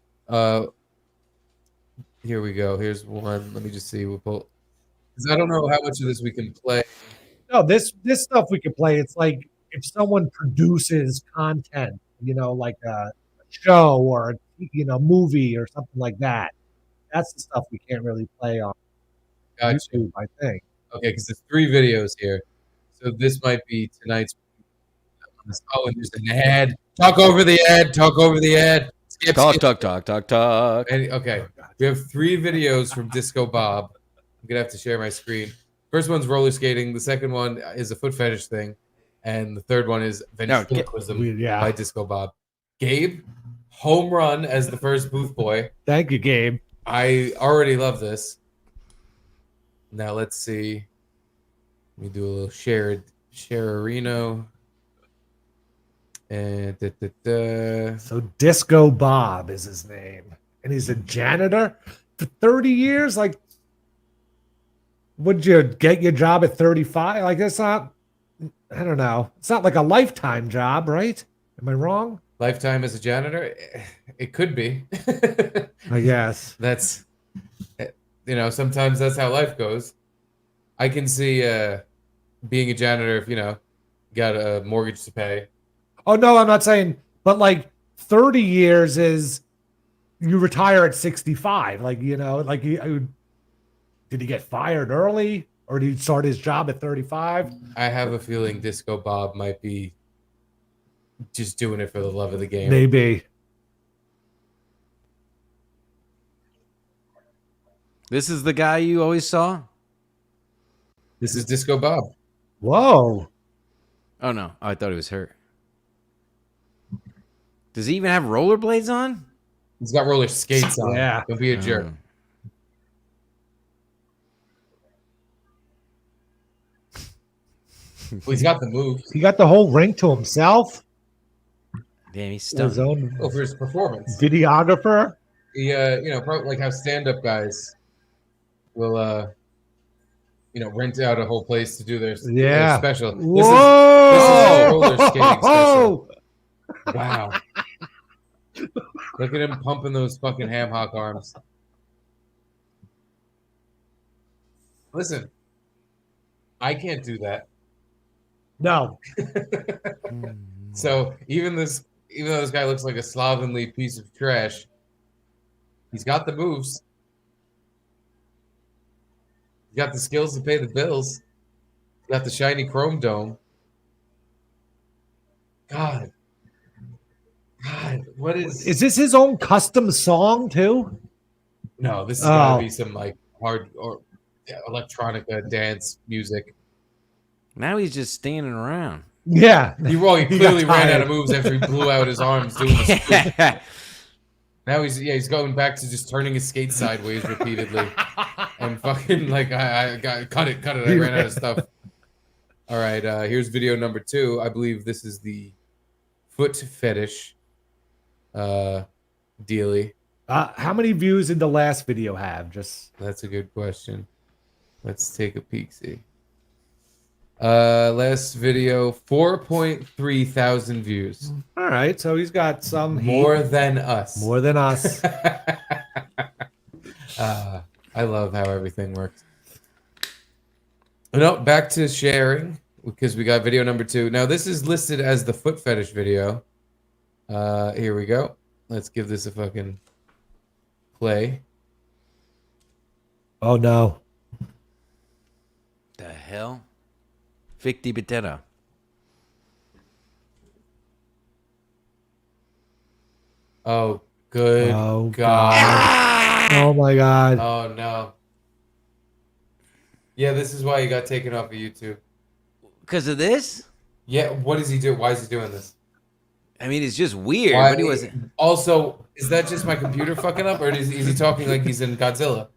Here we go. Here's one. Let me just see. Because I don't know how much of this we can play. No, this stuff we can play. It's like if someone produces content, like a show or movie or something like that. That's the stuff we can't really play on YouTube, I think. Okay, because there's 3 videos here. So this might be tonight's. Oh, and there's an ad. Talk over the ad. Talk over the ad. Skip. And, okay, we have 3 videos from Disco Bob. I'm gonna have to share my screen. First one's roller skating. The second one is a foot fetish thing, and the third one is ventriloquism by Disco Bob. Gabe, home run as the first Booth Boy. Thank you, Gabe. I already love this. Now let's see. Let me do a little Sharerino. And So Disco Bob is his name. And he's a janitor for 30 years? Like, would you get your job at 35? Like, it's not, I don't know. It's not like a lifetime job, right? Am I wrong? Lifetime as a janitor? It could be. I guess. That's, sometimes that's how life goes. I can see being a janitor if, got a mortgage to pay. Oh, no, I'm not saying, but like 30 years is you retire at 65. Like, did he get fired early or did he start his job at 35? I have a feeling Disco Bob might be just doing it for the love of the game. Maybe. This is the guy you always saw? This is Disco Bob. Whoa. Oh, no. I thought it was her. Does he even have rollerblades on? He's got roller skates on. Yeah. Don't be a jerk. Well, he's got the moves. He got the whole ring to himself. Damn, he's His own for his performance. Videographer. He, probably like how stand-up guys will, rent out a whole place to do their special. This is roller skating special. Wow. Look at him pumping those fucking ham hock arms. Listen, I can't do that. No. So even though this guy looks like a slovenly piece of trash, he's got the moves. He's got the skills to pay the bills. He's got the shiny chrome dome. God, what is? Is this his own custom song too? No, this is gotta be some like hard or electronica dance music. Now he's just standing around. Yeah, he clearly ran out of moves after he blew out his arms doing the scoop. Now he's going back to just turning his skate sideways repeatedly, and fucking like I got cut it. I ran out of stuff. All right, here's video number 2. I believe this is the foot fetish dealy. How many views did the last video have? That's a good question. Let's take a peek. See. Last video, 4.3 thousand views. All right, so he's got some more than us. More than us. I love how everything works. No, back to sharing because we got video number 2. Now this is listed as the foot fetish video. Here we go. Let's give this a fucking play. Oh no. The hell? Ficti Bitera. Oh, good God. Oh my God. Oh no. Yeah, this is why he got taken off of YouTube. Because of this? Yeah, what does he do? Why is he doing this? I mean, it's just weird. Why, But he wasn't. Also, is that just my computer fucking up, or is he talking like he's in Godzilla?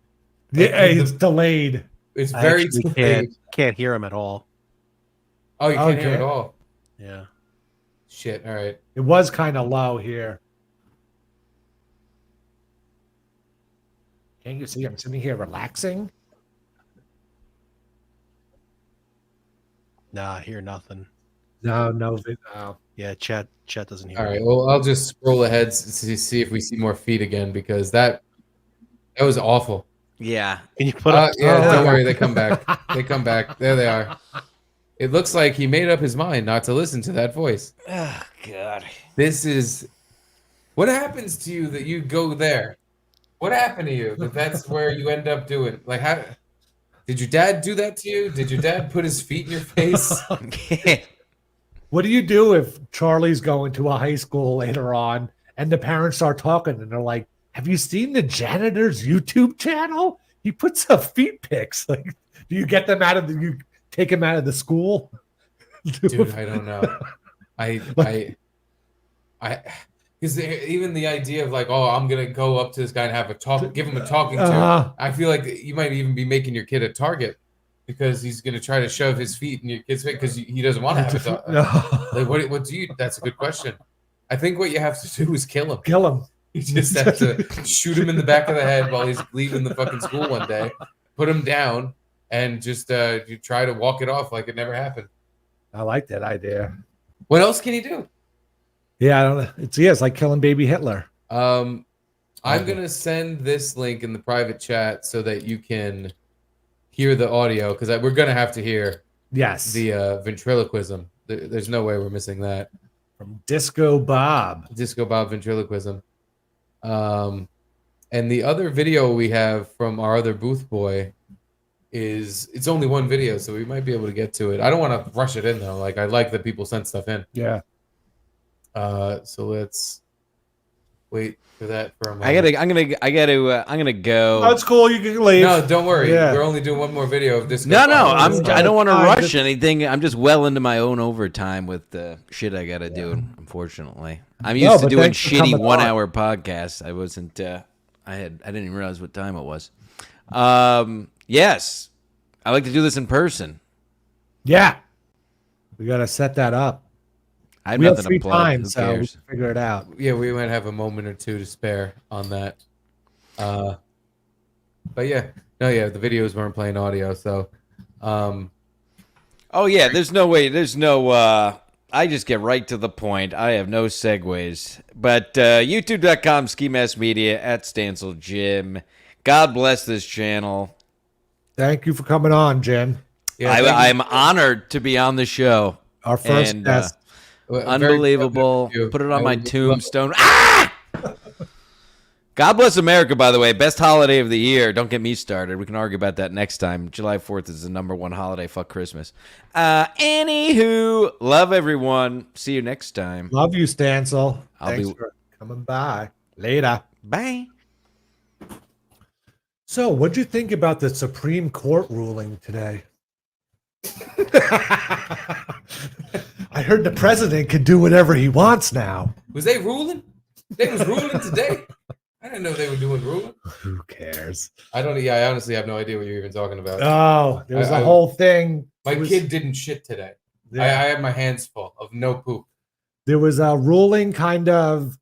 Yeah, it's delayed. It's I very actually delayed. can't hear him at all. Oh, you can't hear Okay. it at all. Yeah. Shit. All right. It was kind of low here. Can't you see I'm sitting here relaxing? Nah, I hear nothing. No. Yeah, chat doesn't hear. All right. Well, I'll just scroll ahead to see if we see more feet again because that was awful. Yeah. Can you put up? Yeah, don't worry. They come back. They come back. There they are. It looks like he made up his mind not to listen to that voice. Oh, God. This is what happens to you that you go there. What happened to you that's where you end up doing? Like, how did your dad do that to you? Did your dad put his feet in your face? What do you do if Charlie's going to a high school later on and the parents start talking and they're like, have you seen the janitor's YouTube channel? He puts up feet pics. Like, do you get them out of you take him out of the school? Dude, I don't know. I because even the idea of like, oh, I'm gonna go up to this guy and have a talk, give him a talking to. I feel like you might even be making your kid a target because he's gonna try to shove his feet in your kid's face because he doesn't want to have a talk. Like, what do you? That's a good question. I think what you have to do is kill him. Kill him. You just have to shoot him in the back of the head while he's leaving the fucking school one day. Put him down and just you try to walk it off like it never happened. I like that idea. What else can he do? Yeah, I don't know. It's like killing baby Hitler. I'm gonna send this link in the private chat so that you can hear the audio because we're gonna have to hear the ventriloquism. There's no way we're missing that from Disco Bob ventriloquism. And the other video we have from our other booth boy it's only one video, so we might be able to get to it. I don't want to rush it in though. Like I like that people send stuff in. Yeah. So let's wait for that for a moment. I'm gonna go. Oh, it's cool. You can leave. No, don't worry. Yeah. We're only doing one more video of this. No, I don't want to rush anything. I'm just well into my own overtime with the shit I gotta do. Unfortunately, I'm used to doing shitty 1 hour podcasts. I wasn't. I didn't even realize what time it was. Yes, I like to do this in person. Yeah, we gotta set that up. I have we nothing have free to plug. time, Who so we cares? can figure it out. Yeah, we might have a moment or two to spare on that. But yeah, the videos weren't playing audio, so. Oh yeah, there's no way. There's no. I just get right to the point. I have no segues. But YouTube.com, Ski Mask Media at Stancil Jim. God bless this channel. Thank you for coming on, Jim. Yeah, I'm honored to be on the show. Our first guest. Unbelievable. Put it on my tombstone. Ah! God bless America, by the way. Best holiday of the year. Don't get me started. We can argue about that next time. July 4th is the #1 holiday. Fuck Christmas. Anywho, love everyone. See you next time. Love you, Stancil. I'll Thanks be- for coming by. Later. Bye. So, what'd you think about the Supreme Court ruling today? I heard the president can do whatever he wants now. Was they ruling? They was ruling today. I didn't know they were doing ruling. Who cares? I honestly have no idea what you're even talking about. Oh, there was a whole thing. My kid didn't shit today. Yeah. I had my hands full of no poop. there was a ruling kind of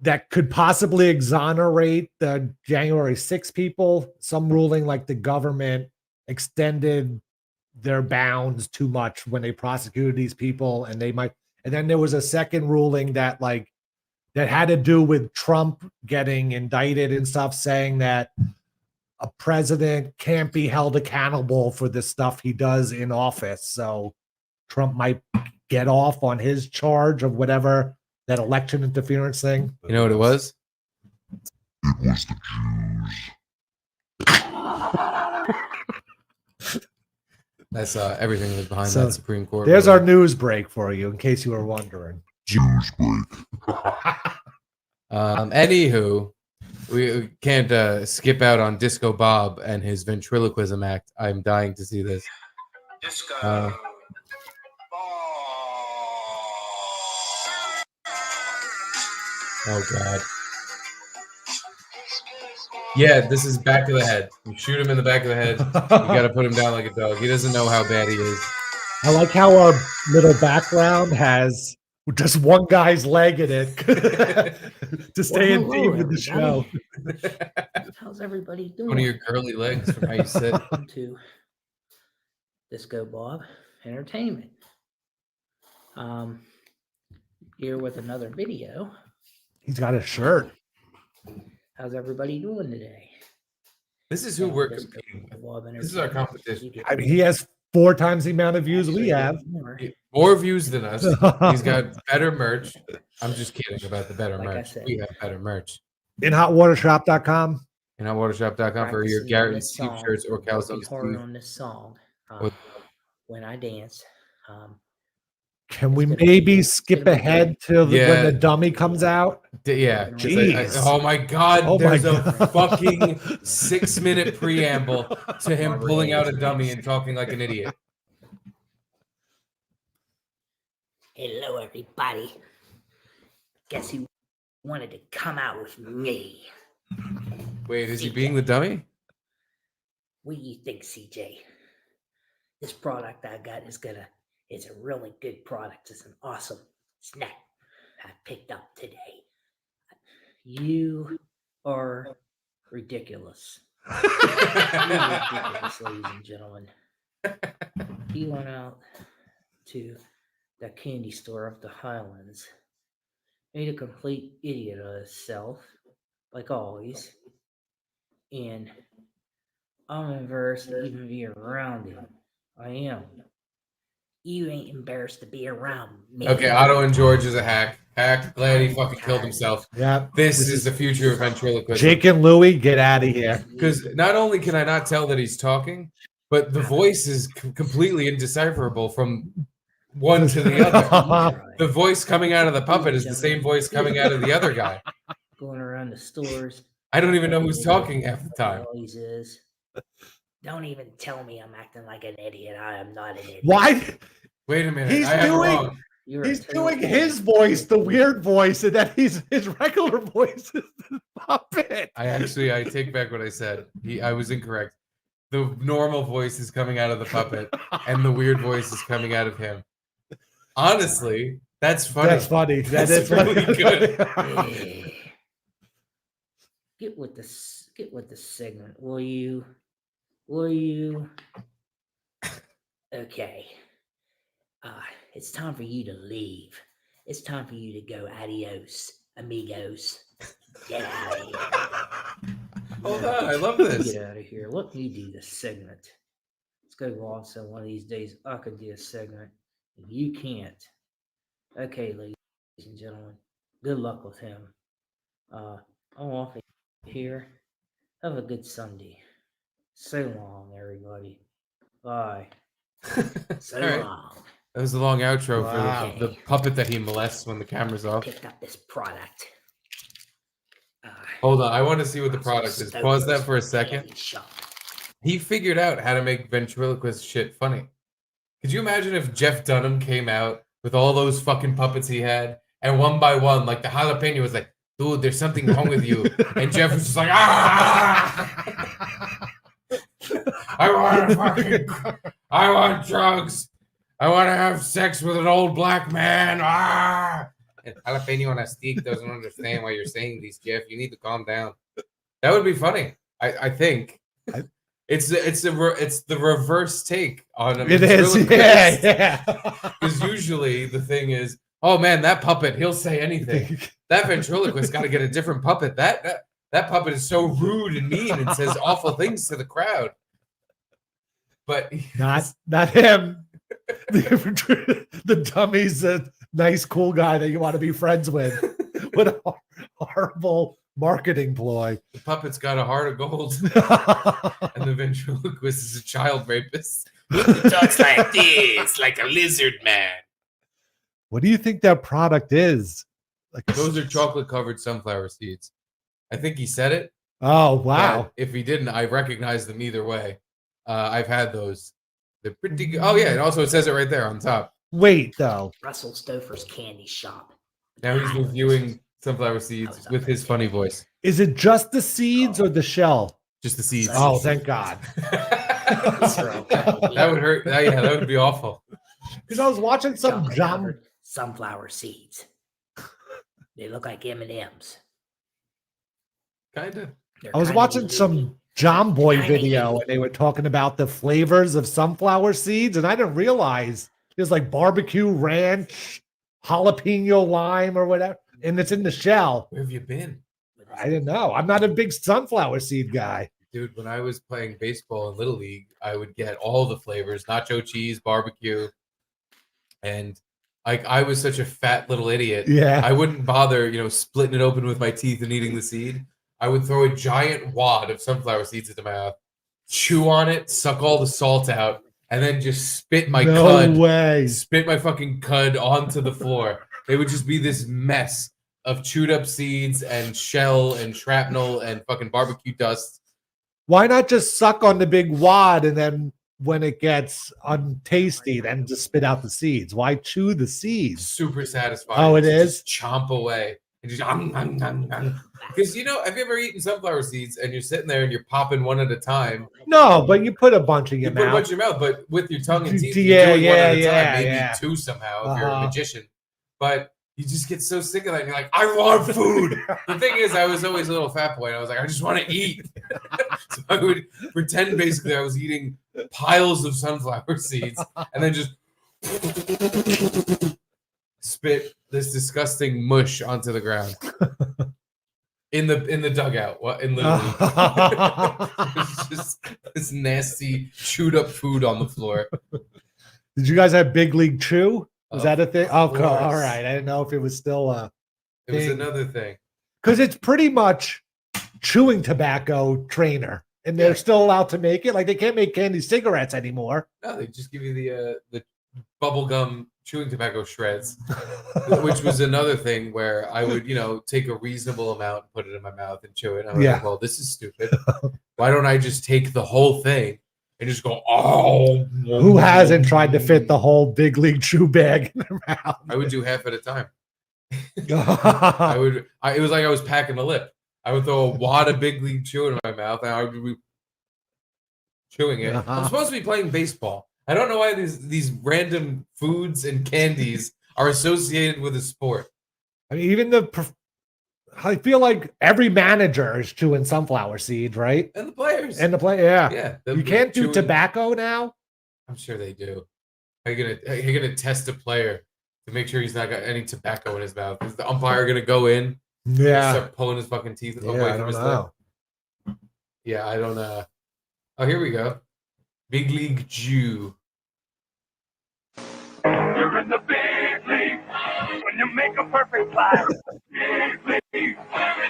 that could possibly exonerate the January 6 people. Some ruling like the government extended their bounds too much when they prosecuted these people, and they might. And then there was a second ruling that had to do with Trump getting indicted and stuff, saying that a president can't be held accountable for the stuff he does in office. So Trump might get off on his charge of whatever that election interference thing. You know what it was? It was the Jews. That's everything was behind So that Supreme Court. There's our ruling. news break for you, in case you were wondering. Jews break. Anywho, we can't skip out on Disco Bob and his ventriloquism act. I'm dying to see this. Disco. Oh God. Yeah, this is back of the head. You shoot him in the back of the head. You got to put him down like a dog. He doesn't know how bad he is. I like how our little background has just one guy's leg in it to stay in theme with the show. How's everybody doing? One of your curly legs from how you sit. Welcome to Disco Bob Entertainment. Here with another video. He's got a shirt. How's everybody doing today? This is who we're competing with. This is our competition. I mean, he has 4 times the amount of views we have. More views than us. He's got better merch. I'm just kidding about the better Like I merch. said. We have better merch. In hotwatershop.com. In hotwatershop.com for your Practicing Garrett and this Steve song. shirts or Working calzones. hard Steve. on this song. What- When I dance. Can we maybe skip ahead to when Yeah. the dummy comes out? Yeah. 'cause Jeez. oh my God. Oh my there's a God. fucking 6-minute preamble to him pulling out a dummy and talking like an idiot. Hello, everybody. Guess who wanted to come out with me? Wait, is he being the dummy? What do you think, CJ? This product I got it's a really good product. It's an awesome snack I picked up today. You are ridiculous. You're ridiculous, ladies and gentlemen. He went out to the candy store up the Highlands, made a complete idiot of himself, like always, and I'm embarrassed to even be around him. I am. You ain't embarrassed to be around me. Okay, Otto and George is a hack. Hack. Glad he fucking killed himself. Yeah. This is the future of ventriloquism. Jake and Louie, get out of here. Because not only can I not tell that he's talking, but the voice is completely indecipherable from one to the other. The voice coming out of the puppet is the same voice coming out of the other guy. Going around the stores. I don't even know who's talking half the time. Always is. Don't even tell me I'm acting like an idiot. I am not an idiot. Why? Wait a minute. He's I am doing wrong. he's doing his voice, the weird voice, and then his regular voice is the puppet. I take back what I said. I was incorrect. The normal voice is coming out of the puppet, and the weird voice is coming out of him. Honestly, that's funny. That's funny. That's That is really funny. good. Get with the segment, will you? Will you? Okay. It's time for you to leave. It's time for you to go. Adios, amigos. Get out of here. Hold on, I love this. Get out of here. Let me do this segment. Let's go on. So one of these days I could do a segment. And you can't. Okay, ladies and gentlemen. Good luck with him. I'm off here. Have a good Sunday. So long, everybody. Bye. So All right. long. That was the long outro Wow. for the puppet that he molests when the camera's off. Picked up this product. Hold on, I want to see what the product is. Pause that for a second. He figured out how to make ventriloquist shit funny. Could you imagine if Jeff Dunham came out with all those fucking puppets he had, and one by one, like the jalapeno was like, dude, there's something wrong with you. And Jeff was just like, ah! I want drugs. I want to have sex with an old black man. Ah! And jalapeno on a stick doesn't understand why you're saying these, Jeff. You need to calm down. That would be funny. I think it's the reverse take on a It is, yeah. Because usually the thing is, oh man, that puppet, he'll say anything. That ventriloquist got to get a different puppet. That puppet is so rude and mean and says awful things to the crowd. But not him. The dummy's a nice, cool guy that you want to be friends with. What a horrible marketing ploy. The puppet's got a heart of gold. And the ventriloquist is a child rapist. He talks like this, like a lizard man. What do you think that product is? Like those are chocolate covered sunflower seeds. I think he said it. Oh, wow. But if he didn't, I recognize them either way. I've had those. They're pretty good. Oh, yeah. And also, it says it right there on top. Wait, though. Russell Stouffer's candy shop. Now he's reviewing sunflower seeds with his funny voice. Is it just the seeds or the shell? Just the seeds. Oh, thank God. That would hurt. Yeah, that would be awful. Because I was watching some sunflower seeds. They look like M&Ms. Kind of. I was watching some John Boy video and they were talking about the flavors of sunflower seeds, and I didn't realize there's like barbecue ranch, jalapeno lime, or whatever, and it's in the shell. Where have you been? I didn't know. I'm not a big sunflower seed guy. Dude, when I was playing baseball in Little League, I would get all the flavors, nacho cheese, barbecue, and I was such a fat little idiot. Yeah. I wouldn't bother, splitting it open with my teeth and eating the seed. I would throw a giant wad of sunflower seeds into my mouth, chew on it, suck all the salt out, and then just spit my spit my fucking cud onto the floor. It would just be this mess of chewed up seeds and shell and shrapnel and fucking barbecue dust. Why not just suck on the big wad and then when it gets untasty, then just spit out the seeds? Why chew the seeds? Super satisfying. Oh, it is? Just chomp away. And just because have you ever eaten sunflower seeds and you're sitting there and you're popping one at a time? No, but you put a bunch in your mouth. Put a bunch in your mouth, but with your tongue and teeth, Yeah, you're doing one at a yeah, time, maybe yeah. two somehow if you're a magician. But you just get so sick of that. And you're like, I want food. The thing is, I was always a little fat boy, and I was like, I just want to eat. So I would pretend basically I was eating piles of sunflower seeds, and then just spit this disgusting mush onto the ground in the dugout. In Little League. It's just this nasty chewed up food on the floor. Did you guys have Big League Chew? Was that a thing? Oh, course. all right. I didn't know if it was still a It was another thing. because it's pretty much chewing tobacco trainer, and they're still allowed to make it. Like they can't make candy cigarettes anymore. No, they just give you the bubblegum chewing tobacco shreds, which was another thing where I would, take a reasonable amount and put it in my mouth and chew it. I'm like, well, this is stupid. Why don't I just take the whole thing and just go, oh. Who hasn't tried to fit the whole Big League Chew bag in their mouth? I would do half at a time. It was like I was packing a lip. I would throw a wad of Big League Chew in my mouth and I would be chewing it. I'm supposed to be playing baseball. I don't know why these random foods and candies are associated with a sport. I mean, even I feel like every manager is chewing sunflower seed, right? And the players. Yeah. Yeah. You can't do tobacco now? I'm sure they do. Are you gonna test a player to make sure he's not got any tobacco in his mouth? Is the umpire gonna go in? Yeah. Start pulling his fucking teeth away I from don't his know. lip? Yeah, I don't know. Oh, here we go. Big League Chew. You're in the big league when you make a perfect play. Big league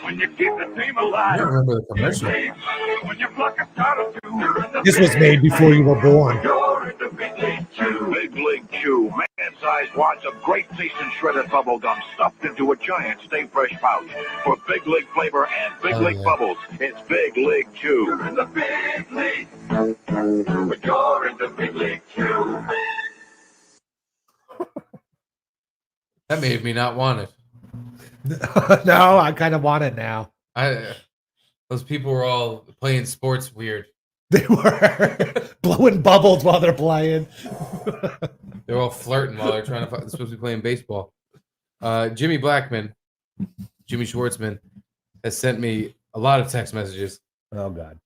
when you keep the team alive. I don't remember the commercial. Big league when you block a shot or two. You're in the This was made before you were born. You're in the Big League Chew. Big League Chew, man-sized wads of great tasting shredded bubble gum stuffed into a giant Stay Fresh pouch. For Big League flavor and Big League bubbles, it's Big League Chew. You're in the Big League. You're in the Big League Chew. That made me not want it. No, I kind of want it now. Those people were all playing sports weird. They were blowing bubbles while they're playing. They're all flirting while they're trying to. They're supposed to be playing baseball. Jimmy Schwartzman, has sent me a lot of text messages. Oh God.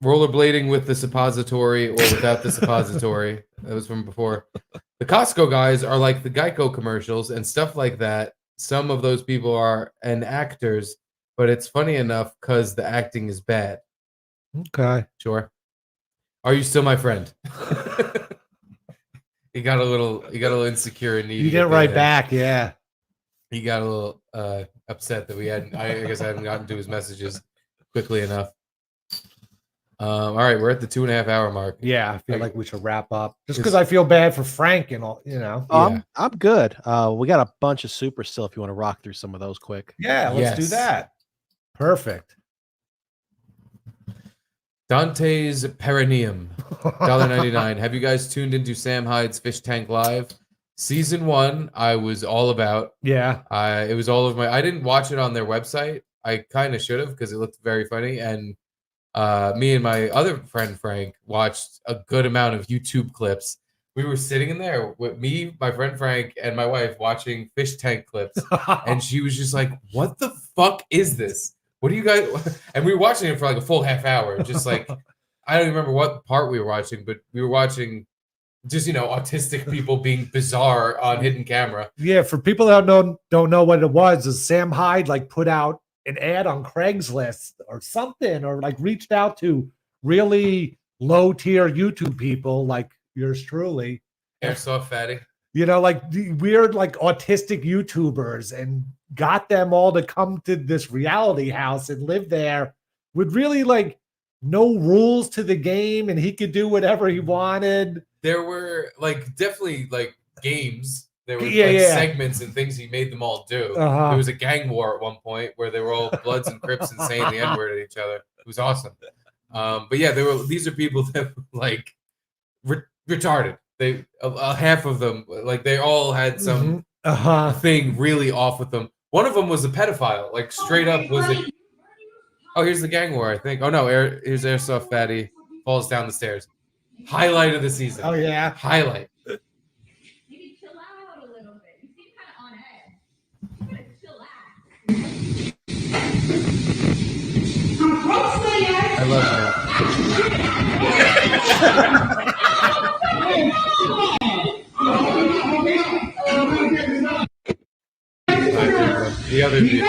Rollerblading with the suppository or without the suppository. That was from before. The Costco guys are like the Geico commercials and stuff like that. Some of those people are actors, but it's funny enough because the acting is bad. Okay. Sure. Are you still my friend? He got a little insecure and needy. You didn't write back, yeah. He got a little upset that we hadn't. I guess I haven't gotten to his messages quickly enough. All right, we're at the 2.5 hour mark. Yeah, I feel like we should wrap up. Just because I feel bad for Frank and all, you know. I'm good. We got a bunch of super still if you want to rock through some of those quick. Yeah, let's do that. Perfect. Dante's Perineum, $1.99. Have you guys tuned into Sam Hyde's Fish Tank Live? Season 1, I was all about. Yeah. It was all of my. I didn't watch it on their website. I kind of should have because it looked very funny. And me and my other friend Frank watched a good amount of YouTube clips. We were sitting in there with me, my friend Frank, and my wife watching Fish Tank clips, and she was just like, "What the fuck is this? What do you guys?" And we were watching it for like a full half hour, just like I don't even remember what part we were watching, but we were watching just autistic people being bizarre on hidden camera. Yeah, for people that don't know what it was, is Sam Hyde like put out an ad on Craigslist or something, or like reached out to really low tier YouTube people like yours truly. Airsoft Fatty. Like the weird like autistic YouTubers, and got them all to come to this reality house and live there with really like no rules to the game, and he could do whatever he wanted. There were like definitely like games. There were segments and things he made them all do. There was a gang war at one point where they were all Bloods and Crips and saying the N-word at each other. It was awesome. But yeah, these are people that like retarded. They half of them like they all had some thing really off with them. One of them was a pedophile, like straight up was a. Oh, here's the gang war, I think. Oh no, here's Airsoft Fatty falls down the stairs. Highlight of the season. Oh yeah, highlight. Maybe chill out a little bit. You seem kind of on edge. You gotta chill out. I love that. The other dude.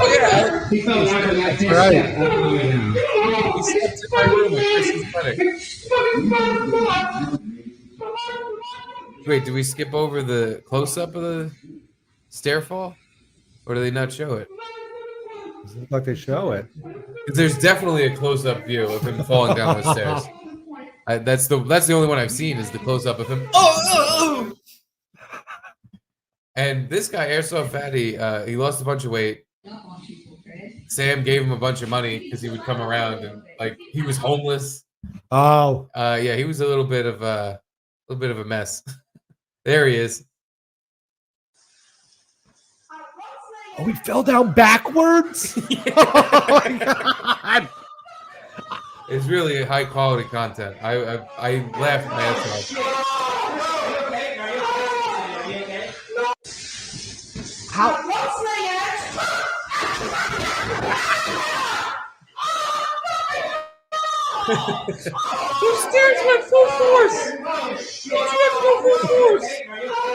Oh yeah, he fell out of that. That's right. He slept in my room at Chris's wedding. Wait, do we skip over the close-up of the stair fall, or do they not show it? Doesn't look like they show it. There's definitely a close-up view of him falling down the stairs. That's the only one I've seen is the close-up of him. Oh! And this guy, Airsoft Fatty, he lost a bunch of weight. Sam gave him a bunch of money because he would come around and like he was homeless. Oh, yeah, he was a little bit of a mess. There he is. Oh, he fell down backwards. Oh my God. It's really high quality content. I laughed my ass off. Those stairs went full force. I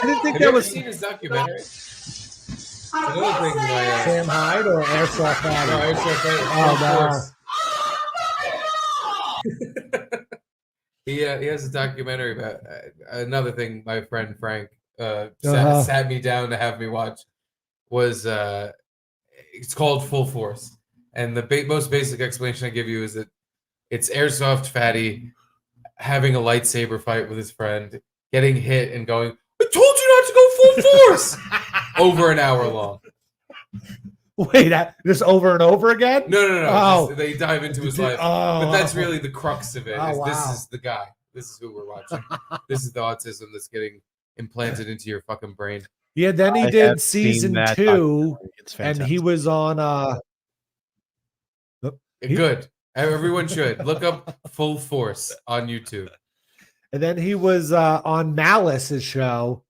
didn't think that was seen his documentary. Another thing, Sam Hyde or Airsoft Fatty? No, Airsoft Fatty. Oh no. He has a documentary about another thing. My friend Frank sat me down to have me watch. Was it's called Full Force, and the most basic explanation I give you is that it's Airsoft Fatty having a lightsaber fight with his friend, getting hit and going, "I told you not to go full force," over an hour long. Wait, this over and over again? No. Oh. They dive into his life, but that's really the crux of it. This is the guy. This is who we're watching. This is the autism that's getting implanted into your fucking brain. Yeah, then he did season 2, and he was on. Good. Everyone should look up Full Force on YouTube. And then he was on Malice's show,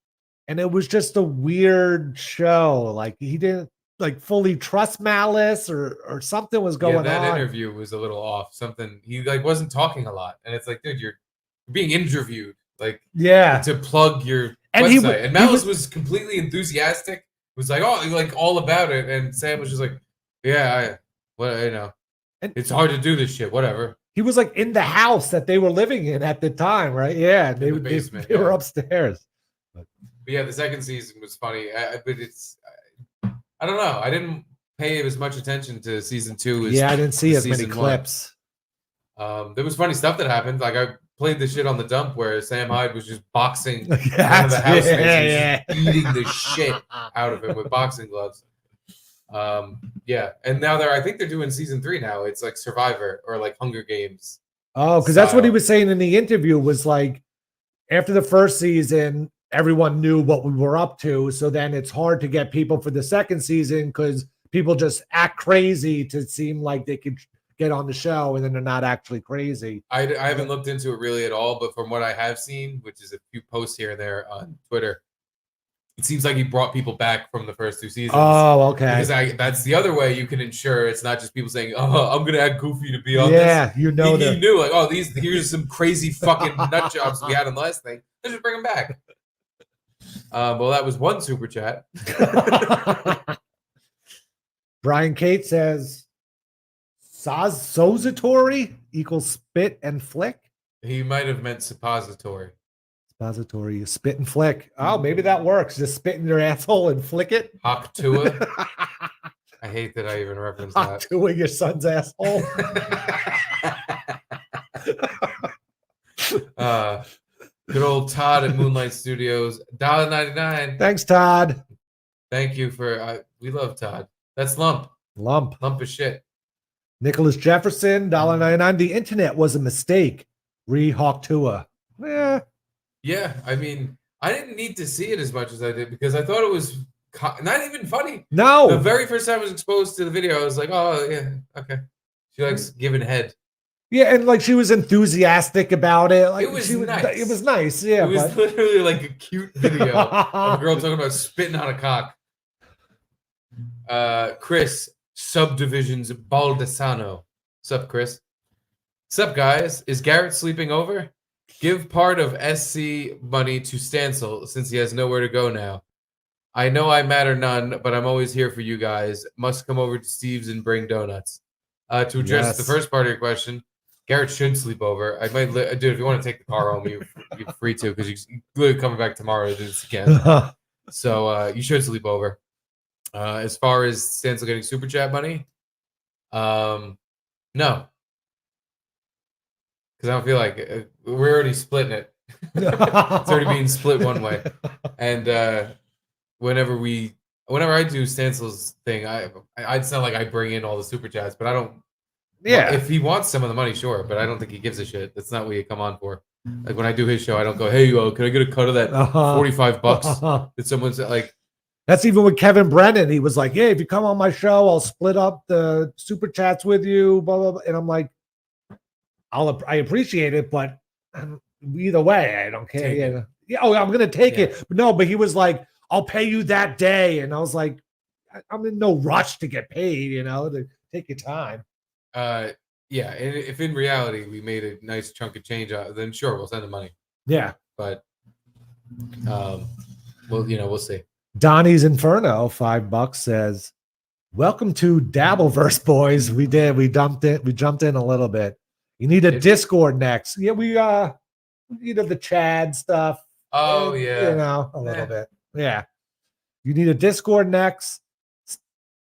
and it was just a weird show. Like he didn't like fully trust Malice, or something was going that on. interview was a little off. Something he like wasn't talking a lot, and it's like, dude, you're being interviewed, like to plug your website. And Malice was completely enthusiastic. It was like, oh, like all about it, and Sam was just like, yeah, it's hard to do this shit. Whatever. He was like in the house that they were living in at the time, right? Yeah, In the basement, they were upstairs. But yeah, the second season was funny, but I don't know. I didn't pay as much attention to season 2 as I didn't see as many season 1. clips. There was funny stuff that happened. Like I played the shit on the dump where Sam Hyde was just boxing one of Yes, the housemates, yeah, and just eating the shit out of him with boxing gloves. And now I think they're doing season 3 now. It's like Survivor or like Hunger Games. Oh, because that's what he was saying in the interview, was like after the first season, everyone knew what we were up to. So then it's hard to get people for the second season because people just act crazy to seem like they could get on the show, and then they're not actually crazy. I haven't looked into it really at all, but from what I have seen, which is a few posts here and there on Twitter, it seems like he brought people back from the first 2 seasons. Oh, okay. Because that's the other way you can ensure it's not just people saying, "Oh, I'm gonna act goofy to be on this." Yeah, you know he knew like, oh, here's some crazy fucking nut jobs we had in the last thing. Let's just bring them back. Well, that was one super chat. Brian Kate says, "Sozatory equals spit and flick." He might have meant suppository. Suppository, spit and flick. Oh, maybe that works. Just spit in your asshole and flick it. Haktua. I hate that I even referenced that. Haktua your son's asshole. Good old Todd at Moonlight Studios, $1.99. Thanks, Todd. Thank you for. We love Todd. That's lump of shit. Nicholas Jefferson, $1.99. The internet was a mistake. Haktua. Yeah, I mean, I didn't need to see it as much as I did because I thought it was not even funny. No. The very first time I was exposed to the video, I was like, oh, yeah, okay. She likes giving head. Yeah, and like she was enthusiastic about it. Like It was nice. nice. It was nice. Yeah, It was literally like a cute video of a girl talking about spitting on a cock. Chris, Subdivisions Baldessano. Sup, Chris? Sup, guys? Is Garrett sleeping over? Give part of SC money to Stancil since he has nowhere to go now. I know I matter none, but I'm always here for you guys. Must come over to Steve's and bring donuts. To address the first part of your question, Garrett should sleep over. I might, dude. If you want to take the car home, you're free to, because you're literally coming back tomorrow to do this again. So you should sleep over. As far as Stancil getting super chat money, no, because I don't feel like we're already splitting it. It's already being split one way, and whenever I do Stancil's thing, it's not like I bring in all the super chats, but I don't. Yeah. If he wants some of the money, sure, but I don't think he gives a shit. That's not what you come on for. Like when I do his show, I don't go, "Hey, can I get a cut of that $45?" That someone's like. That's even with Kevin Brennan. He was like, "Yeah, if you come on my show, I'll split up the super chats with you." Blah blah blah. And I'm like, I appreciate it, but either way, I don't care. Yeah. Oh, I'm gonna take it. But no, but he was like, "I'll pay you that day," and I was like, "I'm in no rush to get paid. To take your time." Yeah, and if in reality we made a nice chunk of change, then sure, we'll send the money. Yeah, but we'll see. Donnie's Inferno, $5 says, "Welcome to Dabbleverse, boys. We did. We jumped in a little bit. You need a Discord next. Yeah, we the Chad stuff. Oh yeah, a little bit. Yeah, you need a Discord next.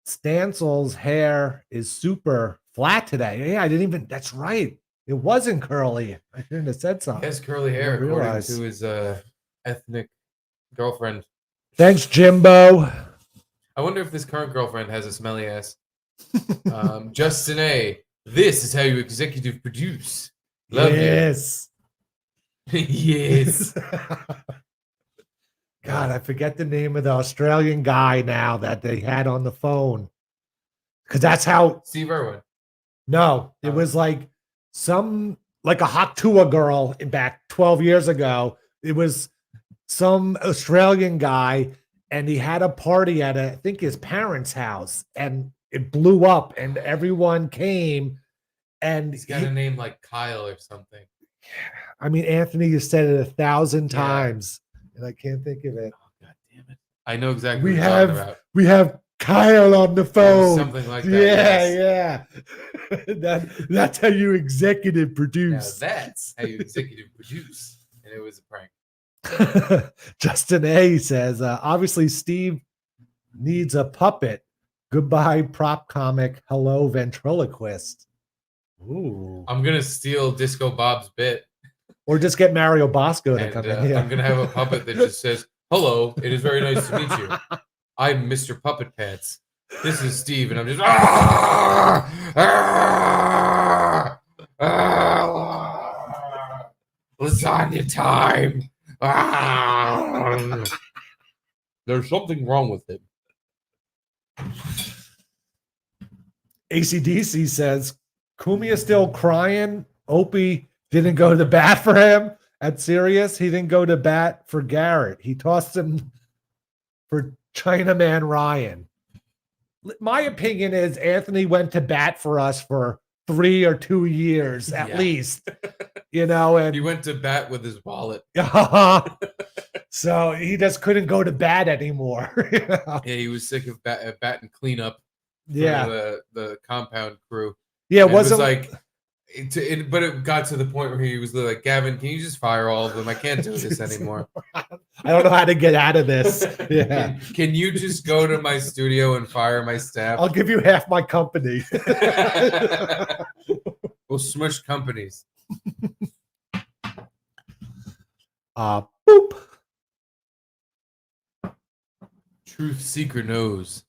Stancil's hair is super flat today. Yeah, I didn't even. That's right. It wasn't curly. I shouldn't have said something. He has curly hair according to his ethnic girlfriend. Thanks, Jimbo. I wonder if this current girlfriend has a smelly ass. Justin A. This is how you executive produce. Love yes. You. Yes. God, I forget the name of the Australian guy now that they had on the phone. Because that's how Steve Irwin. No, it was like some like a Haktua girl back 12 years ago. It was some Australian guy, and he had a party at I think his parents' house, and it blew up, and everyone came. And He's got a name like Kyle or something. I mean, Anthony has said it 1,000 times, and I can't think of it. Oh, God damn it! I know exactly We what you're talking have about. we have Kyle on the phone. Something like that. Yeah. That's how you executive Now produce. that's how you executive produce, and it was a prank. Justin A says, obviously Steve needs a puppet. Goodbye, prop comic. Hello, ventriloquist. Ooh. I'm gonna steal Disco Bob's bit, Or just get Mario Bosco to and come in here. I'm gonna have a puppet that just says, "Hello, it is very nice to meet you. I'm Mr. Puppet Pants. This is Steve, and I'm just lasagna time." There's something wrong with him. ACDC says, Kumi is still crying. Opie didn't go to bat for him at Sirius. He didn't go to bat for Garrett. He tossed him for Chinaman Ryan. My opinion is Anthony went to bat for us for 3 or 2 years at least, and He went to bat with his wallet. so he just couldn't go to bat anymore. Yeah, he was sick of bat and cleanup. Yeah. The compound crew. Yeah, And it was wasn't like, but it got to the point where he was like, "Gavin, can you just fire all of them? I can't do this anymore. I don't know how to get out of this. Yeah. Can you just go to my studio and fire my staff? I'll give you half my company. We'll smush companies." Boop. Truth Seeker knows.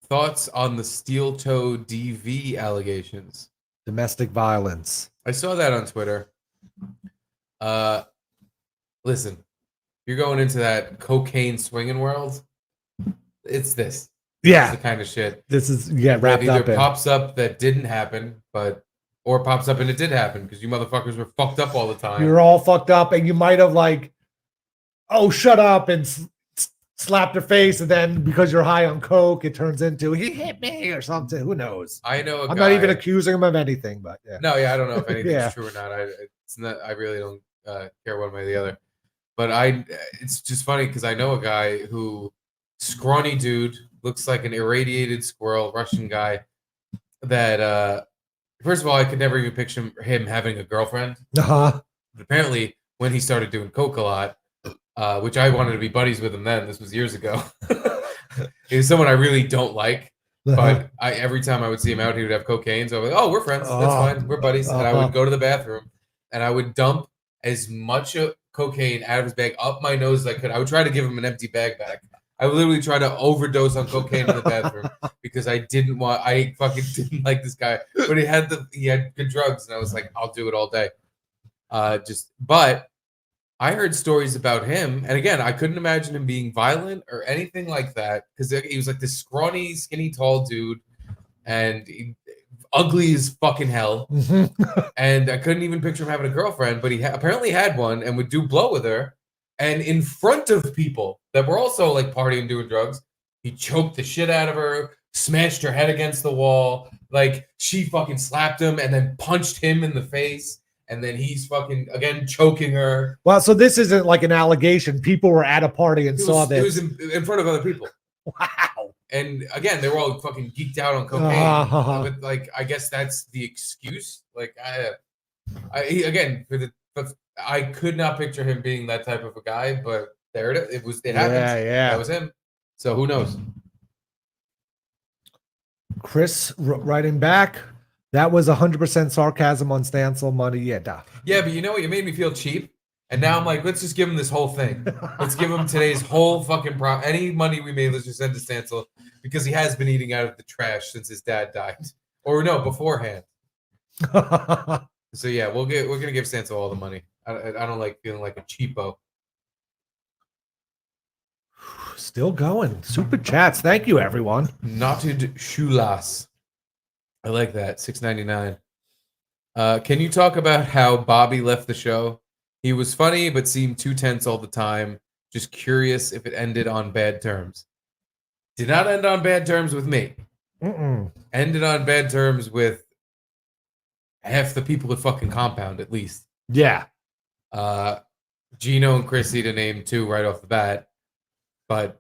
Thoughts on the steel toe DV allegations? Domestic violence. I saw that on Twitter. Listen, you're going into that cocaine swinging world. It's this. Yeah. This is the kind of shit. This is wrapped that either up in. pops up that didn't happen, or pops up and it did happen because you motherfuckers were fucked up all the time. You're all fucked up, and you might have shut up and slapped her face, and then because you're high on coke, it turns into he hit me or something. Who knows? I know. I'm not even accusing him of anything, but yeah. No, yeah, I don't know if anything's Yeah. true or not. It's not. I really don't care one way or the other. But it's just funny because I know a guy who, scrawny dude, looks like an irradiated squirrel, Russian guy. That first of all, I could never even picture him having a girlfriend. Uh-huh. But apparently, when he started doing coke a lot, which I wanted to be buddies with him then. This was years ago. He was someone I really don't like. But every time I would see him out, he would have cocaine. So I was like, "Oh, we're friends. That's fine. We're buddies." And I would go to the bathroom, and I would dump as much cocaine out of his bag up my nose as I could. I would try to give him an empty bag back. I would literally try to overdose on cocaine in the bathroom because I fucking didn't like this guy. But he had good drugs, and I was like, "I'll do it all day." But I heard stories about him, and again, I couldn't imagine him being violent or anything like that because he was like this scrawny, skinny, tall dude, and ugly as fucking hell. And I couldn't even picture him having a girlfriend, but he apparently had one and would do blow with her, and in front of people that were also like partying, doing drugs, he choked the shit out of her, smashed her head against the wall, like she fucking slapped him and then punched him in the face. And then he's fucking, again, choking her. Well, so this isn't like an allegation. People were at a party and saw this. It was in front of other people. Wow. And again, they were all fucking geeked out on cocaine. But like, I guess that's the excuse. Like, I could not picture him being that type of a guy, but there it is. It happened. Yeah. That was him. So who knows? Chris writing back. That was 100% sarcasm on Stancil money. Yeah, duh. Yeah, but you know what? You made me feel cheap. And now I'm like, let's just give him this whole thing. Let's give him today's whole fucking any money we made, let's just send to Stancil because he has been eating out of the trash since his dad died. Or no, beforehand. So yeah, we're gonna give Stancil all the money. I don't like feeling like a cheapo. Still going. Super chats. Thank you, everyone. Knotted Shulas. I like that. $6.99. Can you talk about how Bobby left the show? He was funny, but seemed too tense all the time. Just curious if it ended on bad terms. Did not end on bad terms with me. Ended on bad terms with half the people at fucking Compound, at least. Yeah. Gino and Chrissy to name two right off the bat. But,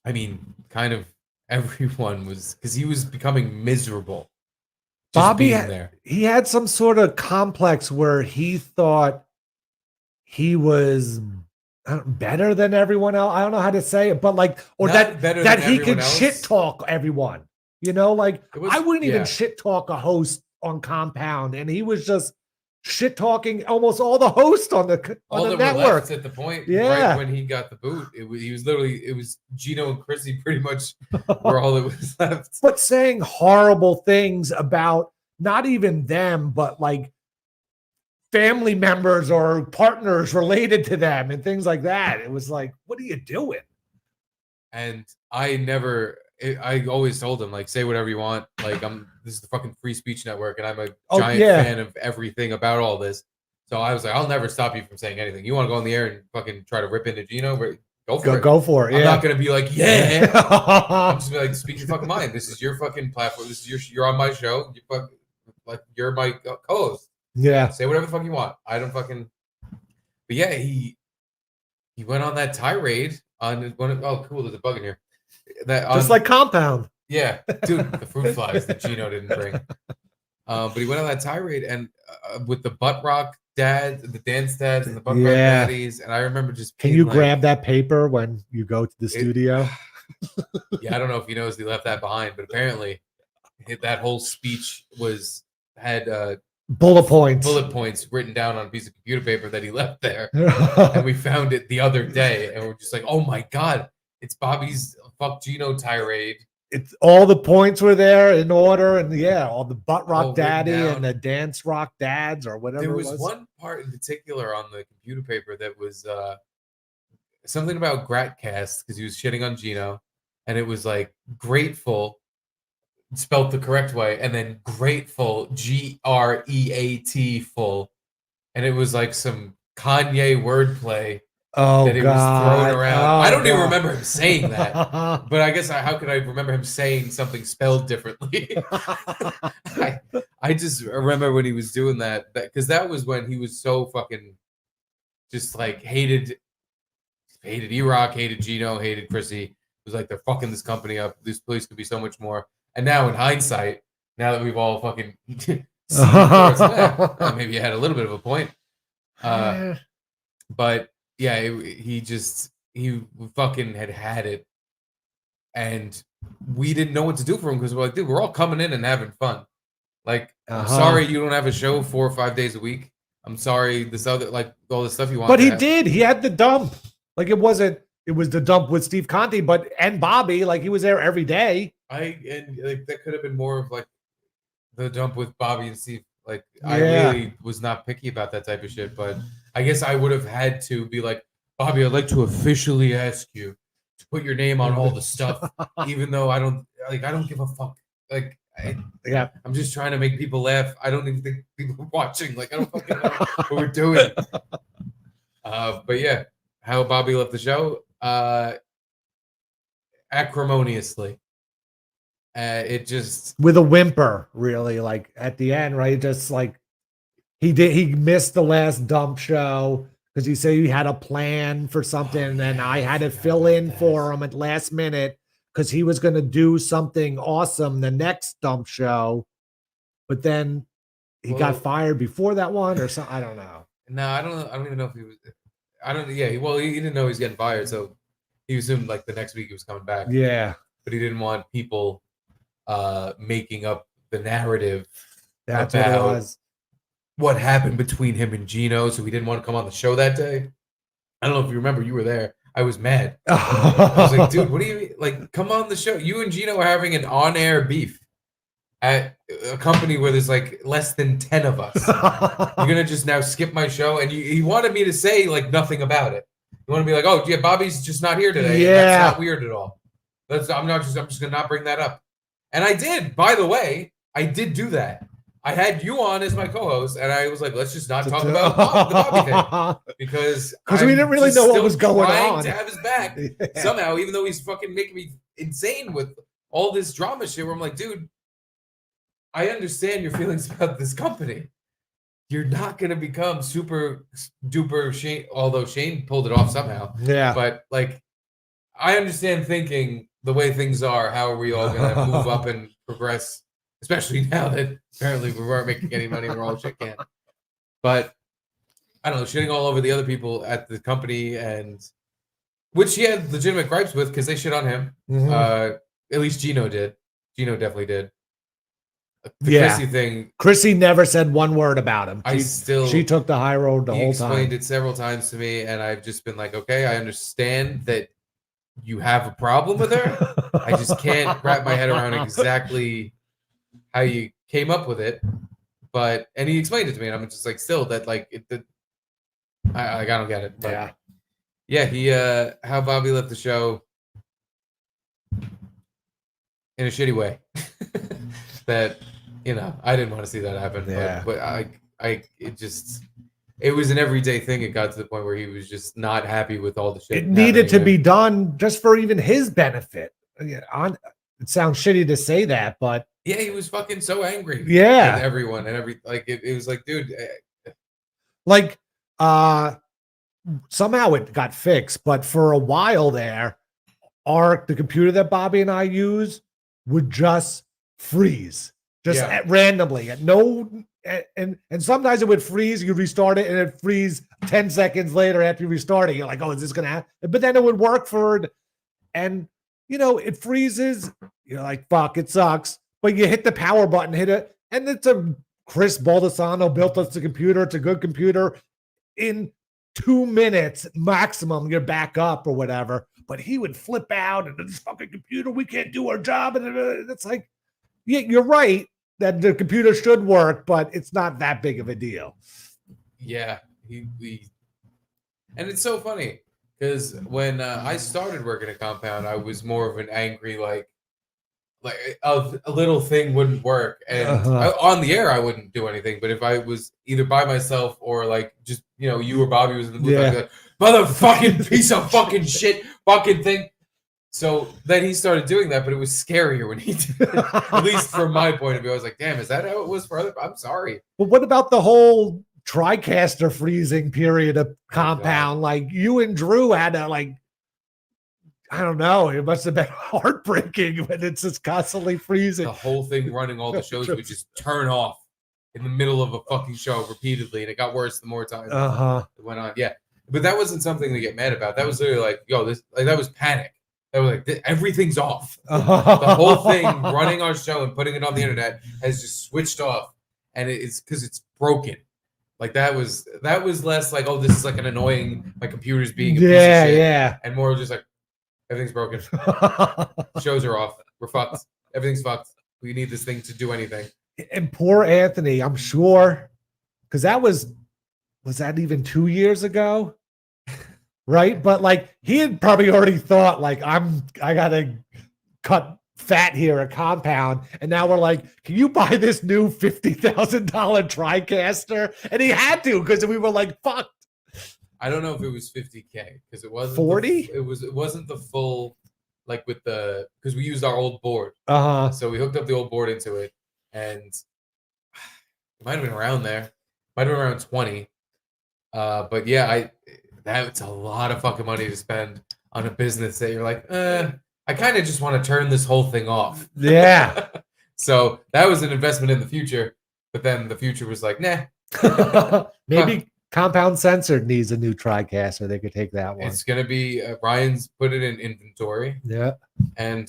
I mean, kind of everyone was, because he was becoming miserable. Bobby, there. he had some sort of complex where he thought he was better than everyone else. I don't know how to say it, but like, or Not that he could shit talk everyone. You know, like I wouldn't even shit talk a host on Compound, and he was just shit talking almost all the hosts on the network. At the point, Yeah. right when he got the boot, it was Gino and Chrissy pretty much were all that was left. But saying horrible things about not even them, but like family members or partners related to them and things like that. It was like, what are you doing? And I always told him, like, say whatever you want. Like, this is the fucking free speech network, and I'm a giant fan of everything about all this. So I was like, I'll never stop you from saying anything. You want to go on the air and fucking try to rip into Gino? Go for it. Go for it. I'm Yeah. not gonna be like, yeah. I'm just gonna be like, speak your fucking mind. This is your fucking platform. This is you're on my show. You're my co-host. Yeah. Say whatever the fuck you want. I don't fucking. But yeah, he went on that tirade on one. Oh, cool. There's a bug in here. Just like Compound. Yeah, dude, the fruit flies that Gino didn't bring. But he went on that tirade and with the butt rock dads, the dance dads, and the butt rock daddies. And I remember just. Can you grab that paper when you go to the studio? Yeah, I don't know if he knows he left that behind, but apparently that whole speech had bullet points written down on a piece of computer paper that he left there. And we found it the other day, and we're just like, oh my god, it's Bobby's fuck Gino tirade. It's all the points were there in order, and all the butt rock daddy down. and the dance rock dads or whatever. There it was one part in particular on the computer paper that was something about Gratcast, because he was shitting on Gino, and it was like grateful spelled the correct way, and then grateful, GREAT full, and it was like some Kanye wordplay that he was throwing around. I don't even remember him saying that, but I guess how could I remember him saying something spelled differently? I just remember when he was doing that, because that was when he was so fucking just like hated E-Rock, hated Gino, hated Chrissy. It was like, they're fucking this company up. This place could be so much more. And now, in hindsight, now that we've all fucking seen maybe you had a little bit of a point. But yeah, he fucking had it. And we didn't know what to do for him, because we're like, dude, we're all coming in and having fun. Like, I'm sorry you don't have a show 4 or 5 days a week. I'm sorry, this other, like, all the stuff you want. But he did. He had the dump. Like, it was the dump with Steve Conti, and Bobby. Like, he was there every day. That could have been more of like the dump with Bobby and Steve. Like, I really was not picky about that type of shit, but I guess I would have had to be like, Bobby, I'd like to officially ask you to put your name on all the stuff, even though I don't give a fuck. Like, I'm just trying to make people laugh. I don't even think people are watching. Like, I don't fucking know what we're doing. But yeah, how Bobby left the show, acrimoniously. It just with a whimper, really, like at the end, right? Just like he missed the last dump show because he said he had a plan for something, and then I had to fill in for him at last minute because he was going to do something awesome the next dump show, but then he got fired before that one or something. I don't know. No, I don't know. I don't even know if he was. I don't. Yeah. Well, he didn't know he was getting fired, so he assumed like the next week he was coming back. Yeah. But he didn't want people making up the narrative. That's about what it was. What happened between him and Gino, so he didn't want to come on the show that day. I don't know if you remember, you were there. I was mad. I was like, dude, what do you mean? Like, come on the show. You and Gino are having an on-air beef at a company where there's like less than 10 of us. You're gonna just now skip my show, and he wanted me to say like nothing about it. You want to be like, oh yeah, Bobby's just not here today. Yeah, that's not weird at all. I'm just gonna not bring that up. And I did, by the way, I did do that. I had you on as my co-host, and I was like, let's just not talk about the Bobby thing because we didn't really just know what still was going trying on. to have his back somehow, even though he's fucking making me insane with all this drama shit. Where I'm like, dude, I understand your feelings about this company. You're not gonna become super duper Shane, although Shane pulled it off somehow. Yeah, but like, I understand thinking the way things are. How are we all gonna move up and progress? Especially now that apparently we weren't making any money, we're all shit can. But I don't know, shitting all over the other people at the company, and which he had legitimate gripes with because they shit on him. At least Gino did. Gino definitely did. The Chrissy thing. Chrissy never said one word about him. She took the high road the whole time. He explained it several times to me, and I've just been like, okay, I understand that you have a problem with her. I just can't wrap my head around exactly how you came up with it, and he explained it to me, and I'm just like, still that like I don't get it. But yeah, he how Bobby left the show in a shitty way. That I didn't want to see that happen. Yeah, but it was an everyday thing. It got to the point where he was just not happy with all the shit. It needed to be done just for even his benefit. It sounds shitty to say that, but yeah, he was fucking so angry. Yeah, with everyone and it was like, dude, like somehow it got fixed, but for a while there, the computer that Bobby and I use would just freeze, just randomly, at no, and sometimes it would freeze. You restart it, and it freeze 10 seconds later after you restart it. You're like, oh, is this gonna happen? But then it would work and it freezes. You're like, fuck, it sucks. But you hit the power button, hit it, and it's a Chris Baldessano built us the computer. It's a good computer. In 2 minutes maximum, you're back up or whatever. But he would flip out, and this fucking computer, we can't do our job. And it's like, yeah, you're right that the computer should work, but it's not that big of a deal. Yeah, and it's so funny because when I started working at Compound, I was more of an angry like a little thing wouldn't work, and on the air I wouldn't do anything. But if I was either by myself or like just you or Bobby was in the booth, I'd be like, motherfucking piece of fucking shit, fucking thing. So then he started doing that, but it was scarier when he did it. At least from my point of view, I was like, damn, is that how it was for other? I'm sorry. But what about the whole TriCaster freezing period of Compound? Like you and Drew had to I don't know. It must have been heartbreaking when it's just constantly freezing. The whole thing running all the shows would just turn off in the middle of a fucking show repeatedly, and it got worse the more time it went on. Yeah, but that wasn't something to get mad about. That was literally like, yo, that was panic. That was like everything's off. The whole thing running our show and putting it on the internet has just switched off, and it's because it's broken. Like that was less like, oh, this is like an annoying, my computer's being a piece of shit, and more just like, everything's broken. Shows are off. We're fucked. Everything's fucked. We need this thing to do anything. And poor Anthony, I'm sure, because that was that even 2 years ago? Right? But like he had probably already thought like I gotta cut fat here at Compound, and now we're like, can you buy this new $50,000 TriCaster? And he had to, because we were like, fuck. I don't know if it was 50K because it wasn't 40. It wasn't the full, like with the, because we used our old board. So we hooked up the old board into it, and it might have been around there. Might have been around 20. But yeah, that's a lot of fucking money to spend on a business that you're like, I kind of just want to turn this whole thing off. Yeah. So that was an investment in the future, but then the future was like, nah. Maybe Compound Censored needs a new TriCaster. They could take that one. It's gonna be Ryan's put it in inventory. Yeah. And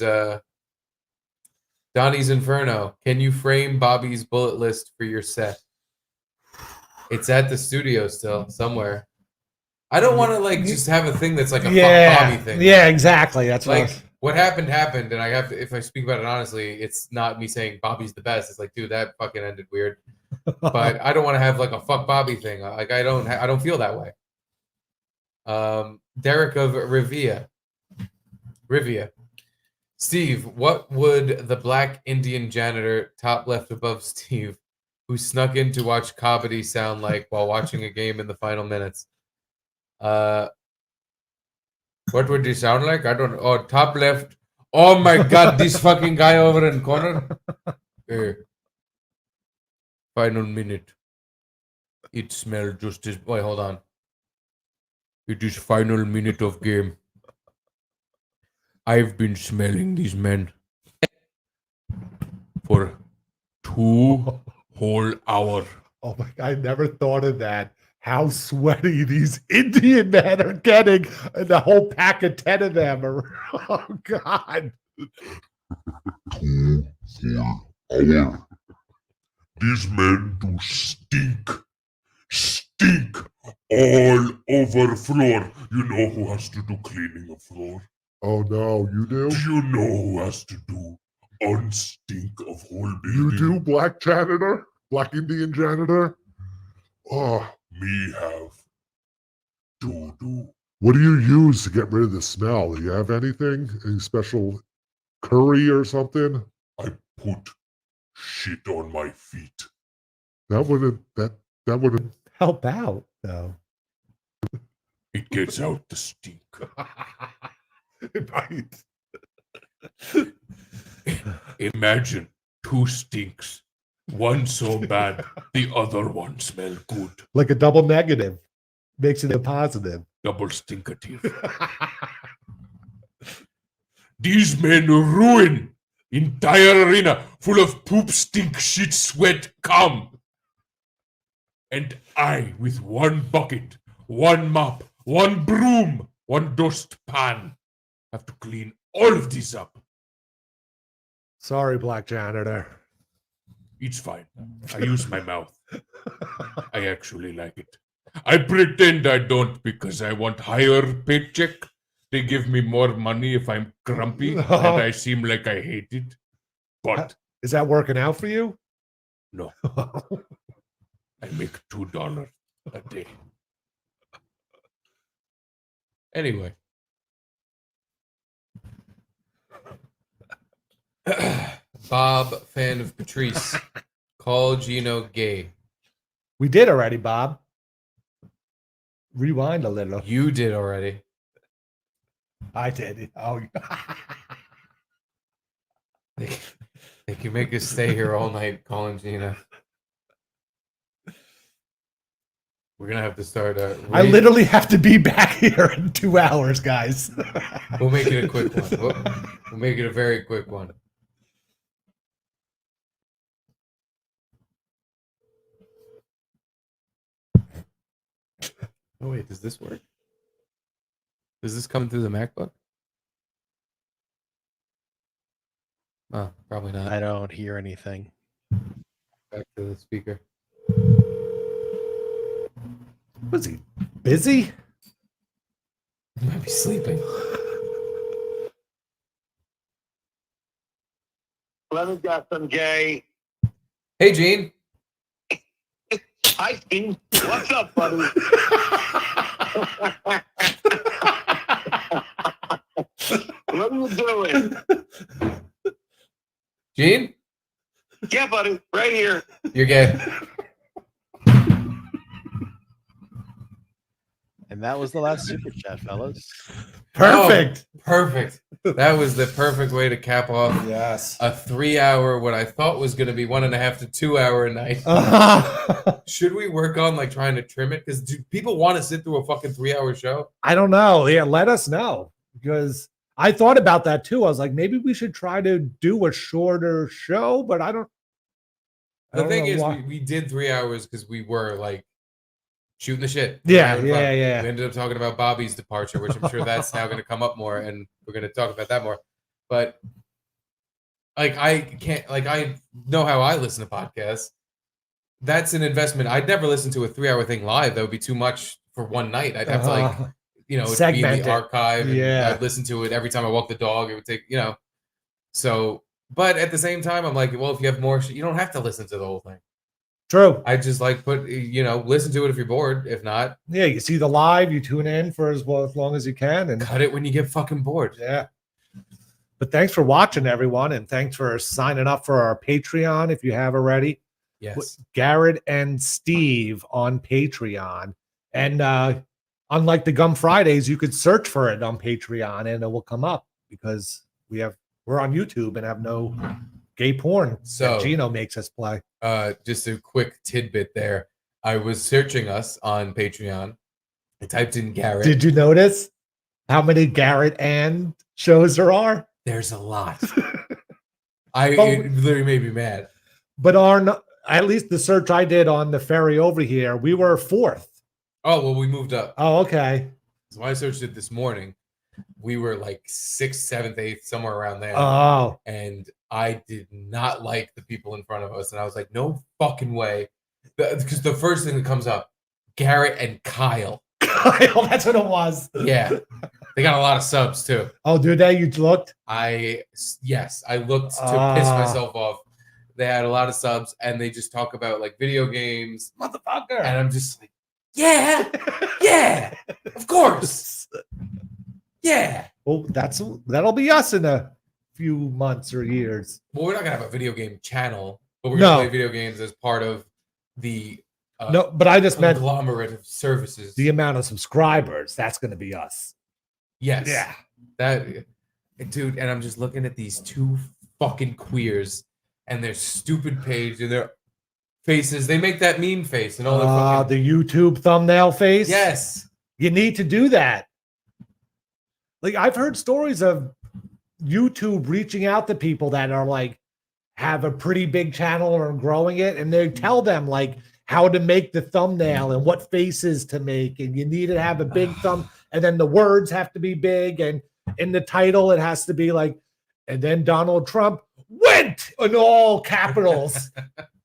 Donnie's Inferno. Can you frame Bobby's bullet list for your set? It's at the studio still somewhere. I don't want to like just have a thing that's like a fuck Bobby thing. Yeah, exactly. That's like what happened, and I have to, if I speak about it honestly, it's not me saying Bobby's the best. It's like, dude, that fucking ended weird. But I don't want to have like a fuck Bobby thing. Like I don't feel that way. Derek of Rivia. Steve, what would the black Indian janitor top left above Steve, who snuck in to watch comedy sound like while watching a game in the final minutes. What would he sound like? I don't know. Oh, top left. Oh my god, this fucking guy over in corner. Final minute. It smelled just as. Wait, hold on. It is final minute of game. I've been smelling these men for 2 whole hours. Oh my God, I never thought of that. How sweaty these Indian men are getting, and the whole pack of 10 of them are. Oh God. 2 full hours. These men do stink. Stink all over floor. You know who has to do cleaning of floor? Oh no, you do? Do you know who has to do unstink of whole building? You do, black janitor? Black Indian janitor? Oh, me have to do. What do you use to get rid of the smell? Do you have anything? Any special curry or something? I put shit on my feet. That wouldn't help out, though. It gets out the stink. Right. Imagine 2 stinks. One so bad, the other one smell good. Like a double negative. Makes it a positive. Double stinkative. These men ruin entire arena full of poop, stink, shit, sweat, cum. And I, with 1 bucket, 1 mop, 1 broom, 1 dust pan, have to clean all of this up. Sorry, black janitor. It's fine. I use my mouth. I actually like it. I pretend I don't because I want higher paycheck. They give me more money if I'm grumpy and I seem like I hate it. But is that working out for you? No. I make $2 a day. Anyway. Bob, fan of Patrice. Call Gino gay. We did already, Bob. Rewind a little. You did already. I did. Oh, they can make us stay here all night calling Gino. We're gonna have to start. I literally have to be back here in 2 hours, guys. We'll make it a quick one. We'll make it a very quick one. Oh wait, does this work? Does this come through the MacBook? Oh, probably not. I don't hear anything. Back to the speaker. Was he busy? He might be sleeping. Leonard got some gay. Hey, Gene. Hi, Gene. What's up, buddy? What are you doing? Gene? Yeah, buddy. Right here. You're gay. And that was the last super chat, fellas. Perfect. Oh, perfect. That was the perfect way to cap off a 3-hour, what I thought was going to be 1.5 to 2 hour night. Should we work on like trying to trim it? Because do people want to sit through a fucking 3-hour show? I don't know. Yeah, let us know. Because I thought about that too. I was like, maybe we should try to do a shorter show, but I don't. The thing is, we did 3 hours because we were like shooting the shit. Yeah. We ended up talking about Bobby's departure, which I'm sure that's now going to come up more, and we're going to talk about that more. But like, I know how I listen to podcasts. That's an investment. I'd never listen to a 3-hour thing live. That would be too much for one night. I'd have to like, be in the archive. And I'd listen to it every time I walk the dog. It would take, so. But at the same time, I'm like, well, if you have more, you don't have to listen to the whole thing. True. I just like listen to it if you're bored. If not, yeah, you see the live, you tune in for as long as you can, and cut it when you get fucking bored. Yeah. But thanks for watching, everyone, and thanks for signing up for our Patreon if you have already. Yes. Garrett and Steve on Patreon. And unlike the Gum Fridays, you could search for it on Patreon and it will come up because we're on YouTube and have no gay porn So that Gino makes us play. Just a quick tidbit there. I was searching us on Patreon. I typed in Garrett. Did you notice how many Garrett and shows there are? There's a lot. It literally made me mad. But at least the search I did on the ferry over here, we were 4th. Oh, well, we moved up. Oh, okay. So I searched it this morning. We were like 6th, 7th, 8th, somewhere around there. Oh. And I did not like the people in front of us. And I was like, no fucking way. Because the first thing that comes up, Garrett and Kyle. Kyle, that's what it was. Yeah. They got a lot of subs too. Oh, do they? You looked? Yes, I looked to piss myself off. They had a lot of subs and they just talk about like video games. Motherfucker. And I'm just like, yeah, yeah, of course. Yeah. Well, that'll be us in a few months or years. Well, we're not gonna have a video game channel, but we're gonna play video games as part of the no, but I just meant conglomerate of services. The amount of subscribers, that's gonna be us. Yes. Yeah. That dude, and I'm just looking at these two fucking queers and their stupid page and their faces. They make that meme face and all their fucking the YouTube thumbnail face. Yes. You need to do that. Like I've heard stories of YouTube reaching out to people that are like have a pretty big channel or growing it, and they tell them like how to make the thumbnail and what faces to make, and you need to have a big thumb, and then the words have to be big, and in the title it has to be like, and then Donald Trump went in all capitals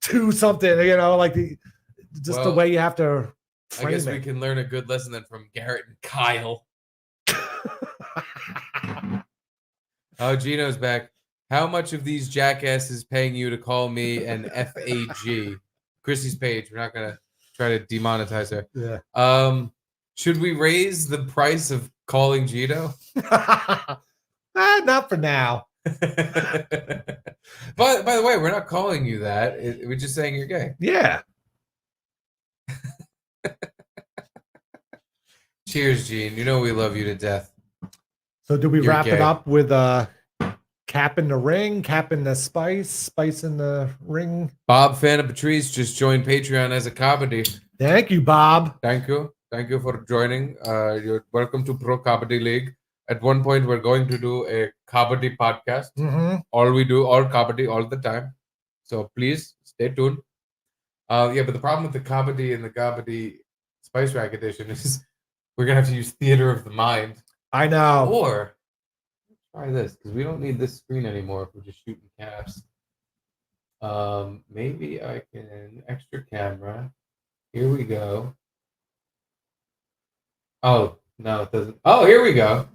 to something, like the way you have to frame I guess it. we can learn a good lesson then from Garrett and Kyle. Oh, Gino's back. How much of these jackasses paying you to call me an FAG? Chrissy's page. We're not gonna try to demonetize her. Yeah. Should we raise the price of calling Gino? Not for now. But by the way, we're not calling you that. We're just saying you're gay. Yeah. Cheers, Gene. You know we love you to death. So do we You're wrap gay. it up with cap in the ring, cap in the spice in the ring? Bob Fan of Patrice just joined Patreon as a comedy. Thank you, Bob. Thank you. Thank you for joining. You're welcome to Pro Comedy League. At one point, we're going to do a comedy podcast. Mhm. All comedy, all the time. So please stay tuned. Yeah, but the problem with the comedy and the Gobbledy Spice Rack edition is we're gonna have to use theater of the mind. I know. Or try this because we don't need this screen anymore if we're just shooting caps. Maybe I can extra camera. Here we go. Oh no, it doesn't. Oh, here we go.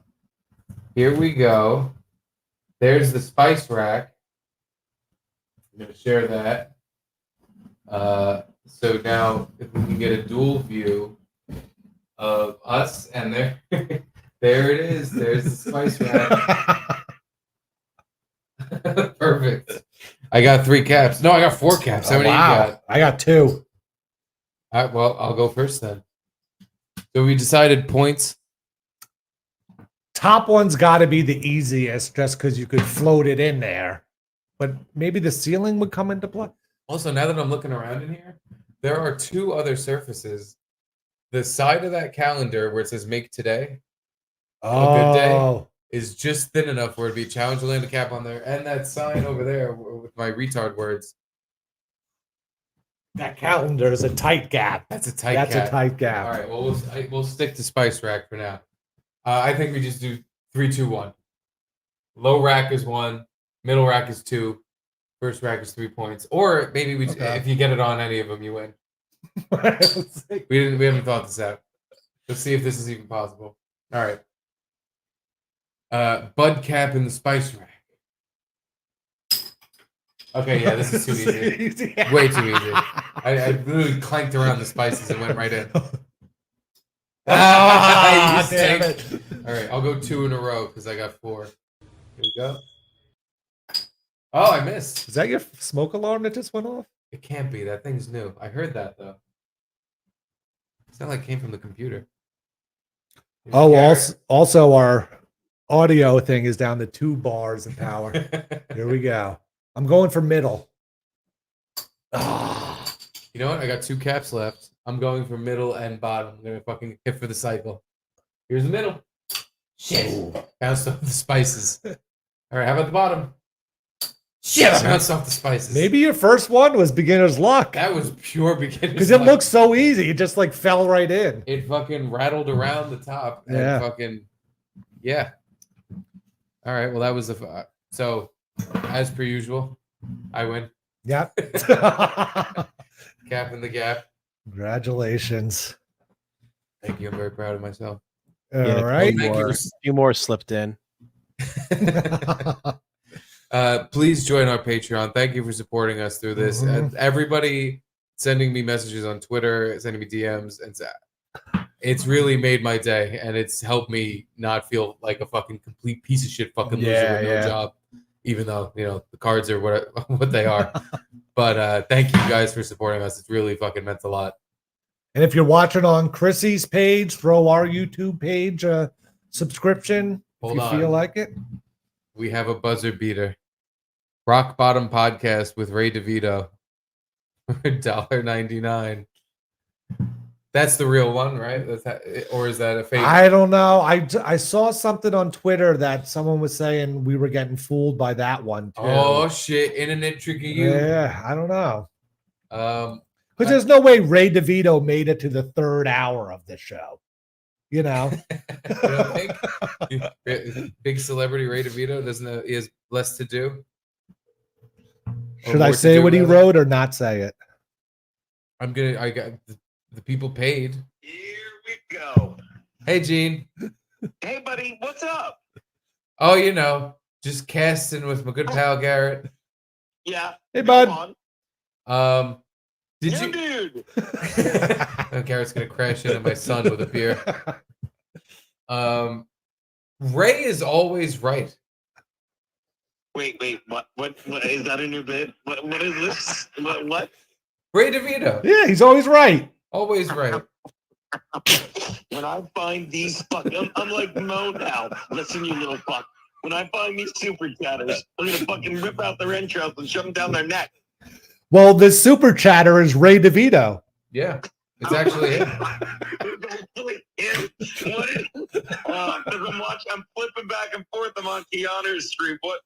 Here we go. There's the spice rack. I'm gonna share that. So now if we can get a dual view of us and there, there it is. There's the spice rack. Perfect. I got 3 caps. No, I got 4 caps. How many you got? I got 2. All right, well, I'll go first then. So we decided points. Top one's got to be the easiest just because you could float it in there. But maybe the ceiling would come into play. Also, now that I'm looking around in here, there are 2 other surfaces. The side of that calendar where it says "Make Today," a good day, is just thin enough where it'd be a challenge to land a cap on there, and that sign over there with my retard words. That calendar is a tight gap. That's a tight. That's cap. a tight gap. All right. Well, we'll stick to Spice Rack for now. I think we just do 3, 2, 1. Low rack is 1. Middle rack is 2. First rack is 3 points. Or maybe if you get it on any of them, you win. We haven't thought this out. Let's see if this is even possible. All right. Bud cap in the spice rack. Okay, yeah, this is too easy. Way too easy. I literally clanked around the spices and went right in. Ah, damn it. All right, I'll go 2 in a row because I got 4. Here we go. Oh, I missed. Is that your smoke alarm that just went off? It can't be. That thing's new. I heard that though. It's not like it came from the computer. Oh, Garrett. also our audio thing is down to 2 bars of power. Here we go. I'm going for middle. You know what? I got 2 caps left. I'm going for middle and bottom. I'm gonna fucking hit for the cycle. Here's the middle. Shit. Bounced off the spices. All right, how about the bottom? Shit, I bounced off the spices. Maybe your first one was beginner's luck. That was pure beginner's Because it luck. looks so easy. It just like fell right in. It fucking rattled around the top. And Yeah. fucking, yeah. All right, well, that was the... So, as per usual, I win. Yep. Cap in the gap. Congratulations. Thank you. I'm very proud of myself. All right. A few more slipped in. Please join our Patreon. Thank you for supporting us through this. Everybody sending me messages on Twitter, sending me DMs, and it's really made my day, and it's helped me not feel like a fucking complete piece of shit fucking loser with no job, even though, you know, the cards are what they are. But thank you guys for supporting us. It's really fucking meant a lot. And if you're watching on Chrissy's page, throw our YouTube page a subscription if you feel like it. We have a buzzer beater. Rock Bottom Podcast with Ray DeVito. $1.99. That's the real one, right? Or is that a fake? I don't know. I saw something on Twitter that someone was saying we were getting fooled by that one too. Oh shit! Internet tricking you. Yeah, I don't know. Because there's no way Ray DeVito made it to the 3rd hour of the show. You know. You don't think? Big celebrity Ray DeVito doesn't. He has less to do. Should I say what he wrote or not say it? I got the people paid. Here we go. Hey, Gene. Hey, buddy, what's up? Oh, you know, just casting with my good pal Garrett. Yeah. Hey, bud. Did you? Dude. Oh, Garrett's gonna crash into my son with a beer. Ray is always right. Wait, what is that a new bit? What is this? What? Ray DeVito. Yeah, he's always right. Always right. When I find these I'm like Mo now. Listen, you little fuck. When I find these super chatters, I'm gonna fucking rip out their entrails and shove them down their neck. Well, the super chatter is Ray DeVito. Yeah, it's actually him. I'm flipping back and forth. I'm on Keanu's stream. What?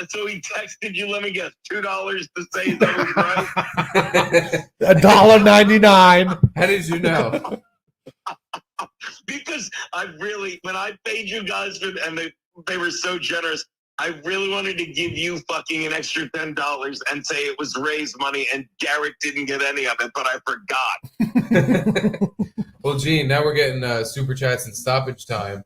So he texted you, let me guess, $2 to say that was right? $1.99. How did you know? Because when I paid you guys and they were so generous, I really wanted to give you fucking an extra $10 and say it was Ray's money, and Garrett didn't get any of it, but I forgot. Well, Gene, now we're getting super chats and stoppage time.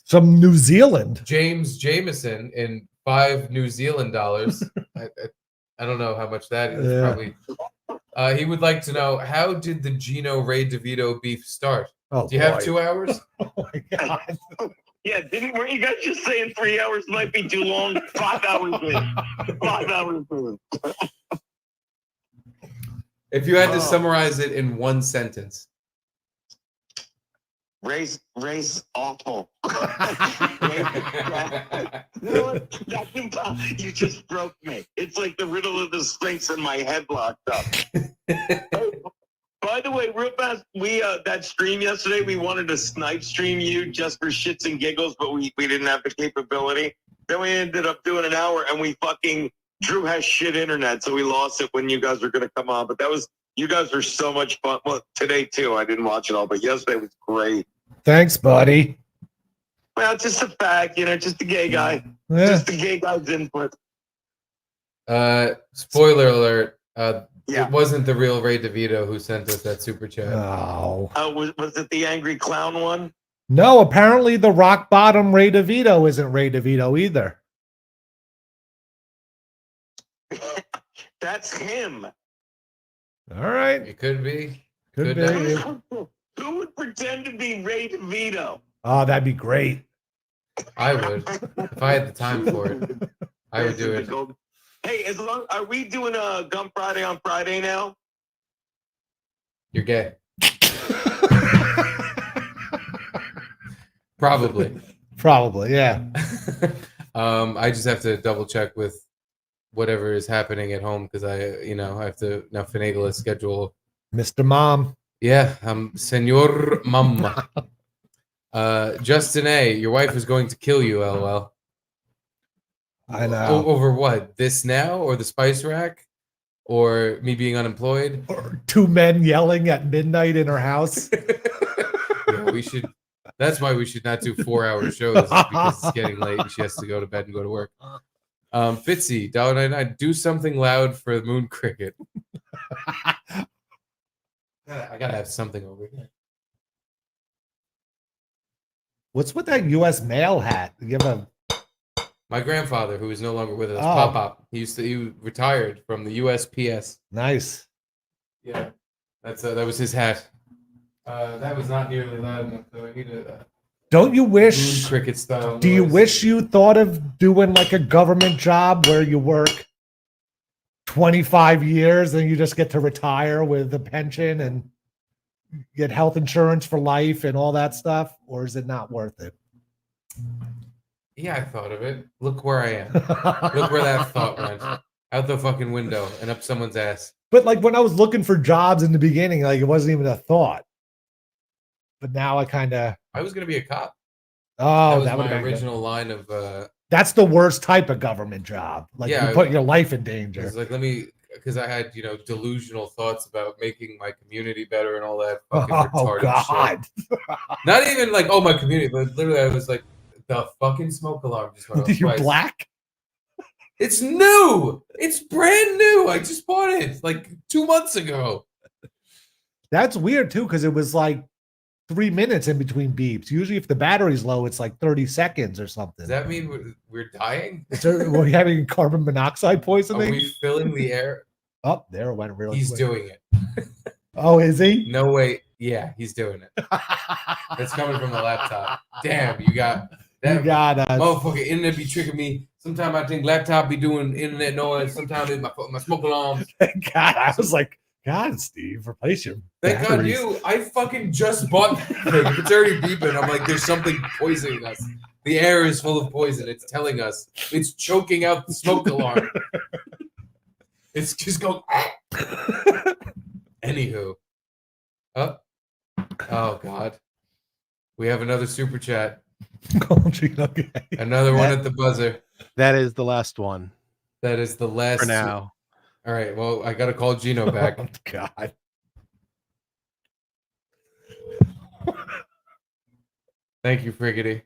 Some New Zealand. James Jameson in 5 New Zealand dollars. I don't know how much that is. Yeah. Probably. He would like to know, how did the Gino Ray DeVito beef start? Oh, do you have 2 hours? Oh my god. Yeah, weren't you guys just saying 3 hours might be too long? 5 hours, please. 5 hours, please. If you had to summarize it in 1 sentence. Ray's awful. You just broke me. It's like the riddle of the Sphinx in my head locked up. By the way, real fast, we that stream yesterday, we wanted to snipe stream you just for shits and giggles, but we didn't have the capability. Then we ended up doing an hour, and Drew has shit internet, so we lost it when you guys were going to come on. But you guys were so much fun. Well, today too, I didn't watch it all, but yesterday was great. Thanks, buddy. Well, just a fact, just a gay guy. Yeah. Just a gay guy's input. Spoiler alert. Yeah. It wasn't the real Ray DeVito who sent us that super chat. Oh. Was it the angry clown one? No, apparently the rock bottom Ray DeVito isn't Ray DeVito either. That's him. All right. It could be. Could be. Who would pretend to be Ray DeVito? Oh, that'd be great. I would. If I had the time for it, I would do it. Hey, are we doing a Gum Friday on Friday now? You're gay. Probably. Probably, yeah. I just have to double check with whatever is happening at home because I have to now finagle a schedule. Mr. Mom. Yeah, Senor Mama. Justin A, your wife is going to kill you, LOL. I know. Over what? This now or the spice rack? Or me being unemployed? Or two men yelling at midnight in her house. Yeah, we should. That's why we should not do 4-hour shows because it's getting late and she has to go to bed and go to work. Fitzy, $1.99, do something loud for the moon cricket. I gotta have something over here. What's with that U.S. mail hat? You have a... My grandfather, who is no longer with us, Oh. Pop. He retired from the USPS. Nice. Yeah, that was his hat. That was not nearly loud enough, though. I need a Don't you wish? moon cricket style. Do you noise. wish you thought of doing like a government job where you work 25 years and you just get to retire with a pension and get health insurance for life and all that stuff? Or is it not worth it? Yeah, I thought of it. Look where I am. Look where that thought went. Out the fucking window and up someone's ass. But like when I was looking for jobs in the beginning, like it wasn't even a thought. But now I kind of. I was gonna be a cop. Oh, that was would my be original line of. That's the worst type of government job. Like Yeah, you put your life in danger. It's like because I had delusional thoughts about making my community better and all that fucking retarded God. shit. Not even like my community, but literally I was like the fucking smoke alarm just went off You twice. black? It's new. It's brand new. I just bought it like 2 months ago. That's weird too, because it was like 3 minutes in between beeps. Usually, if the battery's low, it's like 30 seconds or something. Does that mean we're dying? Were you having carbon monoxide Are poisoning? we filling the air? Oh, there it went really He's quick. doing it. Oh, is he? No way. Yeah, he's doing it. That's coming from the laptop. Damn, you got that. You got us. Motherfucker, internet be tricking me. Sometimes I think laptop be doing internet noise. Sometimes it's my smoke alarms. Thank God. I was like, God, Steve, replace your Thank God batteries. you. I fucking just bought that thing. If it's already beeping, I'm like, there's something poisoning us. The air is full of poison. It's telling us. It's choking out the smoke alarm. It's just going. Anywho. Oh God. We have another super chat. Another one at the buzzer. That is the last one. That is the last For now. All right. Well, I got to call Gino back. Oh, God. Thank you, Friggity.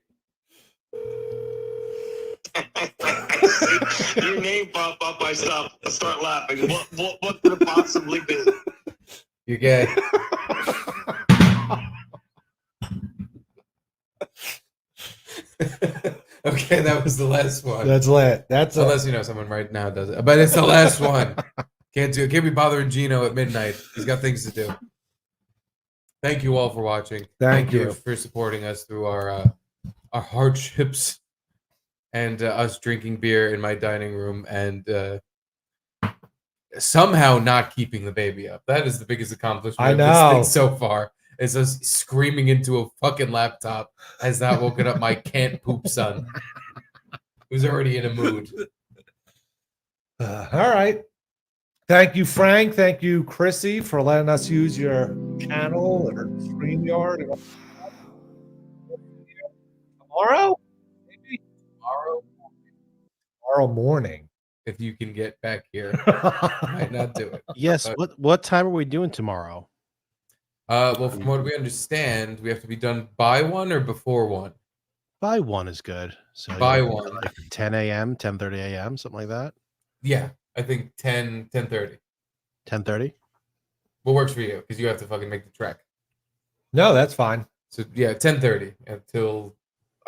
Your name pop up, I start laughing. What could it possibly be? You're gay. Okay, that was the last one. That's lit. That's unless someone right now does it, but it's the last one. Can't be bothering Gino at midnight. He's got things to do. Thank you all for watching. Thank you for supporting us through our hardships and us drinking beer in my dining room and somehow not keeping the baby up. That is the biggest accomplishment I of this know. thing so far. Is us screaming into a fucking laptop has not woken up my can't poop son, who's already in a mood. All right. Thank you, Frank. Thank you, Chrissy, for letting us use your channel or StreamYard. And all that. Tomorrow? Maybe tomorrow morning. If you can get back here, I might not do it. Yes. But, What time are we doing tomorrow? well, from what we understand, we have to be done by 1 or before 1. By 1 is good. So By yeah, 1. like 10 a.m., 10:30 a.m., something like that. Yeah, I think 10:30. 10:30. What works for you? Because you have to fucking make the trek. No, that's fine. So yeah, 10:30 until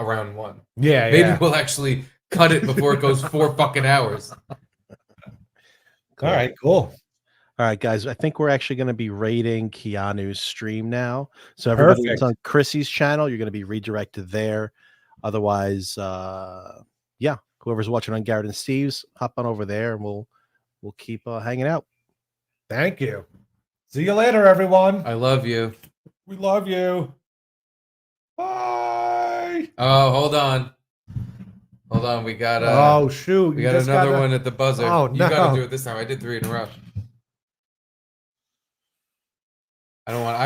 around 1. Yeah, maybe yeah. we'll actually cut it before it goes 4 fucking hours. All right, cool. All right, guys. I think we're actually going to be rating Keanu's stream now. So everybody that's Perfect. on Chrissy's channel, you're going to be redirected there. Otherwise, yeah, whoever's watching on Garrett and Steve's, hop on over there, and we'll keep hanging out. Thank you. See you later, everyone. I love you. We love you. Bye. Oh, hold on. Hold on. We got oh shoot. We you got just another gotta- one at the buzzer. Oh, You gotta no. do it this time. I did 3 in a row. I don't want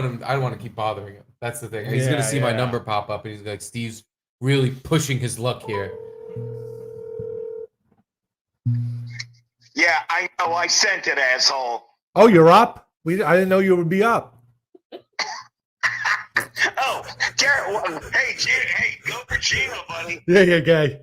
him. I don't want to keep bothering him. That's the thing. He's gonna see my number pop up, and he's like, "Steve's really pushing his luck here." Yeah, I know. I sent it, asshole. Oh, you're up? I didn't know you would be up. Oh, Garrett. Hey, go for Gino, buddy. Yeah, you're gay.